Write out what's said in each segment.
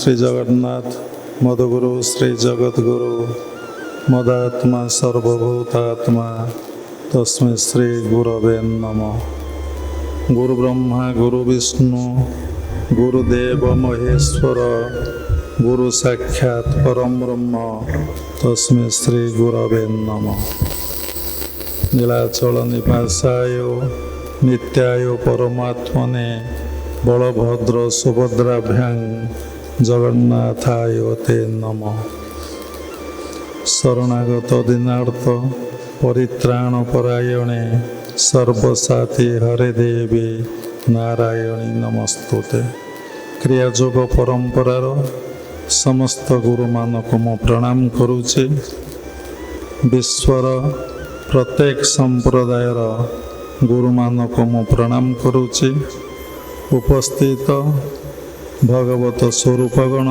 श्री जगन्नाथ मदगुरु श्री जगद्गुरु मदात्मा सर्वभूतात्मा तस्मै श्री गुरवे नमः। गुरु ब्रह्मा गुरु विष्णु गुरुदेव महेश्वर गुरु साक्षात् परम ब्रह्म तस्मै श्री गुरवे नमः। नीलाचल निवासाय नित्याय परमात्मने बलभद्र सुभद्राभ्यां जगन्नाथाय ते नमः। शरणागत दीनार्थ परित्राण परायणे सर्वसाती हरे देवी नारायणी नमस्तुते। क्रियायोग परंपरार समस्त गुरु मानक मु प्रणाम करुचे। विश्वर प्रत्येक संप्रदायर गुरु मानक मु प्रणाम करुचे। उपस्थित भगवत स्वरूपगण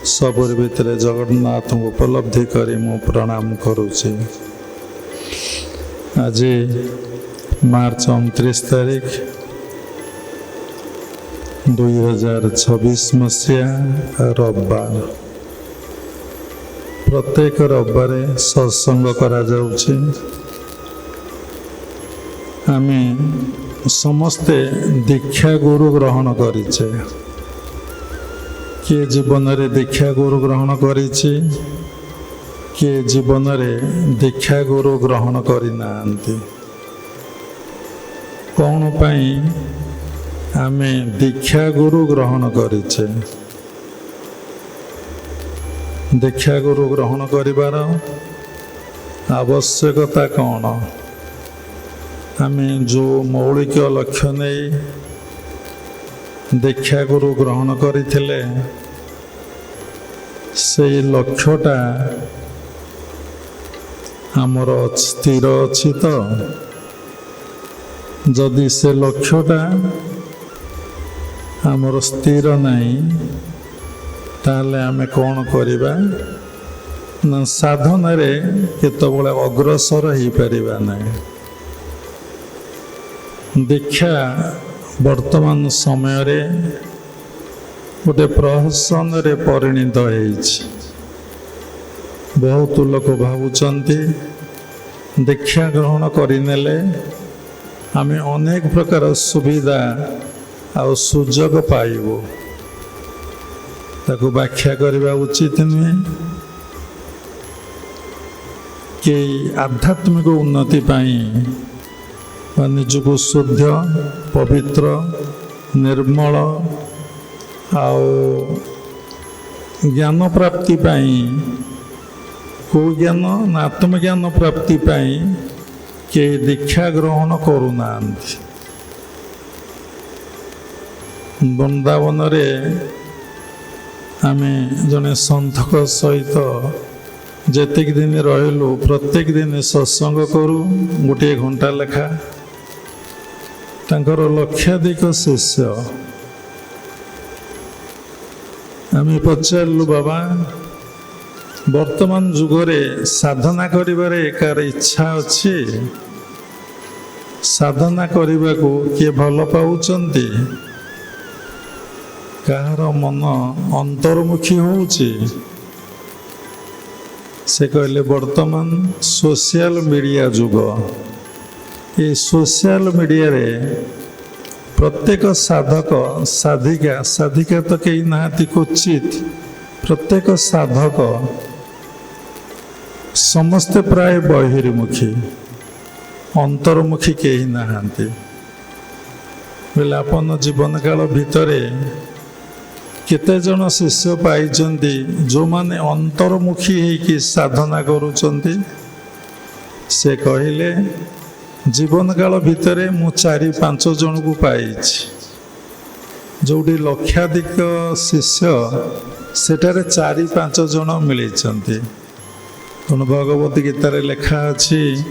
सबुर भितर जगन्नाथ उपलब्धि करी मु प्रणाम करुचे। आज मार्च 29 तारीख 2026 मसीहा रविवार। प्रत्येक रविवार सत्संग करा जाउछि। आमे समस्ते दीक्षा गुरु ग्रहण करिछे। किए जीवन रे दीक्षा गुरु ग्रहण करिछि, किए जीवन रे दीक्षा गुरु ग्रहण करि नांती। कौन पाई आमे दीक्षा गुरु ग्रहण करिछे? दीक्षा गुरु ग्रहण करिवार आवश्यकता कौन? आमे जो मौलिक लक्ष्य नहीं दीक्षा गुरु ग्रहण करथिले से लक्ष्यटा आमर स्थिर अछि तो जदि से लक्ष्यटा आमर स्थिर नहीं ताले आमे कौन करिबा ना साधन रे केतबेले अग्रसर ही परिबा नहीं। दीक्षा वर्तमान समय रे गोटे प्रहसन रे परिणत होइछि। बहुत लोक भावुचंती दीक्षा ग्रहण करिनेले आमे अनेक प्रकार सुविधा आ सुजोग पाइबो। ताकू व्याख्या करबा उचित नुहे कि आध्यात्मिक उन्नति पाई निजको शुद्ध पवित्र निर्मल आओ ज्ञान प्राप्ति पाई को ज्ञान आत्मज्ञान प्राप्ति पाई के दीक्षा ग्रहण करूना। वृंदावन रे आमे जने संतक सहित जेतिक दिन रहिलु प्रत्येक दिन सत्संग करू गोटे घंटा लेखा। तांकर लक्षाधिक शिष्य। आमे पचारलु बाबा वर्तमान जुगरे साधना करिबारे कार इच्छा अछि, साधना करिबा को के भल पाउचंती, कार मन अंतर्मुखी होउची। से कहले वर्तमान सोशल मीडिया जुग। ये सोशल मीडिया रे प्रत्येक साधक साधिका साधिका तो कई नाती क्वचित प्रत्येक साधक समस्ते प्राय बहिर्मुखी अंतर्मुखी कहीं नाहांती। बोले अपन जीवन काल भितरे केते जन शिष्य पाइचंती जो माने अंतर्मुखी है कि साधना करूचंती। से कहिले जीवन काल भितरे मु 4-5 जन को पाइछि। जोटी लक्षाधिक शिष्य सेठारे 4-5 जन मिलैछंती। तेणु भगवत गीतार लेखा अछि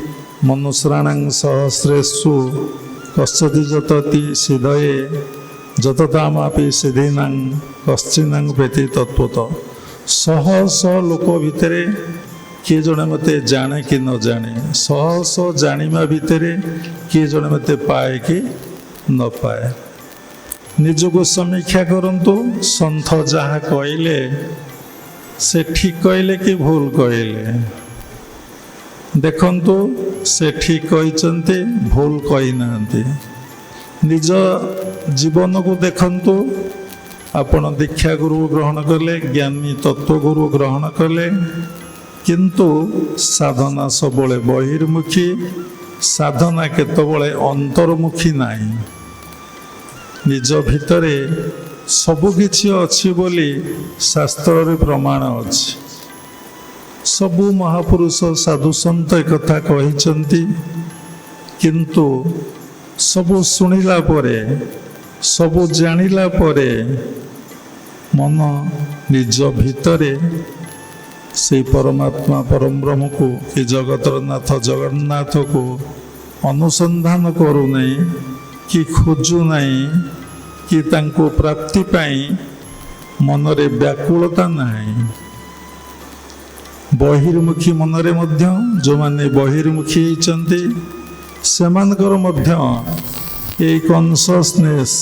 मनुष्याणां सहस्रेषु कश्चित् जतति सिद्धये जततामापि सिद्धीनां कश्चिन्नां वेति तत्त्वतः। शह शह लोक भितरे किए जड़े मत जाने कि न जाने, शह शह जानिमा भितर किए जड़े मत पाए कि न पाए। ନିଜକୁ ସମୀକ୍ଷା କରନ୍ତୁ। ସନ୍ଥ ଯାହା କହିଲେ ସେ ଠିକ୍ କହିଲେ କି ଭୁଲ କହିଲେ? ଦେଖନ୍ତୁ, ସେ ଠିକ୍ କହିଛନ୍ତି, ଭୁଲ କହିନାହାନ୍ତି। ନିଜ ଜୀବନକୁ ଦେଖନ୍ତୁ। ଆପଣ ଦୀକ୍ଷା ଗୁରୁ ଗ୍ରହଣ କଲେ, ଜ୍ଞାନୀ ତତ୍ତ୍ୱଗୁରୁ ଗ୍ରହଣ କଲେ, କିନ୍ତୁ ସାଧନା ସବୁବେଳେ ବହିର୍ମୁଖୀ, ସାଧନା କେତେବେଳେ ଅନ୍ତର୍ମୁଖୀ ନାହିଁ। ନିଜ ଭିତରେ ସବୁକିଛି ଅଛି ବୋଲି ଶାସ୍ତ୍ରରେ ପ୍ରମାଣ ଅଛି। ସବୁ ମହାପୁରୁଷ ସାଧୁସନ୍ଥ ଏକଥା କହିଛନ୍ତି, କିନ୍ତୁ ସବୁ ଶୁଣିଲା ପରେ, ସବୁ ଜାଣିଲା ପରେ ମନ ନିଜ ଭିତରେ ସେଇ ପରମାତ୍ମା ପରବ୍ରହ୍ମକୁ କି ଜଗତର ନାଥ ଜଗନ୍ନାଥକୁ ଅନୁସନ୍ଧାନ କରୁନାହିଁ କି ଖୋଜୁନାହିଁ, କି ତାଙ୍କୁ ପ୍ରାପ୍ତି ପାଇଁ ମନରେ ବ୍ୟାକୁଳତା ନାହିଁ। ବହିର୍ମୁଖୀ ମନରେ ମଧ୍ୟ, ଯେଉଁମାନେ ବହିର୍ମୁଖୀ ହେଇଛନ୍ତି ସେମାନଙ୍କର ମଧ୍ୟ ଏଇ କନସସନେସ୍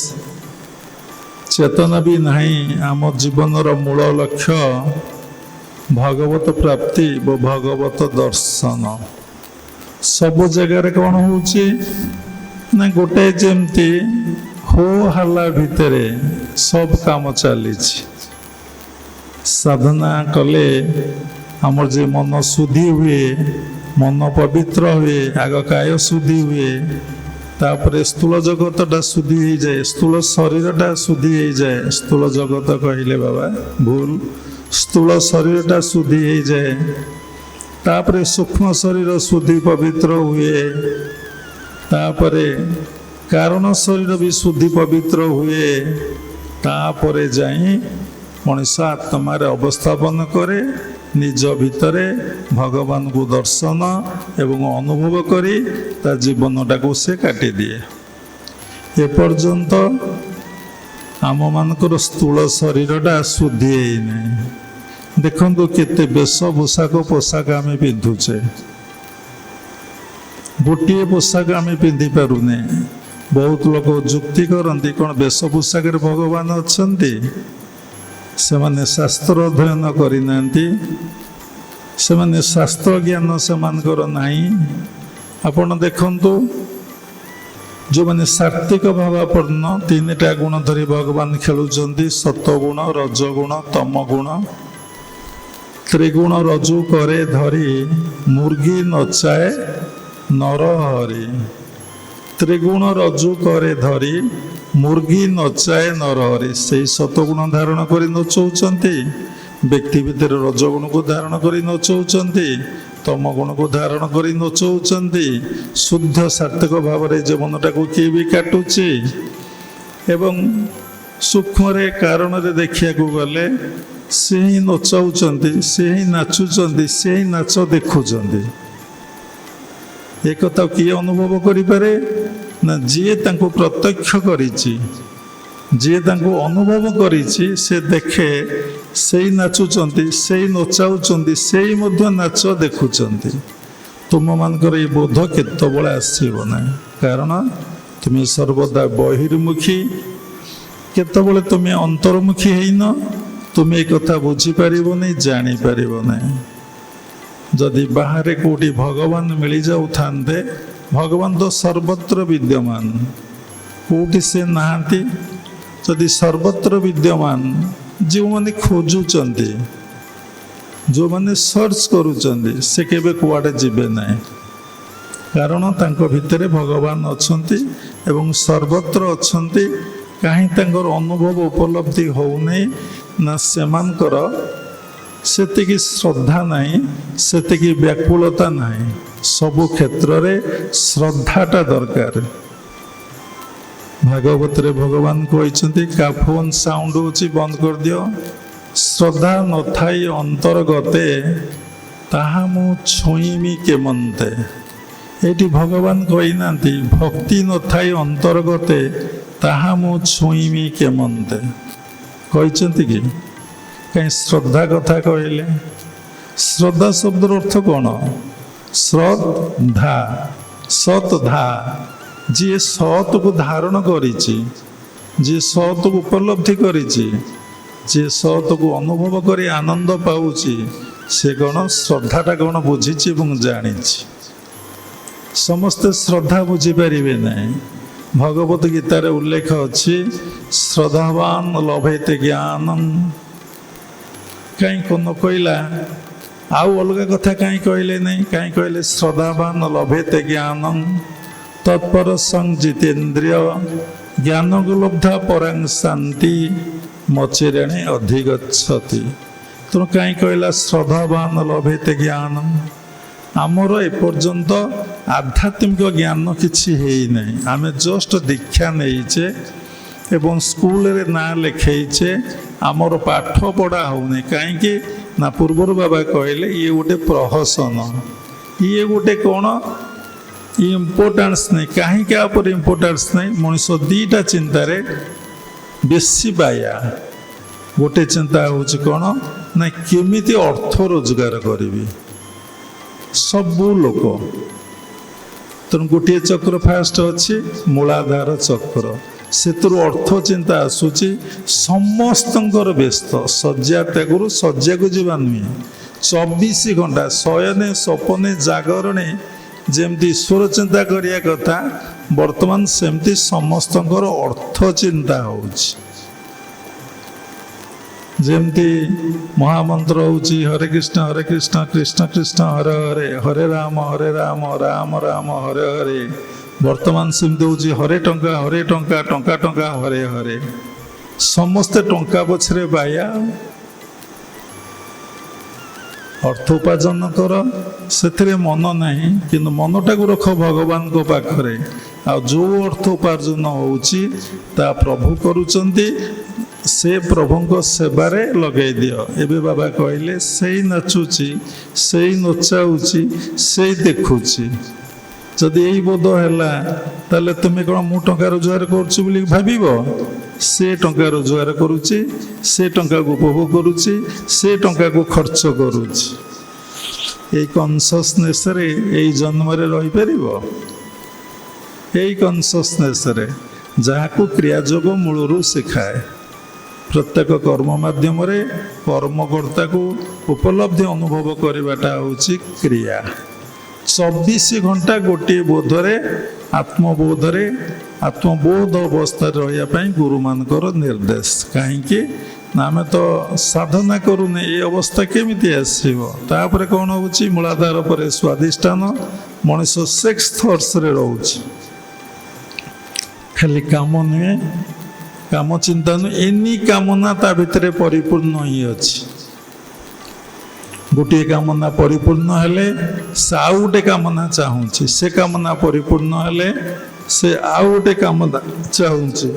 ଚେତନା ବି ନାହିଁ। ଆମ ଜୀବନର ମୂଳ ଲକ୍ଷ୍ୟ ଭଗବତ ପ୍ରାପ୍ତି ଓ ଭଗବତ ଦର୍ଶନ। ସବୁ ଜାଗାରେ କ'ଣ ହେଉଛି ନା ଗୋଟେ ଯେମିତି ହୋ ହାଲ୍ଲା ଭିତରେ ସବୁ କାମ ଚାଲିଛି। ସାଧନା କଲେ ଆମର ଯେ ମନ ଶୁଦ୍ଧି ହୁଏ, ମନ ପବିତ୍ର ହୁଏ, ଆଗ କାୟ ଶୁଦ୍ଧି ହୁଏ, ତାପରେ ସ୍ଥୂଳ ଜଗତଟା ଶୁଦ୍ଧି ହେଇଯାଏ, ସ୍ଥୂଳ ଶରୀରଟା ଶୁଦ୍ଧି ହେଇଯାଏ। ସ୍ଥୂଳ ଜଗତ କହିଲେ ବାବା ଭୁଲ, ସ୍ଥୂଳ ଶରୀରଟା ଶୁଦ୍ଧି ହେଇଯାଏ। ତାପରେ ସୂକ୍ଷ୍ମ ଶରୀର ଶୁଦ୍ଧି ପବିତ୍ର ହୁଏ, ତାପରେ କାରଣ ଶରୀର ବି ଶୁଦ୍ଧି ପବିତ୍ର ହୁଏ। ତାପରେ ଯାଇ ମଣିଷ ଆତ୍ମାରେ ଅବସ୍ଥାପନ କରେ, ନିଜ ଭିତରେ ଭଗବାନଙ୍କୁ ଦର୍ଶନ ଏବଂ ଅନୁଭବ କରି ତା ଜୀବନଟାକୁ ସେ କାଟିଦିଏ। ଏପର୍ଯ୍ୟନ୍ତ ଆମମାନଙ୍କର ସ୍ଥୂଳ ଶରୀରଟା ଶୁଦ୍ଧି ହେଇନାହିଁ। ଦେଖନ୍ତୁ କେତେ ବେଶ ପୋଷାକ ଆମେ ପିନ୍ଧୁଛେ, ଗୋଟିଏ ପୋଷାକ ଆମେ ପିନ୍ଧି ପାରୁନେ। ବହୁତ ଲୋକ ଯୁକ୍ତି କରନ୍ତି, କ'ଣ ବେଶ ପୋଷାକରେ ଭଗବାନ ଅଛନ୍ତି? ସେମାନେ ଶାସ୍ତ୍ର ଅଧ୍ୟୟନ କରିନାହାନ୍ତି, ସେମାନେ ଶାସ୍ତ୍ର ଜ୍ଞାନ ସେମାନଙ୍କର ନାହିଁ। ଆପଣ ଦେଖନ୍ତୁ, ଯେଉଁମାନେ ସାତ୍ତ୍ୱିକ ଭାବାପନ୍ନ, ତିନିଟା ଗୁଣ ଧରି ଭଗବାନ ଖେଳୁଛନ୍ତି, ସତ୍ୱଗୁଣ, ରଜଗୁଣ, ତମଗୁଣ। ତ୍ରିଗୁଣ ରଜୁ କରେ ଧରି, ମୁର୍ଗୀ ନଚାଏ ନରହରି। ତ୍ରିଗୁଣ ରଜୁ କରେ ଧରି, ମୁର୍ଗୀ ନଚାଏ ନରହରି। ସେଇ ସତ୍ୱଗୁଣ ଧାରଣ କରି ନଚଉଛନ୍ତି, ବ୍ୟକ୍ତି ଭିତରେ ରଜଗୁଣକୁ ଧାରଣ କରି ନଚଉଛନ୍ତି, ତମ ଗୁଣକୁ ଧାରଣ କରି ନଚଉଛନ୍ତି। ଶୁଦ୍ଧ ସାତ୍ତ୍ୱିକ ଭାବରେ ଜୀବନଟାକୁ କିଏ ବି କାଟୁଛି। ଏବଂ ସୂକ୍ଷ୍ମରେ କାରଣରେ ଦେଖିବାକୁ ଗଲେ ସେ ହିଁ ନଚାଉଛନ୍ତି, ସେ ହିଁ ନାଚୁଛନ୍ତି, ସେ ହିଁ ନାଚ ଦେଖୁଛନ୍ତି। ଏକଥା କିଏ ଅନୁଭବ କରିପାରେ? ନା ଯିଏ ତାଙ୍କୁ ପ୍ରତ୍ୟକ୍ଷ କରିଛି, ଯିଏ ତାଙ୍କୁ ଅନୁଭବ କରିଛି, ସେ ଦେଖେ ସେଇ ନାଚୁଛନ୍ତି, ସେଇ ନଚାଉଛନ୍ତି, ସେଇ ମଧ୍ୟ ନାଚ ଦେଖୁଛନ୍ତି। ତୁମମାନଙ୍କର ଏଇ ବୋଧ କେତେବେଳେ ଆସିବ ନାହିଁ, କାରଣ ତୁମେ ସର୍ବଦା ବହିର୍ମୁଖୀ। କେତେବେଳେ ତୁମେ ଅନ୍ତର୍ମୁଖୀ ହେଇନ, ତୁମେ ଏ କଥା ବୁଝିପାରିବନି, ଜାଣିପାରିବ ନାହିଁ। ଯଦି ବାହାରେ କେଉଁଠି ଭଗବାନ ମିଳିଯାଉଥାନ୍ତେ, ଭଗବାନ ତ ସର୍ବତ୍ର ବିଦ୍ୟମାନ, କେଉଁଠି ସେ ନାହାନ୍ତି। ଯଦି ସର୍ବତ୍ର ବିଦ୍ୟମାନ, ଯେଉଁମାନେ ଖୋଜୁଛନ୍ତି, ଯେଉଁମାନେ ସର୍ଚ୍ଚ କରୁଛନ୍ତି, ସେ କେବେ କୁଆଡ଼େ ଯିବେ ନାହିଁ, କାରଣ ତାଙ୍କ ଭିତରେ ଭଗବାନ ଅଛନ୍ତି ଏବଂ ସର୍ବତ୍ର ଅଛନ୍ତି। କାହିଁ ତାଙ୍କର ଅନୁଭବ ଉପଲବ୍ଧି ହେଉନାହିଁ? ନା ସେମାନଙ୍କର ସେତିକି ଶ୍ରଦ୍ଧା ନାହିଁ, ସେତିକି ବ୍ୟାକୁଳତା ନାହିଁ। ସବୁ କ୍ଷେତ୍ରରେ ଶ୍ରଦ୍ଧାଟା ଦରକାର। ଭାଗବତରେ ଭଗବାନ କହିଛନ୍ତି, କା ଫୋନ୍ ସାଉଣ୍ଡ ହେଉଛି ବନ୍ଦ କରିଦିଅ। ଶ୍ରଦ୍ଧା ନଥାଇ ଅନ୍ତର୍ଗତେ, ତାହା ମୁଁ ଛୁଇଁମି କେମନ୍ତେ। ଏଇଠି ଭଗବାନ କହିନାହାନ୍ତି ଭକ୍ତି ନଥାଇ ଅନ୍ତର୍ଗତେ, ତାହା ମୁଁ ଛୁଇଁମି କେମନ୍ତେ। କହିଛନ୍ତି କି? କାହିଁ ଶ୍ରଦ୍ଧା କଥା କହିଲେ? ଶ୍ରଦ୍ଧା ଶବ୍ଦର ଅର୍ଥ କ'ଣ? ଶ୍ରଦ୍ଧା, ସତ୍ ଧା। ଯିଏ ସତ୍କୁ ଧାରଣ କରିଛି, ଯିଏ ସତକୁ ଉପଲବ୍ଧି କରିଛି, ଯିଏ ସତକୁ ଅନୁଭବ କରି ଆନନ୍ଦ ପାଉଛି, ସେ କ'ଣ ଶ୍ରଦ୍ଧାଟା କ'ଣ ବୁଝିଛି ଏବଂ ଜାଣିଛି। ସମସ୍ତେ ଶ୍ରଦ୍ଧା ବୁଝିପାରିବେ ନାହିଁ। ଭଗବତ ଗୀତାରେ ଉଲ୍ଲେଖ ଅଛି, ଶ୍ରଦ୍ଧାବାନ ଲଭେତେ ଜ୍ଞାନଂ। କାହିଁ ନ କହିଲା? ଆଉ ଅଲଗା କଥା କାହିଁ କହିଲେ ନାହିଁ? କାହିଁ କହିଲେ ଶ୍ରଦ୍ଧାବାନ ଲଭେତେ ଜ୍ଞାନଂ ତତ୍ପର ସଂଜିତେନ୍ଦ୍ରିୟ ଜ୍ଞାନକୁ ଲବ୍ଧା ପରାଂ ଶାନ୍ତି ମଚିରେଣେ ଅଧିଗଚ୍ଛତି। ତେଣୁ କାହିଁ କହିଲା ଶ୍ରଦ୍ଧାବାନ ଲଭେତେ ଜ୍ଞାନଂ? ଆମର ଏପର୍ଯ୍ୟନ୍ତ ଆଧ୍ୟାତ୍ମିକ ଜ୍ଞାନ କିଛି ହେଇନାହିଁ। ଆମେ ଜଷ୍ଟ ଦୀକ୍ଷା ନେଇଛେ ଏବଂ ସ୍କୁଲରେ ନାଁ ଲେଖେଇଛେ, ଆମର ପାଠ ପଢ଼ା ହେଉନି। କାହିଁକି ନା ପୂର୍ବରୁ ବାବା କହିଲେ ଇଏ ଗୋଟେ ପ୍ରହସନ, ଇଏ ଗୋଟେ କ'ଣ ଇମ୍ପୋର୍ଟାନ୍ସ ନାହିଁ। କାହିଁକି ଆ ଉପରେ ଇମ୍ପୋର୍ଟାନ୍ସ ନାହିଁ? ମଣିଷ ଦୁଇଟା ଚିନ୍ତାରେ ବେଶୀ ବାୟା। ଗୋଟେ ଚିନ୍ତା ହେଉଛି କ'ଣ ନା କେମିତି ଅର୍ଥ ରୋଜଗାର କରିବି, ସବୁ ଲୋକ। ତେଣୁ ଗୋଟିଏ ଚକ୍ର ଫାଷ୍ଟ ଅଛି ମୂଳାଧାର ଚକ୍ର, ସେଥିରୁ ଅର୍ଥ ଚିନ୍ତା ଆସୁଛି। ସମସ୍ତଙ୍କର ବ୍ୟସ୍ତ, ଶଯ୍ୟା ତ୍ୟାଗରୁ ଶଯ୍ୟାକୁ ଯିବା ନୁହେଁ, 24 ଘଣ୍ଟା ଶୟନେ ସ୍ୱପନେ ଜାଗରଣେ ଯେମିତି ଈଶ୍ୱର ଚିନ୍ତା କରିବା କଥା, ବର୍ତ୍ତମାନ ସେମିତି ସମସ୍ତଙ୍କର ଅର୍ଥ ଚିନ୍ତା ହେଉଛି। ଯେମିତି ମହାମନ୍ତ୍ର ହେଉଛି ହରେ କୃଷ୍ଣ କୃଷ୍ଣ କୃଷ୍ଣ ହରେ ହରେ, ହରେ ରାମ ରାମ ରାମ ହରେ ହରେ। ବର୍ତ୍ତମାନ ସେମିତି ହେଉଛି ହରେ ଟଙ୍କା ଟଙ୍କା ଟଙ୍କା ହରେ ହରେ। ସମସ୍ତେ ଟଙ୍କା ପଛରେ ବାୟା। ଅର୍ଥ ଉପାର୍ଜନ କର, ସେଥିରେ ମନ ନାହିଁ, କିନ୍ତୁ ମନଟାକୁ ରଖ ଭଗବାନଙ୍କ ପାଖରେ। ଆଉ ଯେଉଁ ଅର୍ଥ ଉପାର୍ଜନ ହେଉଛି ତା ପ୍ରଭୁ କରୁଛନ୍ତି, ସେ ପ୍ରଭୁଙ୍କ ସେବାରେ ଲଗେଇ ଦିଅ। ଏବେ ବାବା କହିଲେ ସେଇ ନାଚୁଛି, ସେଇ ନଚାଉଛି, ସେଇ ଦେଖୁଛି। ଯଦି ଏଇ ବୋଧ ହେଲା, ତାହେଲେ ତୁମେ କ'ଣ ମୁଁ ଟଙ୍କା ରୋଜଗାର କରୁଛି ବୋଲି ଭାବିବ? ସେ ଟଙ୍କା ରୋଜଗାର କରୁଛି, ସେ ଟଙ୍କାକୁ ଉପଭୋଗ କରୁଛି, ସେ ଟଙ୍କାକୁ ଖର୍ଚ୍ଚ କରୁଛି। ଏଇ କନସିୟସନେସରେ ଏଇ ଜନ୍ମରେ ରହିପାରିବ? ଏଇ କନସିୟସନେସରେ ଯାହାକୁ କ୍ରିୟାଯୋଗ ମୂଳରୁ ଶିଖାଏ। ପ୍ରତ୍ୟେକ କର୍ମ ମାଧ୍ୟମରେ କର୍ମକର୍ତ୍ତାକୁ ଉପଲବ୍ଧି ଅନୁଭବ କରିବାଟା ହେଉଛି କ୍ରିୟା। 24 ଘଣ୍ଟା ଗୋଟିଏ ବୋଧରେ, ଆତ୍ମବୋଧ ଅବସ୍ଥାରେ ରହିବା ପାଇଁ ଗୁରୁମାନଙ୍କର ନିର୍ଦ୍ଦେଶ। କାହିଁକି ନା ଆମେ ତ ସାଧନା କରୁନେ, ଏ ଅବସ୍ଥା କେମିତି ଆସିବ? ତାପରେ କ'ଣ ହେଉଛି? ମୂଳାଧାର ପରେ ସ୍ୱାଧିଷ୍ଠାନ, ମଣିଷ 6 ଥଟ୍ସରେ ରହୁଛି। ଖାଲି କାମ ନୁହେଁ, କାମ ଚିନ୍ତା ନୁହେଁ, ଏନି କାମନା ତା ଭିତରେ ପରିପୂର୍ଣ୍ଣ ହିଁ ଅଛି। ଗୋଟିଏ କାମନା ପରିପୂର୍ଣ୍ଣ ହେଲେ ସେ ଆଉ ଗୋଟେ କାମନା ଚାହୁଁଛି, ସେ କାମନା ପରିପୂର୍ଣ୍ଣ ହେଲେ ସେ ଆଉ ଗୋଟେ କାମନା ଚାହୁଁଛି।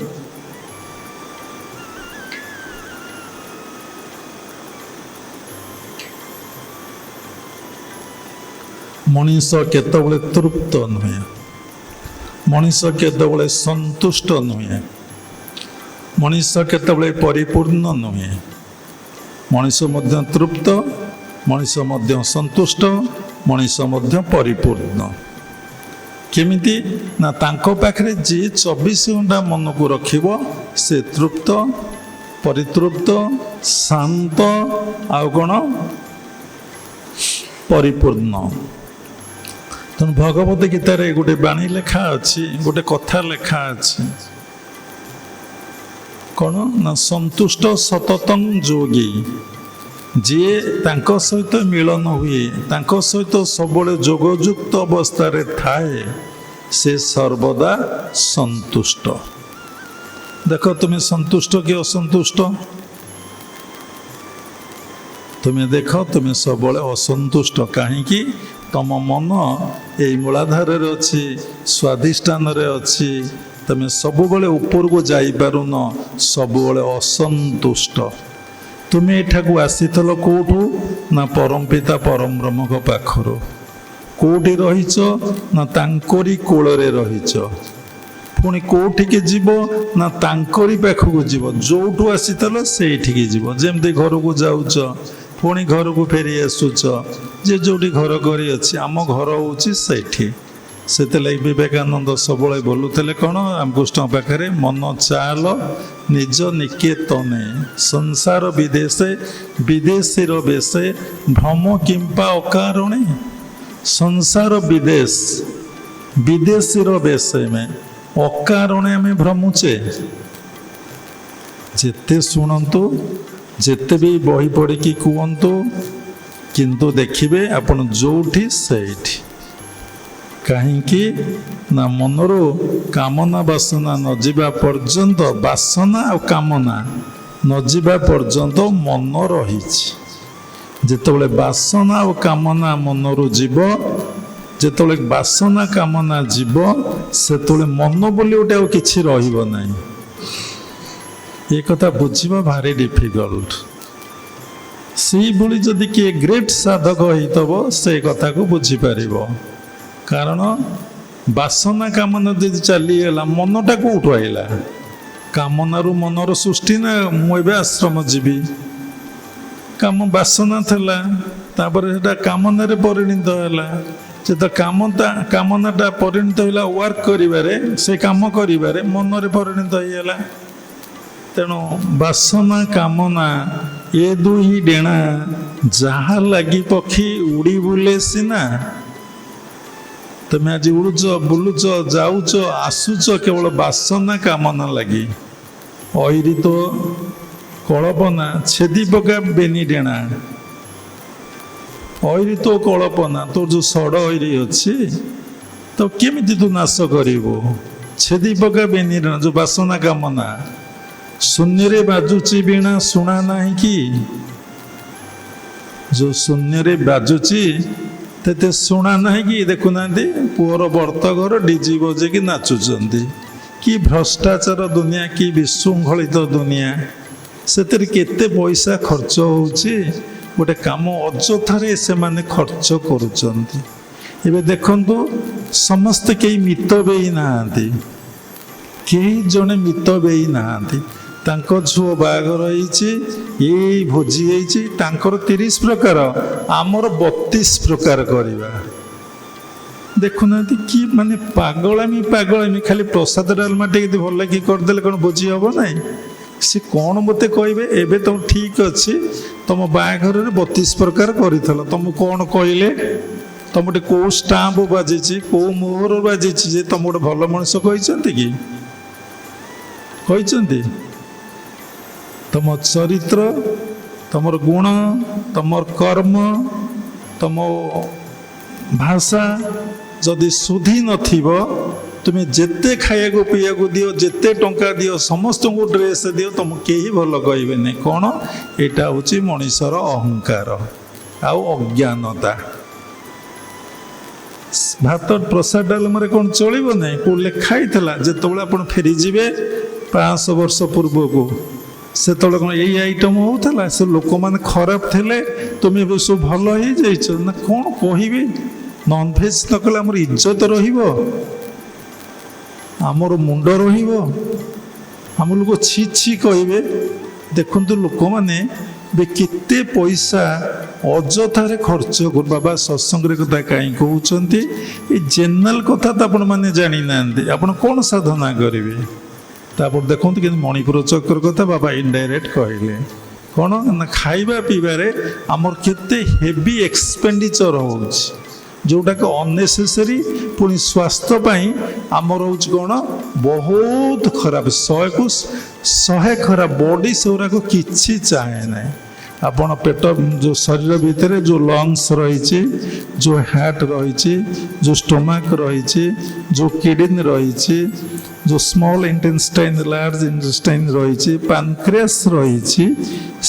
ମଣିଷ କେତେବେଳେ ତୃପ୍ତ ନୁହେଁ, ମଣିଷ କେତେବେଳେ ସନ୍ତୁଷ୍ଟ ନୁହେଁ, ମଣିଷ କେତେବେଳେ ପରିପୂର୍ଣ୍ଣ ନୁହେଁ। ମଣିଷ ମଧ୍ୟ ତୃପ୍ତ, ମଣିଷ ମଧ୍ୟ ସନ୍ତୁଷ୍ଟ, ମଣିଷ ମଧ୍ୟ ପରିପୂର୍ଣ୍ଣ। କେମିତି ନା ତାଙ୍କ ପାଖରେ ଯିଏ 24 ଘଣ୍ଟା ମନକୁ ରଖିବ, ସେ ତୃପ୍ତ, ପରିତୃପ୍ତ, ଶାନ୍ତ, ଆଉ କ'ଣ ପରିପୂର୍ଣ୍ଣ। ତେଣୁ ଭଗବତ ଗୀତାରେ ଗୋଟେ ବାଣୀ ଲେଖା ଅଛି, ଗୋଟେ କଥା ଲେଖା ଅଛି, କ'ଣ ନା ସନ୍ତୁଷ୍ଟ ସତତଂ ଯୋଗୀ। ଯିଏ ତାଙ୍କ ସହିତ ମିଳନ ହୁଏ, ତାଙ୍କ ସହିତ ସବୁବେଳେ ଯୋଗଯୁକ୍ତ ଅବସ୍ଥାରେ ଥାଏ, ସେ ସର୍ବଦା ସନ୍ତୁଷ୍ଟ। ଦେଖ ତୁମେ ସନ୍ତୁଷ୍ଟ କି ଅସନ୍ତୁଷ୍ଟ? ତୁମେ ଦେଖ ତୁମେ ସବୁବେଳେ ଅସନ୍ତୁଷ୍ଟ। କାହିଁକି? ତମ ମନ ଏଇ ମୂଳାଧାରରେ ଅଛି, ସ୍ୱାଧିଷ୍ଠାନରେ ଅଛି। ତୁମେ ସବୁବେଳେ ଉପରକୁ ଯାଇପାରୁନ, ସବୁବେଳେ ଅସନ୍ତୁଷ୍ଟ। ତୁମେ ଏଠାକୁ ଆସିଥିଲ କେଉଁଠୁ? ନା ପରମ ପିତା ପରମ ବ୍ରହ୍ମଙ୍କ ପାଖରୁ। କେଉଁଠି ରହିଛ? ନା ତାଙ୍କରି କୋଳରେ ରହିଛ। ପୁଣି କେଉଁଠିକି ଯିବ? ନା ତାଙ୍କରି ପାଖକୁ ଯିବ। ଯେଉଁଠୁ ଆସିଥିଲ ସେଇଠିକି ଯିବ। ଯେମିତି ଘରକୁ ଯାଉଛ, ପୁଣି ଘରକୁ ଫେରି ଆସୁଛ, ଯେ ଯେଉଁଠି ଘର କରିଅଛି, ଆମ ଘର ହେଉଛି ସେଇଠି। ସେଥିଲାଗି ବିବେକାନନ୍ଦ ସବୁବେଳେ ବୋଲୁଥିଲେ କ'ଣ ରାମକୃଷ୍ଣ ପାଖରେ, ମନ ଚାଲ ନିଜ ନିକେତନେ ସଂସାର ବିଦେଶେ ବିଦେଶୀର ବେଶେ ଭ୍ରମ କିମ୍ବା ଅକାରଣେ। ସଂସାର ବିଦେଶ ବିଦେଶୀର ବେଶେ ମେ ଅକାରଣେ ଆମେ ଭ୍ରମୁଛେ। ଯେତେ ଶୁଣନ୍ତୁ, ଯେତେ ବି ବହି ପଢ଼ିକି କୁହନ୍ତୁ, କିନ୍ତୁ ଦେଖିବେ ଆପଣ ଯେଉଁଠି ସେଇଠି। କାହିଁକି ନା ମନରୁ କାମନା ବାସନା ନ ଯିବା ପର୍ଯ୍ୟନ୍ତ, ବାସନା ଆଉ କାମନା ନ ଯିବା ପର୍ଯ୍ୟନ୍ତ ମନ ରହିଛି। ଯେତେବେଳେ ବାସନା ଆଉ କାମନା ମନରୁ ଯିବ, ଯେତେବେଳେ ବାସନା କାମନା ଯିବ, ସେତେବେଳେ ମନ ବୋଲି ଗୋଟେ ଆଉ କିଛି ରହିବ ନାହିଁ। ଏ କଥା ବୁଝିବା ଭାରି ଡିଫିକଲ୍ଟ। ସେଇଭଳି ଯଦି କିଏ ଗ୍ରେଟ୍ ସାଧକ ହେଇଥିବ ସେ କଥାକୁ ବୁଝିପାରିବ। କାରଣ ବାସନା କାମନା ଯଦି ଚାଲିଗଲା, ମନଟା କେଉଁଠୁ ଆଇଲା? କାମନାରୁ ମନର ସୃଷ୍ଟି ନା। ମୁଁ ଏବେ ଆଶ୍ରମ ଯିବି, ବାସନା ଥିଲା, ତାପରେ ସେଟା କାମନାରେ ପରିଣତ ହେଲା। ଯେତେବେଳେ କାମନାଟା ପରିଣତ ହେଲା ୱାର୍କ କରିବାରେ, ସେ କାମ କରିବାରେ, ମନରେ ପରିଣତ ହେଇଗଲା। ତେଣୁ ବାସନା କାମନା ଏ ଦୁଇ ଡେଣା, ଯାହା ଲାଗି ପକ୍ଷୀ ଉଡ଼ି ବୁଲେ ସିନା। ତମେ ଆଜି ଉଡୁଛ, ବୁଲୁଛ, ଯାଉଛ, ଆସୁଛ କେବଳ ବାସନା କାମନା ଲାଗି। ଅଇରି ତ କଳପନା ଛେଦି ପକା ବେନି ଡେଣା। ଅଇରି ତୋ କଳପନା, ତୋର ଯେଉଁ ସଡ଼ ଅଇରି ଅଛି ତ କେମିତି ତୁ ନାଶ କରିବୁ? ଛେଦି ପକା ବେନି ଡେଣା, ଯେଉଁ ବାସନା କାମନା। ଶୂନ୍ୟରେ ବାଜୁଛି ବୀଣା ଶୁଣା ନାହିଁ କି? ଯେଉଁ ଶୂନ୍ୟରେ ବାଜୁଛି ତେତେ ଶୁଣା ନାହିଁ କି? ଦେଖୁନାହାନ୍ତି ପୁଅର ବର୍ତ୍ତଘର ଡିଜି ବଜେଇକି ନାଚୁଛନ୍ତି। କି ଭ୍ରଷ୍ଟାଚାର ଦୁନିଆ, କି ବିଶୃଙ୍ଖଳିତ ଦୁନିଆ। ସେଥିରେ କେତେ ପଇସା ଖର୍ଚ୍ଚ ହେଉଛି। ଗୋଟେ କାମ ଅଯଥାରେ ସେମାନେ ଖର୍ଚ୍ଚ କରୁଛନ୍ତି। ଏବେ ଦେଖନ୍ତୁ, ସମସ୍ତେ କେହି ମିତବେଇ ନାହାନ୍ତି, କେହି ଜଣେ ମିତବେଇ ନାହାନ୍ତି। ତାଙ୍କ ଝୁଅ ବାହାଘର ହେଇଛି, ଏଇ ଭୋଜି ହେଇଛି, ତାଙ୍କର 30 ପ୍ରକାର, ଆମର 32 ପ୍ରକାର କରିବା। ଦେଖୁନାହାନ୍ତି କି ମାନେ ପାଗଳାମି। ଖାଲି ପ୍ରସାଦ ଡାଲମା ଟିକେ ଭଲ ଲାଗି କରିଦେଲେ କ'ଣ ଭୋଜି ହବ ନାହିଁ? ସେ କ'ଣ ମୋତେ କହିବେ, ଏବେ ତମ ଠିକ୍ ଅଛି, ତମ ବାହାଘରରେ 32 ପ୍ରକାର କରିଥିଲ, ତମକୁ କ'ଣ କହିଲେ? ତମ ଗୋଟେ କେଉଁ ଷ୍ଟାମ୍ପ ବାଜିଛି, କେଉଁ ମୋହର ବାଜିଛି ଯେ ତମ ଗୋଟେ ଭଲ ମଣିଷ କହିଛନ୍ତି କି? କହିଛନ୍ତି? ତମ ଚରିତ୍ର, ତମର ଗୁଣ, ତମର କର୍ମ, ତମ ଭାଷା ଯଦି ଶୁଦ୍ଧି ନଥିବ, ତୁମେ ଯେତେ ଖାଇବାକୁ ପିଇବାକୁ ଦିଅ, ଯେତେ ଟଙ୍କା ଦିଅ, ସମସ୍ତଙ୍କୁ ଡ୍ରେସ୍ ଦିଅ, ତମକୁ କେହି ଭଲ କହିବେନି। କ'ଣ? ଏଇଟା ହେଉଛି ମଣିଷର ଅହଙ୍କାର ଆଉ ଅଜ୍ଞାନତା। ଭାତ ପ୍ରସାଦ ଡାଲମାରେ କ'ଣ ଚଳିବ ନାହିଁ? କେଉଁ ଲେଖା ହେଇଥିଲା? ଯେତେବେଳେ ଆପଣ ଫେରିଯିବେ 500 ବର୍ଷ ପୂର୍ବକୁ, ସେତେବେଳେ କ'ଣ ଏଇ ଆଇଟମ୍ ହେଉଥିଲା? ସେ ଲୋକମାନେ ଖରାପ ଥିଲେ, ତୁମେ ଏବେ ସବୁ ଭଲ ହେଇଯାଇଛ ନା? କ'ଣ କହିବି? ନନଭେଜ୍ ନ କଲେ ଆମର ଇଜ୍ଜତ ରହିବ, ଆମର ମୁଣ୍ଡ ରହିବ, ଆମ ଲୋକ ଛି ଛି କହିବେ। ଦେଖନ୍ତୁ ଲୋକମାନେ ଏବେ କେତେ ପଇସା ଅଯଥାରେ ଖର୍ଚ୍ଚ କରୁ। ବାବା ସତ୍ସଙ୍ଗରେ କଥା କାହିଁ କହୁଛନ୍ତି? ଏ ଜେନେରାଲ କଥା ତ ଆପଣମାନେ ଜାଣିନାହାନ୍ତି। ଆପଣ କ'ଣ ସାଧନା କରିବେ? ତାପରେ ଦେଖନ୍ତୁ କିନ୍ତୁ ମଣିପୁର ଚକ୍ର କଥା ବାବା ଇନଡାଇରେକ୍ଟ କହିଲେ। କ'ଣ ନା ଖାଇବା ପିଇବାରେ ଆମର କେତେ ହେଭି ଏକ୍ସପେଣ୍ଡିଚର ହେଉଛି, ଯେଉଁଟାକି ଅନନେସେସରି, ପୁଣି ସ୍ୱାସ୍ଥ୍ୟ ପାଇଁ ଆମର ହେଉଛି କ'ଣ ବହୁତ ଖରାପ। 100କୁ 100 ଖରାପ। ବଡି ସେଗୁଡ଼ାକ କିଛି ଚାହେଁ ନାହିଁ। ଆପଣ ପେଟ, ଯେଉଁ ଶରୀର ଭିତରେ ଯେଉଁ ଲଙ୍ଗସ୍ ରହିଛି, ଯେଉଁ ହାର୍ଟ ରହିଛି, ଯେଉଁ ଷ୍ଟୋମାକ୍ ରହିଛି, ଯେଉଁ କିଡନୀ ରହିଛି, ଯେଉଁ ସ୍ମଲ୍ ଇଣ୍ଟେଷ୍ଟାଇନ୍, ଲାର୍ଜ ଇଣ୍ଟେଷ୍ଟାଇନ୍ ରହିଛି, ପାନକ୍ରିଆସ୍ ରହିଛି,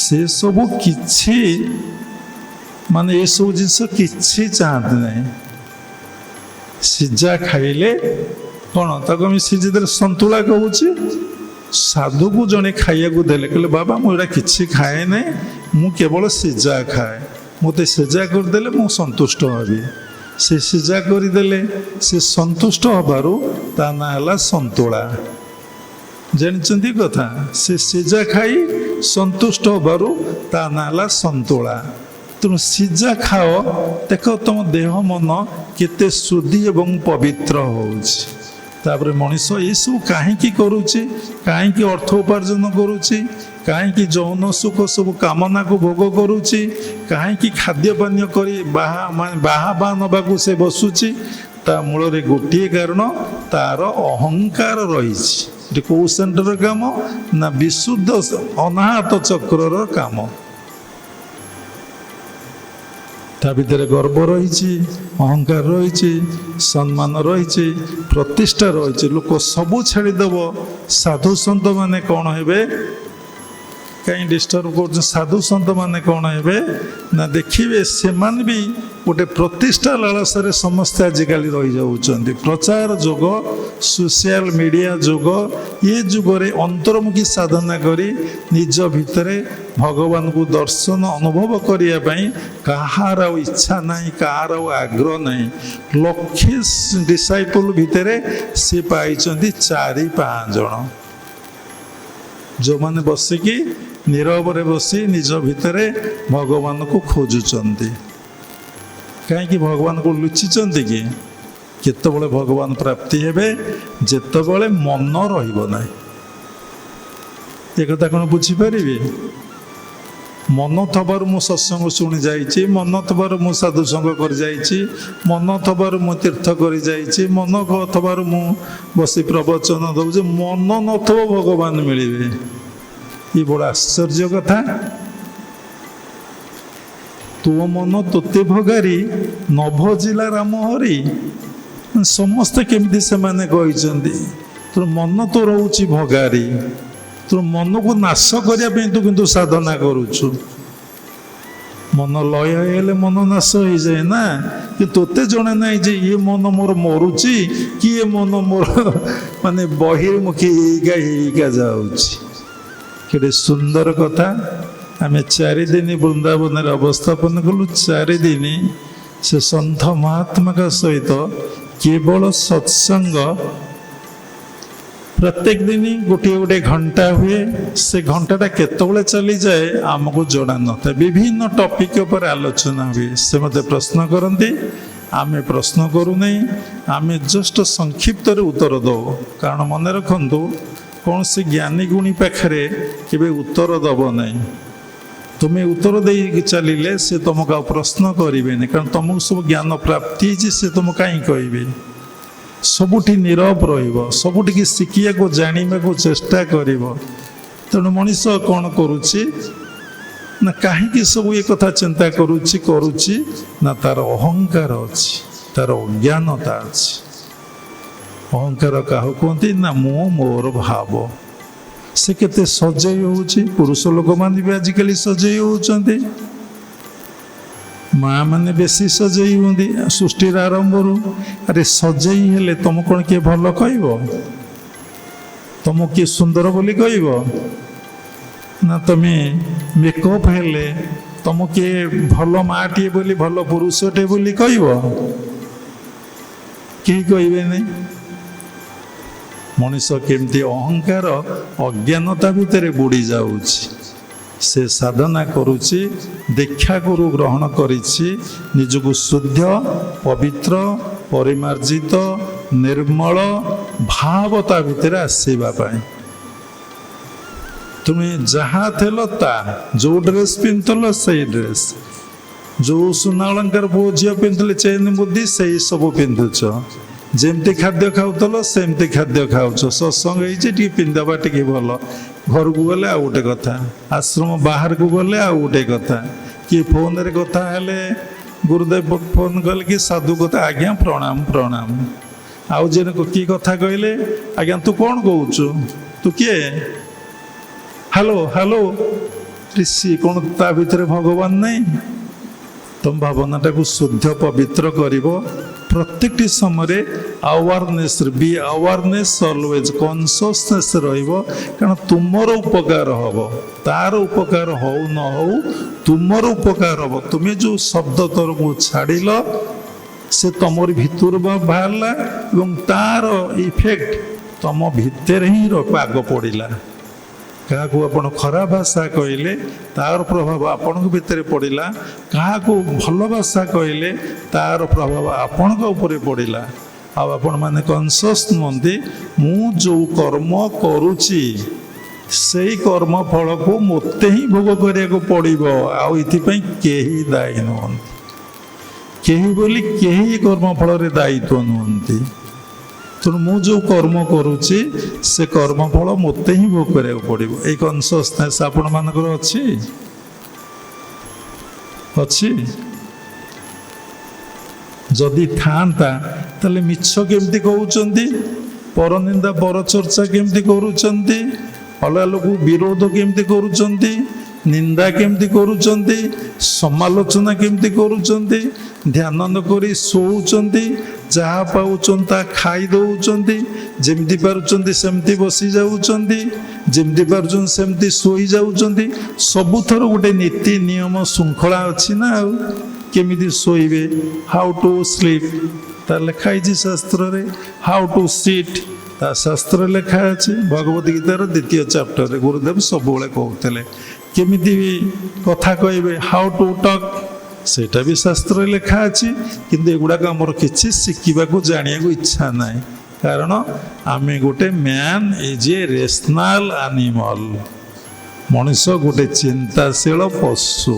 ସେସବୁ କିଛି ମାନେ ଏସବୁ ଜିନିଷ କିଛି ଚାହାନ୍ତି ନାହିଁ। ସିଝା ଖାଇଲେ କ'ଣ ତାକୁ ଆମେ ସିଝି ଦେଲେ ସନ୍ତୁଳା କହୁଛି। ସାଧୁକୁ ଜଣେ ଖାଇବାକୁ ଦେଲେ, କହିଲେ ବାବା ମୁଁ ଏଇଟା କିଛି ଖାଏ ନାହିଁ, ମୁଁ କେବଳ ସିଝା ଖାଏ, ମୋତେ ସିଝା କରିଦେଲେ ମୁଁ ସନ୍ତୁଷ୍ଟ ହେବି। ସେ ସିଝା କରିଦେଲେ, ସେ ସନ୍ତୁଷ୍ଟ ହେବାରୁ ତା ନାଁ ହେଲା ସନ୍ତୁଳା। ଜାଣିଛନ୍ତି କଥା? ସେ ସିଝା ଖାଇ ସନ୍ତୁଷ୍ଟ ହେବାରୁ ତା ନାଁ ହେଲା ସନ୍ତୁଳା। ତେଣୁ ସିଝା ଖାଅ, ଦେଖ ତମ ଦେହ ମନ କେତେ ଶୁଦ୍ଧି ଏବଂ ପବିତ୍ର ହେଉଛି। ତାପରେ ମଣିଷ ଏସବୁ କାହିଁକି କରୁଛି? କାହିଁକି ଅର୍ଥ ଉପାର୍ଜନ କରୁଛି? କାହିଁକି ଯୌନ ସୁଖ ସବୁ କାମନାକୁ ଭୋଗ କରୁଛି? କାହିଁକି ଖାଦ୍ୟ ପାନୀୟ କରି ବାହା ନେବାକୁ ସେ ବସୁଛି? ତା ମୂଳରେ ଗୋଟିଏ କାରଣ, ତାର ଅହଙ୍କାର ରହିଛି। ଏଠି କେଉଁ ସେଣ୍ଟରର କାମ? ନା ବିଶୁଦ୍ଧ ଅନାହତ ଚକ୍ରର କାମ। ତା ଭିତରେ ଗର୍ବ ରହିଛି, ଅହଙ୍କାର ରହିଛି, ସମ୍ମାନ ରହିଛି, ପ୍ରତିଷ୍ଠା ରହିଛି। ଲୋକ ସବୁ ଛାଡ଼ିଦେବ। ସାଧୁ ସନ୍ଥ ମାନେ କ'ଣ ହେବେ? କାହିଁ ଡିଷ୍ଟର୍ବ କରୁଛନ୍ତି? ସାଧୁ ସନ୍ଥ ମାନେ କ'ଣ ହେବେ? ନା ଦେଖିବେ ସେମାନେ ବି ଗୋଟେ ପ୍ରତିଷ୍ଠା ଲାଳସାରେ ସମସ୍ତେ ଆଜିକାଲି ରହିଯାଉଛନ୍ତି। ପ୍ରଚାର ଯୁଗ, ସୋସିଆଲ ମିଡ଼ିଆ ଯୁଗ, ଏ ଯୁଗରେ ଅନ୍ତର୍ମୁଖୀ ସାଧନା କରି ନିଜ ଭିତରେ ଭଗବାନଙ୍କୁ ଦର୍ଶନ ଅନୁଭବ କରିବା ପାଇଁ କାହାର ଆଉ ଇଚ୍ଛା ନାହିଁ, କାହାର ଆଉ ଆଗ୍ରହ ନାହିଁ। ଲକ୍ଷେ ଡିସାଇପଲ ଭିତରେ ସେ ପାଇଛନ୍ତି 4-5 ଜଣ, ଯେଉଁମାନେ ବସିକି ନୀରବରେ ବସି ନିଜ ଭିତରେ ଭଗବାନଙ୍କୁ ଖୋଜୁଛନ୍ତି। କାହିଁକି ଭଗବାନଙ୍କୁ ଲୁଚିଛନ୍ତି କି? କେତେବେଳେ ଭଗବାନ ପ୍ରାପ୍ତି ହେବେ? ଯେତେବେଳେ ମନ ରହିବ ନାହିଁ। ଏ କଥା କ'ଣ ବୁଝିପାରିବେ? ମନ ଥବାରୁ ମୁଁ ସତ୍ସଙ୍ଗ ଶୁଣି ଯାଇଛି, ମନ ଥବାରୁ ମୁଁ ସାଧୁସଙ୍ଗ କରିଯାଇଛି, ମନ ଥବାରୁ ମୁଁ ତୀର୍ଥ କରି ଯାଇଛି, ମନ ଥବାରୁ ମୁଁ ବସି ପ୍ରବଚନ ଦେଉଛି। ମନ ନଥିବ ଭଗବାନ ମିଳିବେ? ଏ ବଡ଼ ଆଶ୍ଚର୍ଯ୍ୟ କଥା। ତୋ ମନ ତୋତେ ଭଗାରି ନ ଭଜିଲା ରାମ ହରି। ସମସ୍ତେ କେମିତି ସେମାନେ କହିଛନ୍ତି? ତୋର ମନ ତ ରହୁଛି ଭଗାରି, ତୋର ମନକୁ ନାଶ କରିବା ପାଇଁ ତୁ କିନ୍ତୁ ସାଧନା କରୁଛୁ। ମନ ଲୟ ହେଲେ ମନ ନାଶ ହେଇଯାଏ ନା। କି ତୋତେ ଜଣେ ନାହିଁ ଯେ ଇଏ ମନ ମୋର ମରୁଛି, କି ଏ ମନ ମୋର ମାନେ ବହିର୍ମୁଖୀ ହେଇକା ଯାଉଛି। କେତେ ସୁନ୍ଦର କଥା। ଆମେ 4 ଦିନ ବୃନ୍ଦାବନରେ ଅବସ୍ଥାପନ କଲୁ। 4 ଦିନ ସେ ସନ୍ଥ ମହାତ୍ମାଙ୍କ ସହିତ କେବଳ ସତ୍ସଙ୍ଗ। ପ୍ରତ୍ୟେକ ଦିନ ଗୋଟିଏ ଘଣ୍ଟା ହୁଏ। ସେ ଘଣ୍ଟାଟା କେତେବେଳେ ଚାଲିଯାଏ ଆମକୁ ଜଣା ନଥାଏ। ବିଭିନ୍ନ ଟପିକ୍ ଉପରେ ଆଲୋଚନା ହୁଏ। ସେ ମୋତେ ପ୍ରଶ୍ନ କରନ୍ତି, ଆମେ ପ୍ରଶ୍ନ କରୁନାହିଁ, ଆମେ ଜଷ୍ଟ ସଂକ୍ଷିପ୍ତରେ ଉତ୍ତର ଦେଉ। କାରଣ ମନେ ରଖନ୍ତୁ, କୌଣସି ଜ୍ଞାନୀ ଗୁଣୀ ପାଖରେ କେବେ ଉତ୍ତର ଦେବ ନାହିଁ। ତୁମେ ଉତ୍ତର ଦେଇକି ଚାଲିଲେ ସେ ତୁମକୁ ଆଉ ପ୍ରଶ୍ନ କରିବେନି। କାରଣ ତୁମକୁ ସବୁ ଜ୍ଞାନ ପ୍ରାପ୍ତି ହେଇଛି, ସେ ତୁମକୁ କାହିଁ କହିବେ? ସବୁଠି ନୀରବ ରହିବ, ସବୁଠିକି ଶିଖିବାକୁ ଜାଣିବାକୁ ଚେଷ୍ଟା କରିବ। ତେଣୁ ମଣିଷ କ'ଣ କରୁଛି ନା କାହିଁକି ସବୁ ଏ କଥା ଚିନ୍ତା କରୁଛି ନା ତାର ଅହଙ୍କାର ଅଛି, ତାର ଅଜ୍ଞାନତା ଅଛି। ଅହଙ୍କାର କାହାକୁ କୁହନ୍ତି? ନା ମୁଁ ମୋର ଭାବ। ସେ କେତେ ସଜେଇ ହେଉଛି। ପୁରୁଷ ଲୋକମାନେ ବି ଆଜିକାଲି ସଜେଇ ହେଉଛନ୍ତି। ମା' ମାନେ ବେଶୀ ସଜେଇ ହୁଅନ୍ତି ସୃଷ୍ଟିର ଆରମ୍ଭରୁ। ଆରେ ସଜେଇ ହେଲେ ତମକୁ କ'ଣ କିଏ ଭଲ କହିବ? ତମକୁ କିଏ ସୁନ୍ଦର ବୋଲି କହିବ? ନା ତମେ ମେକଅପ୍ ହେଲେ ତମକୁ କିଏ ଭଲ ମାଆଟିଏ ବୋଲି, ଭଲ ପୁରୁଷଟେ ବୋଲି କହିବ? କେହି କହିବେନି। ମଣିଷ କେମିତି ଅହଙ୍କାର ଅଜ୍ଞାନତା ଭିତରେ ବୁଡ଼ି ଯାଉଛି। ସେ ସାଧନା କରୁଛି, ଦୀକ୍ଷା ଗୁରୁ ଗ୍ରହଣ କରିଛି, ନିଜକୁ ଶୁଦ୍ଧ, ପବିତ୍ର, ପରିମାର୍ଜିତ, ନିର୍ମଳ ଭାବ ତା ଭିତରେ ଆସିବା ପାଇଁ। ତୁମେ ଯାହା ଥିଲ ତା, ଯେଉଁ ଡ୍ରେସ୍ ପିନ୍ଧୁଥିଲ ସେଇ ଡ୍ରେସ୍, ଯେଉଁ ସୁନା ଅଳଙ୍କାର ପୁଅ ଝିଅ ପିନ୍ଧୁଥିଲେ, ଚେନ୍ ମୁଦି, ସେଇ ସବୁ ପିନ୍ଧୁଛ। ଯେମିତି ଖାଦ୍ୟ ଖାଉଥିଲ ସେମିତି ଖାଦ୍ୟ ଖାଉଛ। ସତ୍ସଙ୍ଗ ହେଇଛି ଟିକେ ପିନ୍ଧିବା ଟିକେ ଭଲ, ଘରକୁ ଗଲେ ଆଉ ଗୋଟେ କଥା, ଆଶ୍ରମ ବାହାରକୁ ଗଲେ ଆଉ ଗୋଟେ କଥା। କିଏ ଫୋନରେ କଥା ହେଲେ, ଗୁରୁଦେବ ଫୋନ କଲେ କି ସାଧୁ କଥା, ଆଜ୍ଞା ପ୍ରଣାମ ପ୍ରଣାମ। ଆଉ ଜଣେ କି କଥା କହିଲେ, ଆଜ୍ଞା ତୁ କ'ଣ କହୁଛୁ, ତୁ କିଏ, ହ୍ୟାଲୋ ହ୍ୟାଲୋ। ସିଏ କ'ଣ ତା ଭିତରେ ଭଗବାନ ନାହିଁ? ତମ ଭାବନାଟାକୁ ଶୁଦ୍ଧ ପବିତ୍ର କରିବ। ପ୍ରତ୍ୟେକଟି ସମୟରେ ବି ଆୱାରନେସ୍ ଅଲୱେଜ୍, କନସିୟସନେସ୍ ରହିବ। କାରଣ ତୁମର ଉପକାର ହେବ, ତାର ଉପକାର ହଉ ନ ହଉ ତୁମର ଉପକାର ହେବ। ତୁମେ ଯେଉଁ ଶବ୍ଦ ତରକୁ ଛାଡ଼ିଲ ସେ ତମର ଭିତରୁ ବାହାରିଲା ଏବଂ ତାର ଇଫେକ୍ଟ ତମ ଭିତରେ ହିଁ ପାଗ ପଡ଼ିଲା। କାହାକୁ ଆପଣ ଖରାପ ଭାଷା କହିଲେ ତାର ପ୍ରଭାବ ଆପଣଙ୍କ ଭିତରେ ପଡ଼ିଲା, କାହାକୁ ଭଲ ଭାଷା କହିଲେ ତାର ପ୍ରଭାବ ଆପଣଙ୍କ ଉପରେ ପଡ଼ିଲା। ଆଉ ଆପଣମାନେ କନସିୟସ୍ ନୁହନ୍ତି, ମୁଁ ଯେଉଁ କର୍ମ କରୁଛି ସେଇ କର୍ମ ଫଳକୁ ମୋତେ ହିଁ ଭୋଗ କରିବାକୁ ପଡ଼ିବ, ଆଉ ଏଥିପାଇଁ କେହି ଦାୟୀ ନୁହନ୍ତି। କେହି ବୋଲି କେହି କର୍ମ ଫଳରେ ଦାୟିତ୍ୱ ନୁହନ୍ତି। ତେଣୁ ମୁଁ ଯେଉଁ କର୍ମ କରୁଛି ସେ କର୍ମଫଳ ମୋତେ ହିଁ ଭୋଗ କରିବାକୁ ପଡ଼ିବ। ଏଇ କନସିୟସନେସ୍ ଆପଣମାନଙ୍କର ଅଛି? ଅଛି? ଯଦି ଥାଆନ୍ତା ତାହେଲେ ମିଛ କେମିତି କହୁଛନ୍ତି, ପରନିନ୍ଦା ପରଚର୍ଚ୍ଚା କେମିତି କରୁଛନ୍ତି, ଅଲଗା ଲୋକକୁ ବିରୋଧ କେମିତି କରୁଛନ୍ତି, ନିନ୍ଦା କେମିତି କରୁଛନ୍ତି, ସମାଲୋଚନା କେମିତି କରୁଛନ୍ତି, ଧ୍ୟାନ ନ କରି ଶୋଉଛନ୍ତି, ଯାହା ପାଉଛନ୍ତି ତାହା ଖାଇ ଦେଉଛନ୍ତି, ଯେମିତି ପାରୁଛନ୍ତି ସେମିତି ବସି ଯାଉଛନ୍ତି, ଯେମିତି ପାରୁଛନ୍ତି ସେମିତି ଶୋଇ ଯାଉଛନ୍ତି। ସବୁଥର ଗୋଟେ ନୀତି ନିୟମ ଶୃଙ୍ଖଳା ଅଛି ନା। ଆଉ କେମିତି ଶୋଇବେ, ହାଉ ଟୁ ସ୍ଲିପ୍ ତା ଲେଖା ହେଇଛି ଶାସ୍ତ୍ରରେ, ହାଉ ଟୁ ସିଟ୍ ତା ଶାସ୍ତ୍ରରେ ଲେଖା ଅଛି। ଭଗବତ ଗୀତାର 2ୟ ଚାପ୍ଟରରେ ଗୁରୁଦେବ ସବୁବେଳେ କହୁଥିଲେ କେମିତି କଥା କହିବେ, ହାଉ ଟୁ ଟକ୍ ସେଇଟା ବି ଶାସ୍ତ୍ରରେ ଲେଖା ଅଛି। କିନ୍ତୁ ଏଗୁଡ଼ାକ ଆମର କିଛି ଶିଖିବାକୁ ଜାଣିବାକୁ ଇଚ୍ଛା ନାହିଁ, କାରଣ ଆମେ ଗୋଟେ man is a rational animal. ମଣିଷ ଗୋଟେ ଚିନ୍ତାଶୀଳ ପଶୁ।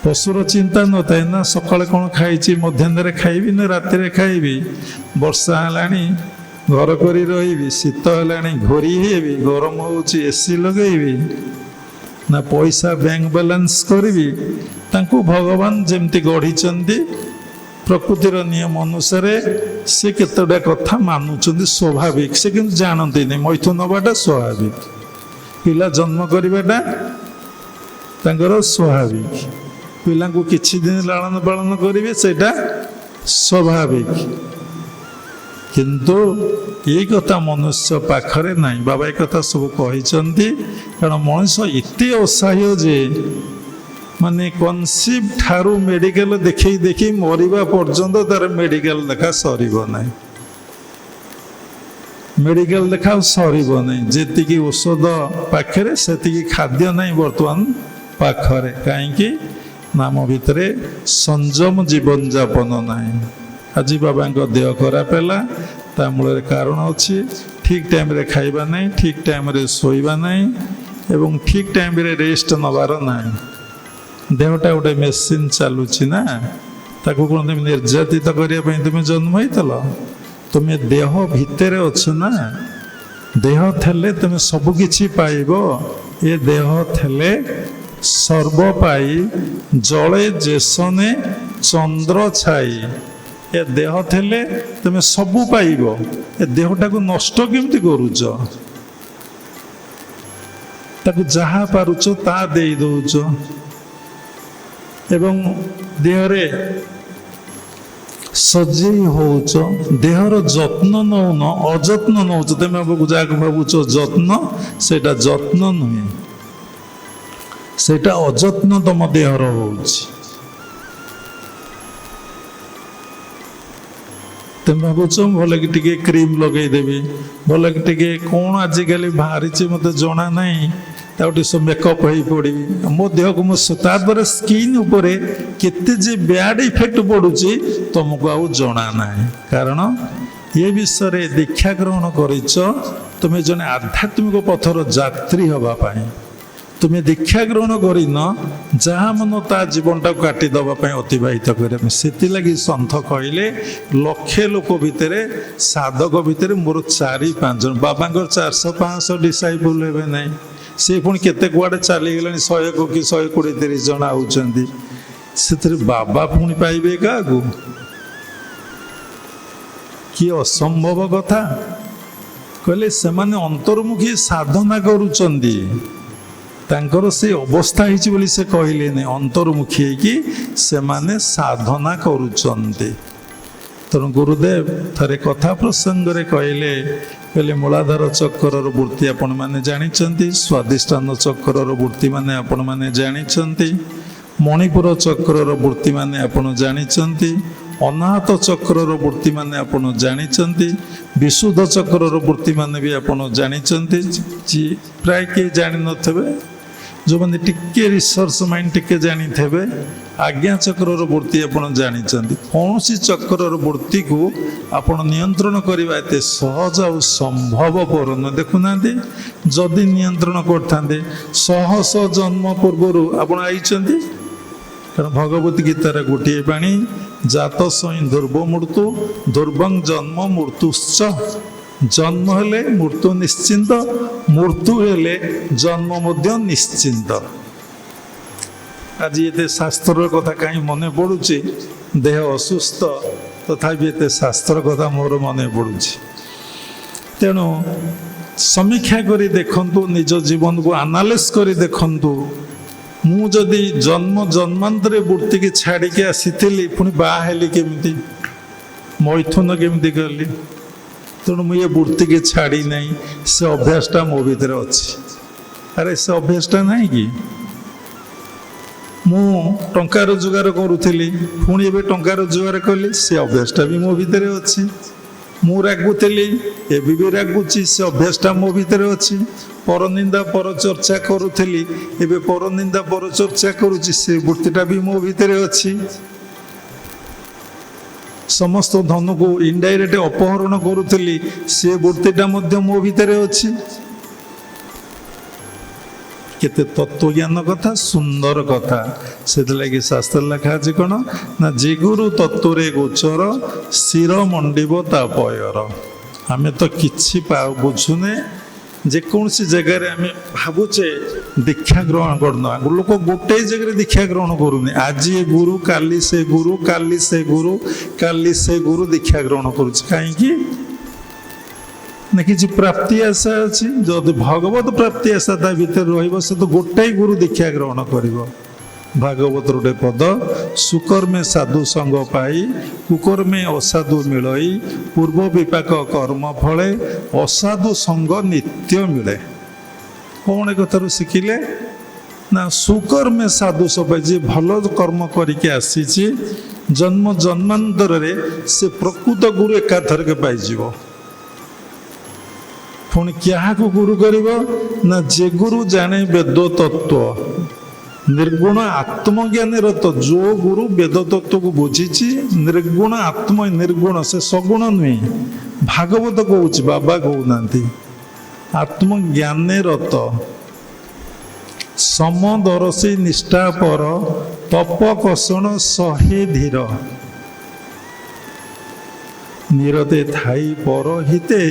ପଶୁର ଚିନ୍ତା ନଥାଏ ନା, ସକାଳେ କ'ଣ ଖାଇଛି, ମଧ୍ୟାହ୍ନରେ ଖାଇବି ନା ରାତିରେ ଖାଇବି, ବର୍ଷା ହେଲାଣି ଘର କରି ରହିବି, ଶୀତ ହେଲାଣି ଘୋରି ହେବି, ଗରମ ହେଉଛି ଏସି ଲଗେଇବି, ନା ପଇସା ବ୍ୟାଙ୍କ ବାଲାନ୍ସ କରିବି। ତାଙ୍କୁ ଭଗବାନ ଯେମିତି ଗଢ଼ିଛନ୍ତି ପ୍ରକୃତିର ନିୟମ ଅନୁସାରେ ସେ କେତେଟା କଥା ମାନୁଛନ୍ତି ସ୍ୱାଭାବିକ। ସେ କିନ୍ତୁ ଜାଣନ୍ତିନି ମୈଥୁନ ହେବାଟା ସ୍ୱାଭାବିକ, ପିଲା ଜନ୍ମ କରିବାଟା ତାଙ୍କର ସ୍ୱାଭାବିକ, ପିଲାଙ୍କୁ କିଛି ଦିନ ଲାଳନ ପାଳନ କରିବେ ସେଇଟା ସ୍ୱାଭାବିକ। କିନ୍ତୁ ଏଇ କଥା ମନୁଷ୍ୟ ପାଖରେ ନାହିଁ। ବାବା ଏ କଥା ସବୁ କହିଛନ୍ତି, କାରଣ ମଣିଷ ଏତେ ଅସହାୟ ଯେ ମାନେ କନସିଭ୍ ଠାରୁ ମେଡ଼ିକାଲ ଦେଖେଇ ଦେଖି ମରିବା ପର୍ଯ୍ୟନ୍ତ ତାର ମେଡ଼ିକାଲ ଦେଖା ସରିବ ନାହିଁ। ମେଡ଼ିକାଲ ଦେଖା ସରିବ ନାହିଁ। ଯେତିକି ଔଷଧ ପାଖରେ ସେତିକି ଖାଦ୍ୟ ନାହିଁ ବର୍ତ୍ତମାନ ପାଖରେ। କାହିଁକି ନା ଆମ ଭିତରେ ସଂଯମ ଜୀବନଯାପନ ନାହିଁ। ଆଜି ବାବାଙ୍କ ଦେହ ଖରାପ ହେଲା, ତା ମୂଳରେ କାରଣ ଅଛି। ଠିକ୍ ଟାଇମ୍ରେ ଖାଇବା ନାହିଁ, ଠିକ୍ ଟାଇମ୍ରେ ଶୋଇବା ନାହିଁ, ଏବଂ ଠିକ୍ ଟାଇମ୍ରେ ରେଷ୍ଟ ନେବାର ନାହିଁ। ଦେହଟା ଗୋଟେ ମେସିନ୍ ଚାଲୁଛି ନା, ତାକୁ କ'ଣ ତୁମେ ନିର୍ଯାତିତ କରିବା ପାଇଁ ତୁମେ ଜନ୍ମ ହେଇଥିଲ? ତୁମେ ଦେହ ଭିତରେ ଅଛ ନା। ଦେହ ଥିଲେ ତୁମେ ସବୁକିଛି ପାଇବ। ଏ ଦେହ ଥିଲେ ସର୍ବ ପାଇ ଜଳେ ଯେସନେ ଚନ୍ଦ୍ର ଛାଇ। ଏ ଦେହ ଥିଲେ ତୁମେ ସବୁ ପାଇବ। ଏ ଦେହଟାକୁ ନଷ୍ଟ କେମିତି କରୁଛ? ତାକୁ ଯାହା ପାରୁଛ ତାହା ଦେଇ ଦେଉଛ, ଏବଂ ଦେହରେ ସଜେଇ ହେଉଛ, ଦେହର ଯତ୍ନ ନେଉନ, ଅଯତ୍ନ ନେଉଛ। ତୁମେ ଯାହାକୁ ଭାବୁଛ ଯତ୍ନ, ସେଇଟା ଯତ୍ନ ନୁହେଁ, ସେଇଟା ଅଯତ୍ନ ତମ ଦେହର ହେଉଛି। ତୁମେ ଭାବୁଛ ଭଲକି ଟିକେ କ୍ରିମ୍ ଲଗେଇଦେବି, ଭଲକି ଟିକେ କ'ଣ ଆଜିକାଲି ବାହାରିଛି ମୋତେ ଜଣା ନାହିଁ, ତାକୁ ଟିକେ ସବୁ ମେକଅପ୍ ହେଇ ପଡ଼ିବି, ମୋ ଦେହକୁ ମୁଁ ତାଦ୍ୱାରା ସ୍କିନ୍ ଉପରେ କେତେ ଯେ ବ୍ୟାଡ୍ ଇଫେକ୍ଟ ପଡ଼ୁଛି ତୁମକୁ ଆଉ ଜଣା ନାହିଁ। କାରଣ ଏ ବିଷୟରେ ଦୀକ୍ଷା ଗ୍ରହଣ କରିଛ ତୁମେ ଜଣେ ଆଧ୍ୟାତ୍ମିକ ପଥର ଯାତ୍ରୀ ହେବା ପାଇଁ। ତୁମେ ଦୀକ୍ଷା ଗ୍ରହଣ କରିନ ଯାହା ମନ ତା ଜୀବନଟାକୁ କାଟିଦେବା ପାଇଁ, ଅତିବାହିତ କରିବା ପାଇଁ। ସେଥିଲାଗି ସନ୍ଥ କହିଲେ ଲକ୍ଷେ ଲୋକ ଭିତରେ, ସାଧକ ଭିତରେ ମୋର 4-5 ଜଣ। ବାବାଙ୍କର 400-500 ଡିସାଇପୁଲ ହେବେ ନାହିଁ, ସେ ପୁଣି କେତେ କୁଆଡ଼େ ଚାଲିଗଲେଣି, 100 କି 120-130 ଜଣ ଆଉଛନ୍ତି। ସେଥିରେ ବାବା ପୁଣି ପାଇବେ କାହାକୁ? କି ଅସମ୍ଭବ କଥା। କହିଲେ ସେମାନେ ଅନ୍ତର୍ମୁଖୀ ସାଧନା କରୁଛନ୍ତି, ତାଙ୍କର ସେ ଅବସ୍ଥା ହେଇଛି ବୋଲି ସେ କହିଲେନି, ଅନ୍ତର୍ମୁଖୀ ହେଇକି ସେମାନେ ସାଧନା କରୁଛନ୍ତି। ତେଣୁ ଗୁରୁଦେବ ଥରେ କଥା ପ୍ରସଙ୍ଗରେ କହିଲେ ମୂଳାଧାର ଚକ୍ରର ବୃତ୍ତି ଆପଣମାନେ ଜାଣିଛନ୍ତି, ସ୍ୱାଧିଷ୍ଠାନ ଚକ୍ରର ବୃତ୍ତିମାନେ ଆପଣମାନେ ଜାଣିଛନ୍ତି, ମଣିପୁର ଚକ୍ରର ବୃତ୍ତିମାନେ ଆପଣ ଜାଣିଛନ୍ତି, ଅନାହତ ଚକ୍ରର ବୃତ୍ତି ମାନେ ଆପଣ ଜାଣିଛନ୍ତି, ବିଶୁଦ୍ଧ ଚକ୍ରର ବୃତ୍ତି ମାନେ ବି ଆପଣ ଜାଣିଛନ୍ତି। ପ୍ରାୟ କେହି ଜାଣିନଥିବେ, ଯେଉଁମାନେ ଟିକେ ରିସର୍ଚ୍ଚ ମାଇଣ୍ଡ ଟିକେ ଜାଣିଥିବେ ଆଜ୍ଞା ଚକ୍ରର ବୃତ୍ତି ଆପଣ ଜାଣିଛନ୍ତି। କୌଣସି ଚକ୍ରର ବୃତ୍ତିକୁ ଆପଣ ନିୟନ୍ତ୍ରଣ କରିବା ଏତେ ସହଜ ଆଉ ସମ୍ଭବପର ନୁହେଁ। ଦେଖୁନାହାନ୍ତି, ଯଦି ନିୟନ୍ତ୍ରଣ କରିଥାନ୍ତେ ଶହ ଶହ ଜନ୍ମ ପୂର୍ବରୁ ଆପଣ ଆଇଛନ୍ତି। କାରଣ ଭଗବତ ଗୀତାରେ ଗୋଟିଏ ବାଣୀ, ଜାତ ସଇଁ ଧ୍ରୁବ ମୃତ୍ୟୁ ଧ୍ରୁବଂ ଜନ୍ମ ମୃତ୍ୟୁଶ୍ଚ। ଜନ୍ମ ହେଲେ ମୃତ୍ୟୁ ନିଶ୍ଚିନ୍ତ, ମୃତ୍ୟୁ ହେଲେ ଜନ୍ମ ମଧ୍ୟ ନିଶ୍ଚିନ୍ତ। ଆଜି ଏତେ ଶାସ୍ତ୍ରର କଥା କାହିଁ ମନେ ପଡ଼ୁଛି? ଦେହ ଅସୁସ୍ଥ, ତଥାପି ଏତେ ଶାସ୍ତ୍ର କଥା ମୋର ମନେ ପଡ଼ୁଛି। ତେଣୁ ସମୀକ୍ଷା କରି ଦେଖନ୍ତୁ, ନିଜ ଜୀବନକୁ ଆନାଲିସିସ୍ କରି ଦେଖନ୍ତୁ। ମୁଁ ଯଦି ଜନ୍ମ ଜନ୍ମାନ୍ତରେ ବୃତ୍ତିକି ଛାଡ଼ିକି ଆସିଥିଲି, ପୁଣି ବାହା ହେଲି କେମିତି, ମୈଥୁନ କେମିତି କଲି? ତେଣୁ ମୁଁ ଏ ବୃତ୍ତିକି ଛାଡ଼ି ନାହିଁ, ସେ ଅଭ୍ୟାସଟା ମୋ ଭିତରେ ଅଛି। ଆରେ ସେ ଅଭ୍ୟାସଟା ନାହିଁ କି? ମୁଁ ଟଙ୍କା ରୋଜଗାର କରୁଥିଲି, ପୁଣି ଏବେ ଟଙ୍କା ରୋଜଗାର କଲି, ସେ ଅଭ୍ୟାସଟା ବି ମୋ ଭିତରେ ଅଛି। ମୁଁ ରାଗୁଥିଲି, ଏବେ ବି ରାଗୁଛି, ସେ ଅଭ୍ୟାସଟା ମୋ ଭିତରେ ଅଛି। ପରନିନ୍ଦା ପରଚର୍ଚ୍ଚା କରୁଥିଲି, ଏବେ ପରନିନ୍ଦା ପରଚର୍ଚ୍ଚା କରୁଛି, ସେ ବୃତ୍ତିଟା ବି ମୋ ଭିତରେ ଅଛି। ସମସ୍ତ ଧନକୁ ଇନଡାଇରେକ୍ଟ ଅପହରଣ କରୁଥିଲି, ସେ ବୃତ୍ତିଟା ମଧ୍ୟ ମୋ ଭିତରେ ଅଛି। କେତେ ତତ୍ତ୍ୱଜ୍ଞାନ କଥା, ସୁନ୍ଦର କଥା। ସେଥିଲାଗି ଶାସ୍ତ୍ର ଲେଖା ଅଛି କ'ଣ ନା, ଜିଗୁରୁ ତତ୍ତ୍ୱରେ ଗୋଚର ଶିର ମଣ୍ଡିବ ତା ପୟର। ଆମେ ତ କିଛି ବୁଝୁନେ, ଯେକୌଣସି ଜାଗାରେ ଆମେ ଭାବୁଛେ ଦୀକ୍ଷା ଗ୍ରହଣ କରୁନା। ଲୋକ ଗୋଟାଏ ଜାଗାରେ ଦୀକ୍ଷା ଗ୍ରହଣ କରୁନି, ଆଜି ଏ ଗୁରୁ, କାଲି ସେ ଗୁରୁ, କାଲି ସେ ଗୁରୁ, କାଲି ସେ ଗୁରୁ ଦୀକ୍ଷା ଗ୍ରହଣ କରୁଛି। କାହିଁକି ନା କିଛି ପ୍ରାପ୍ତି ଆଶା ଅଛି। ଯଦି ଭଗବତ ପ୍ରାପ୍ତି ଆଶା ତା ଭିତରେ ରହିବ, ସେ ତ ଗୋଟାଏ ଗୁରୁ ଦୀକ୍ଷା ଗ୍ରହଣ କରିବ। ଭାଗବତର ଗୋଟେ ପଦ, ସୁକର୍ମେ ସାଧୁ ସଙ୍ଗ ପାଇ କୁକର୍ମେ ଅସାଧୁ ମିଳଇ ପୂର୍ବ ବିପାକ କର୍ମ ଫଳେ ଅସାଧୁ ସଙ୍ଗ ନିତ୍ୟ ମିଳେ। କ'ଣ ଏ କଥାରୁ ଶିଖିଲେ ନା, ସୁକର୍ମେ ସାଧୁ ସବାଇ, ଯିଏ ଭଲ କର୍ମ କରିକି ଆସିଛି ଜନ୍ମ ଜନ୍ମାନ୍ତରରେ, ସେ ପ୍ରକୃତ ଗୁରୁ ଏକାଥରକେ ପାଇଯିବ। ପୁଣି କାହାକୁ ଗୁରୁ କରିବ ନା, ଯେ ଗୁରୁ ଜାଣେ ବେଦ ତତ୍ତ୍ୱ, ନିର୍ଗୁଣ ଆତ୍ମଜ୍ଞାନୀ ରତ। ଯୋଉ ଗୁରୁ ବେଦ ତତ୍ତ୍ୱକୁ ବୁଝିଛି, ନିର୍ଗୁଣ ଆତ୍ମ, ନିର୍ଗୁଣ, ସେ ସଗୁଣ ନୁହେଁ। ଭାଗବତ କହୁଛି, ବାବା କହୁନାହାନ୍ତି। ଆତ୍ମଜ୍ଞାନେ ରତ, ସମଦରସୀ ନିଷ୍ଠା ପର, ତପ କଷଣ ସହେ ଧୀର, ନିରତେ ଥାଇ ପର ହିତେ,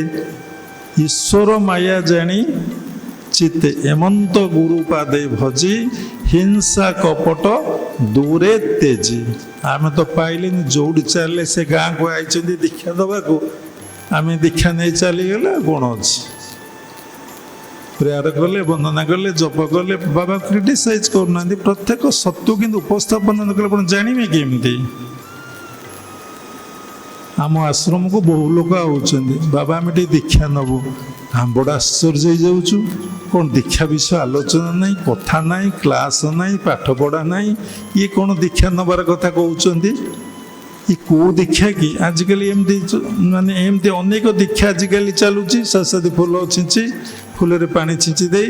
ଈଶ୍ୱର ମାୟା ଜାଣି ଚିତେ, ଏମନ୍ତ ଗୁରୁ ପାଦେ ଭଜି, ହିଂସା କପଟ ଦୂରେ ତେଜି। ଆମେ ତ ପାଇଲେନି, ଯୋଉଠି ଚାଲିଲେ ସେ ଗାଁକୁ ଆଇଛନ୍ତି ଦୀକ୍ଷା ଦେବାକୁ, ଆମେ ଦୀକ୍ଷା ନେଇ ଚାଲିଗଲେ କ'ଣ ଅଛି? ପ୍ରେୟାର କଲେ, ବନ୍ଦନା କଲେ, ଜପ କଲେ, ବାବା କ୍ରିଟିସାଇଜ କରୁନାହାନ୍ତି। ପ୍ରତ୍ୟେକ ସତ୍ୟ କିନ୍ତୁ ଉପସ୍ଥାପନ କଲେ ଆପଣ ଜାଣିବେ କେମିତି? ଆମ ଆଶ୍ରମକୁ ବହୁ ଲୋକ ଆଉଛନ୍ତି, ବାବା ଆମେ ଟିକେ ଦୀକ୍ଷା ନେବୁ। ଆମେ ବଡ଼ ଆଶ୍ଚର୍ଯ୍ୟ ହେଇଯାଉଛୁ, କ'ଣ ଦୀକ୍ଷା ବିଷୟ ଆଲୋଚନା ନାହିଁ, କଥା ନାହିଁ, କ୍ଲାସ୍ ନାହିଁ, ପାଠପଢ଼ା ନାହିଁ, ଇଏ କ'ଣ ଦୀକ୍ଷା ନେବାର କଥା କହୁଛନ୍ତି? ଏ କେଉଁ ଦୀକ୍ଷା କି? ଆଜିକାଲି ଏମିତି ମାନେ ଏମିତି ଅନେକ ଦୀକ୍ଷା ଆଜିକାଲି ଚାଲୁଛି। ସରସ୍ୱତୀ ଫୁଲ ଛିଞ୍ଚି, ଫୁଲରେ ପାଣି ଛିଞ୍ଚି ଦେଇ,